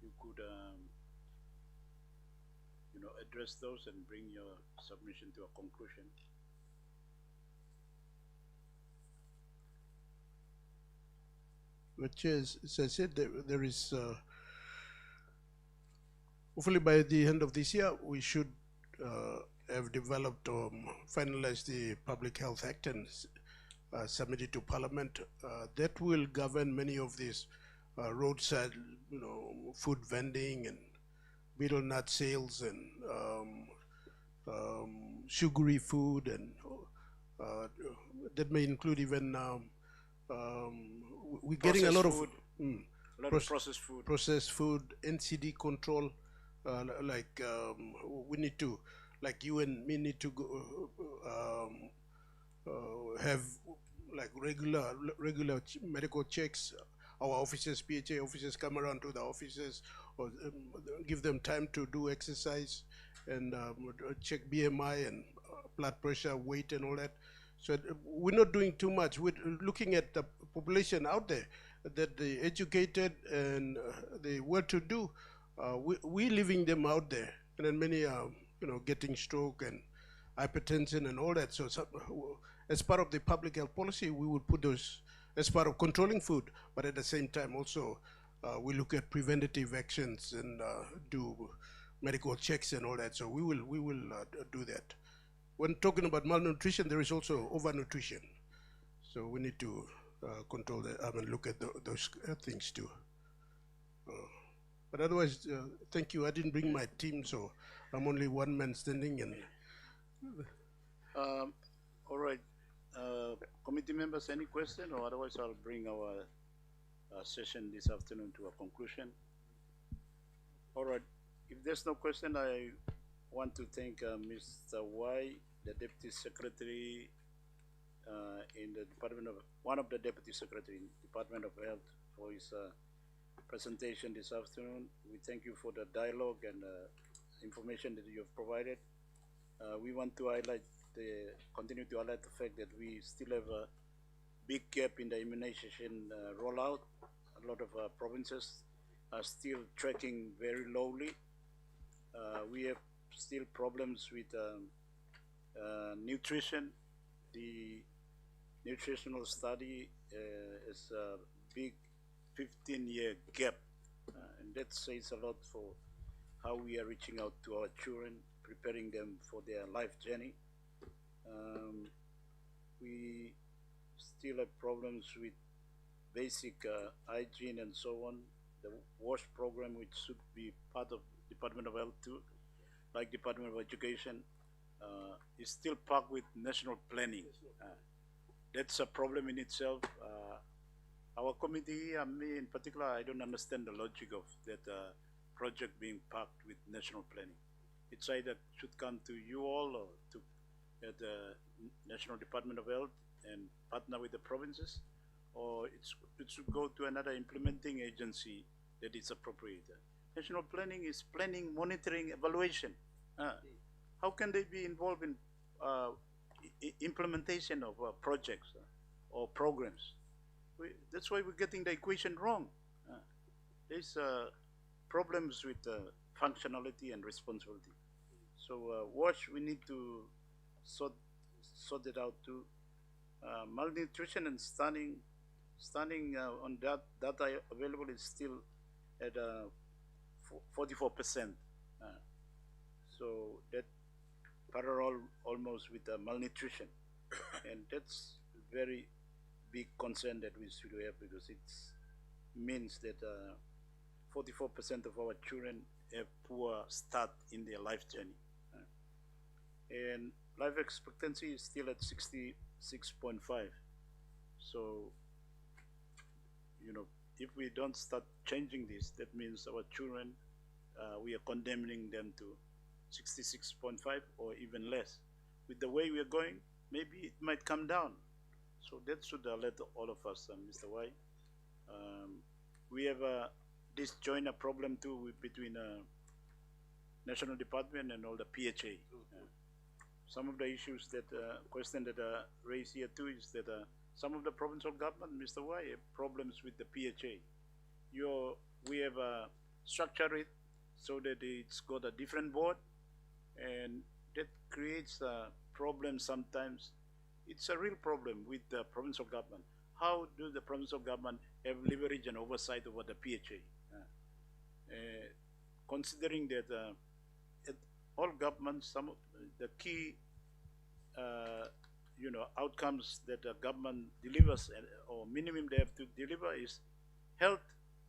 you could address those and bring your submission to a conclusion. But Chair, as I said, there is hopefully by the end of this year we should have developed or finalized the Public Health Act and submit it to Parliament. That will govern many of these roadside, food vending and betel nut sales and sugary food, and that may include even we're getting a lot of processed food, NCD control. Like we need to, like you and me need to go have like regular medical checks. Our officers, PHA officers, come around to the offices or give them time to do exercise and check BMI and blood pressure, weight, and all that. So we're not doing too much. We're looking at the population out there, that the educated and the well-to-do, we leaving them out there, and then many are, getting stroke and hypertension and all that. So as part of the public health policy, we will put those as part of controlling food, but at the same time also we look at preventative actions and do medical checks and all that. So we will do that. when talking about malnutrition, there is also overnutrition. So we need to control that. I mean, look at those things too. But otherwise, thank you. I didn't bring my team, so I'm only one man standing. And All right. Committee members, any question, or otherwise I'll bring our session this afternoon to a conclusion. All right. If there's no question, I want to thank Mr. Y, the Deputy Secretary in the Department of, one of the Deputy Secretary in Department of Health, for his presentation this afternoon. We thank you for the dialogue and information that you have provided. We want to continue to highlight the fact that we still have a big gap in the immunization rollout. A lot of provinces are still tracking very lowly. We have still problems with nutrition. The nutritional study is a big 15-year gap, and that says a lot for how we are reaching out to our children, preparing them for their life journey. We still have problems with basic hygiene and so on. The WASH program, which should be part of Department of Health too, like Department of Education, is still parked with national planning. That's a problem in itself. Our committee, me in particular, I don't understand the logic of that project being parked with national planning. It's either should come to you all or to the National Department of Health and partner with the provinces, or it should go to another implementing agency that is appropriate. National planning is planning, monitoring, evaluation. How can they be involved in implementation of projects or programs? That's why we're getting the equation wrong. There's problems with functionality and responsibility. So WASH, we need to sort it out too. Malnutrition and stunning on that data available is still at 44%. So that parallel almost with malnutrition, and that's very big concern that we should have, because it means that 44% of our children have poor start in their life journey, and life expectancy is still at 66.5. So, you know, if we don't start changing this, that means our children, we are condemning them to 66.5 or even less. With the way we are going, maybe it might come down. So that should alert all of us, Mr. Y. We have this joiner problem too between National Department and all the PHA. Some of the issues that question that raised here too is that some of the provincial government, Mr. Y, have problems with the PHA. We have structured it so that it's got a different board, and that creates a problem sometimes. It's a real problem with the provincial government. How do the provincial government have leverage and oversight over the PHA? Considering that at all governments, some of the key outcomes that the government delivers, or minimum they have to deliver, is health,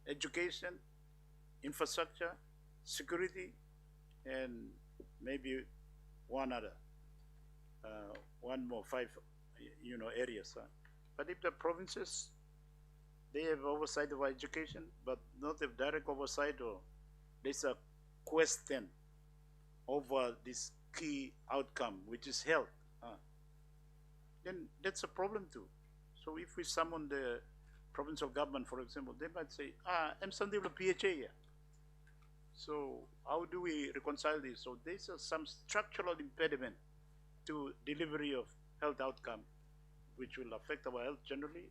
education, infrastructure, security, and maybe one other, one more, 5, areas. But if the provinces, they have oversight of education, but not have direct oversight, or there's a question over this key outcome, which is health, then that's a problem too. So if we summon the provincial government, for example, they might say, I'm something with PHA here. So how do we reconcile this? So there's some structural impediment to delivery of health outcome, which will affect our health generally.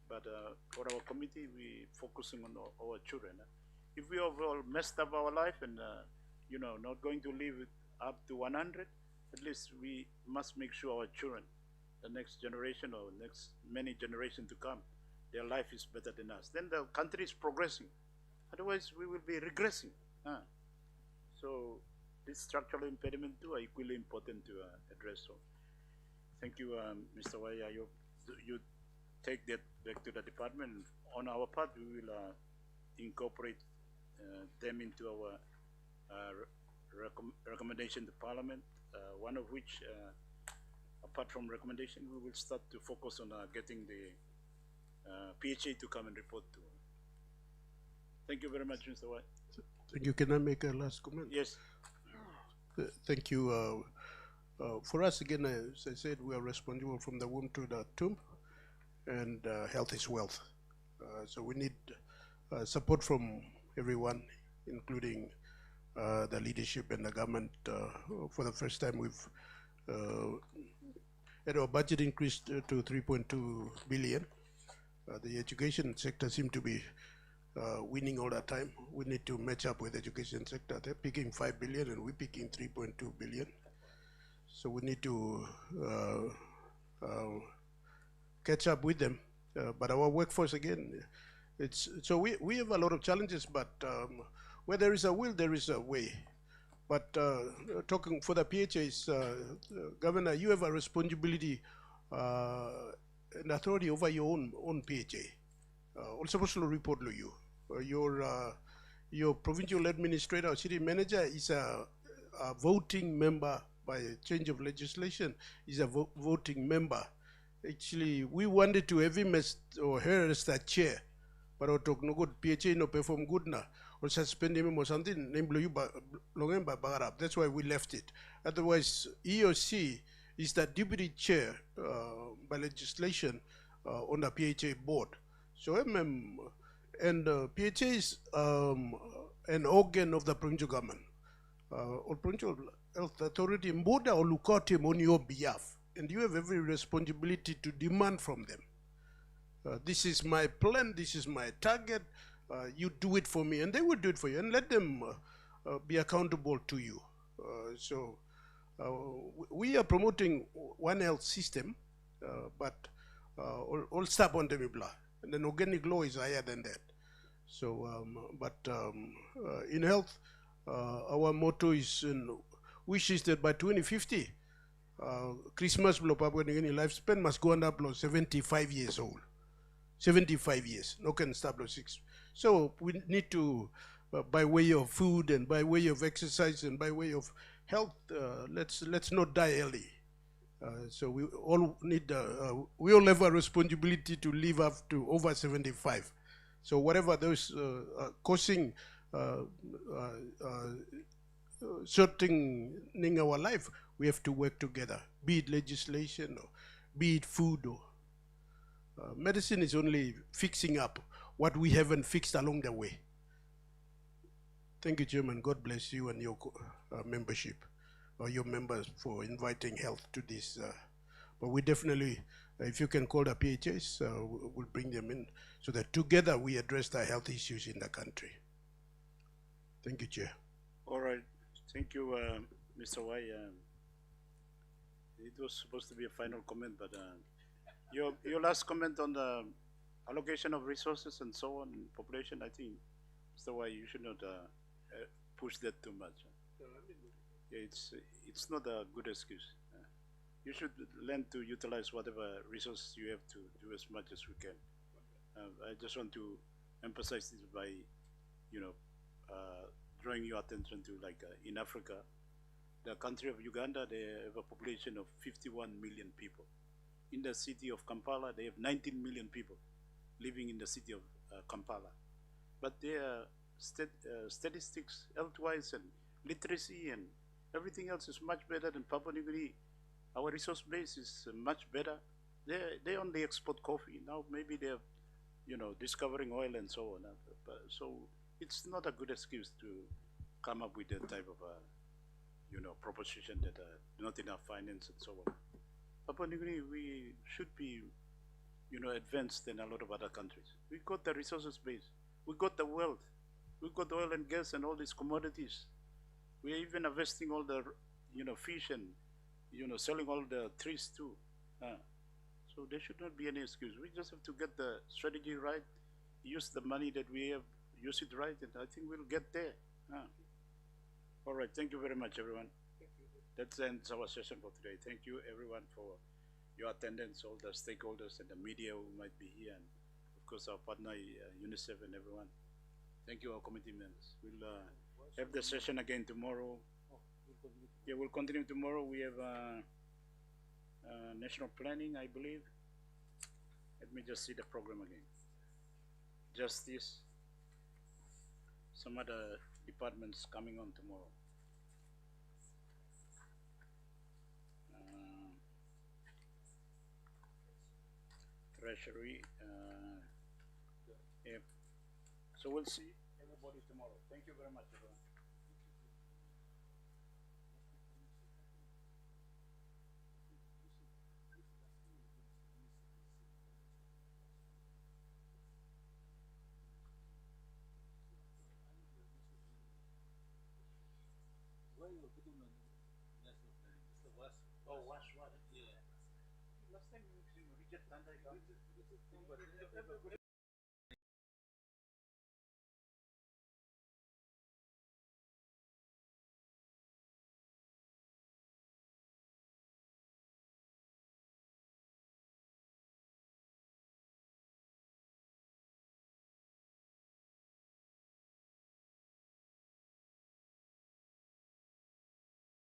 But for our committee, we focusing on our children. If we have all messed up our life and not going to live up to 100, at least we must make sure our children, the next generation or next many generations to come, their life is better than us. Then the country is progressing. Otherwise, we will be regressing. So this structural impediment too are equally important to address. So, thank you, Mr. Wai. I hope you take that back to the department. On our part, we will incorporate them into our recommendation to Parliament. One of which, apart from recommendation, we will start to focus on getting the PHA to come and report to. Thank you very much, Mr. White. Thank you. Can I make a last comment? Yes. Thank you. For us, again, as I said, we are responsible from the womb to the tomb, and health is wealth. So we need support from everyone, including the leadership and the government. For the first time, we've had our budget increased to 3.2 billion. The education sector seems to be winning all the time. We need to match up with the education sector. They're picking 5 billion and we're picking 3.2 billion. So we need to catch up with them. But our workforce, again, so we have a lot of challenges, but where there is a will, there is a way. But talking for the PHAs, Governor, you have a responsibility and authority over your own PHA. Also supposed to report to you. Your provincial administrator or city manager is a voting member by a change of legislation, is a voting member. Actually, we wanted to have him as, or her as the chair, but I talk no good, PHA no perform good na, or suspend him or something, name blow you long by up. That's why we left it. Otherwise, he or she is the deputy chair by legislation on the PHA board. So and PHA is an organ of the provincial government. Or provincial health authority, Mboda or look out him on your behalf. And you have every responsibility to demand from them. This is my plan, this is my target, you do it for me, and they will do it for you, and let them be accountable to you. So we are promoting One Health system, but all step on them, and then organic law is higher than that. So, in health, our motto is, wishes that by 2050, Christmas lifespan must go up to 75 years old. 75 years, no can stop 6. So we need to, by way of food and by way of exercise and by way of health, let's not die early. So we all need, we all have a responsibility to live up to over 75. So whatever those causing shortening our life, we have to work together, be it legislation or be it food or medicine is only fixing up what we haven't fixed along the way. Thank you, Chairman. God bless you and your membership, or your members, for inviting health to this. But we definitely, if you can call the PHAs, we'll bring them in so that together we address the health issues in the country. Thank you, Chair. All right. Thank you, Mr. Wai. It was supposed to be a final comment, but your last comment on the allocation of resources and so on, population, I think, Mr. Wai, you should not push that too much. Yeah, it's not a good excuse. You should learn to utilize whatever resources you have to do as much as we can. I just want to emphasize this by, drawing your attention to, like, in Africa, the country of Uganda, they have a population of 51 million people. In the city of Kampala, they have 19 million people living in the city of Kampala. But their statistics, health-wise and literacy and everything else is much better than Papua New Guinea. Our resource base is much better. They only export coffee. Now maybe they're, discovering oil and so on. So it's not a good excuse to come up with that type of, proposition that not enough finance and so on. Papua New Guinea, we should be, advanced than a lot of other countries. We got the resources base. We got the wealth. We got oil and gas and all these commodities. We're even harvesting all the, fish and, selling all the trees too. So there should not be any excuse. We just have to get the strategy right, use the money that we have, use it right, and I think we'll get there. All right, thank you very much, everyone. That ends our session for today. Thank you, everyone, for your attendance, all the stakeholders and the media who might be here, and of course our partner UNICEF and everyone. Thank you, our committee members. We'll have the session again tomorrow. Yeah, we'll continue tomorrow. We have national planning, I believe. Let me just see the program again. Justice. Some other departments coming on tomorrow. Treasury. Yeah. So we'll see everybody tomorrow. Thank you very much, everyone. Oh, wash what? Yeah. Last time you reject Tanda.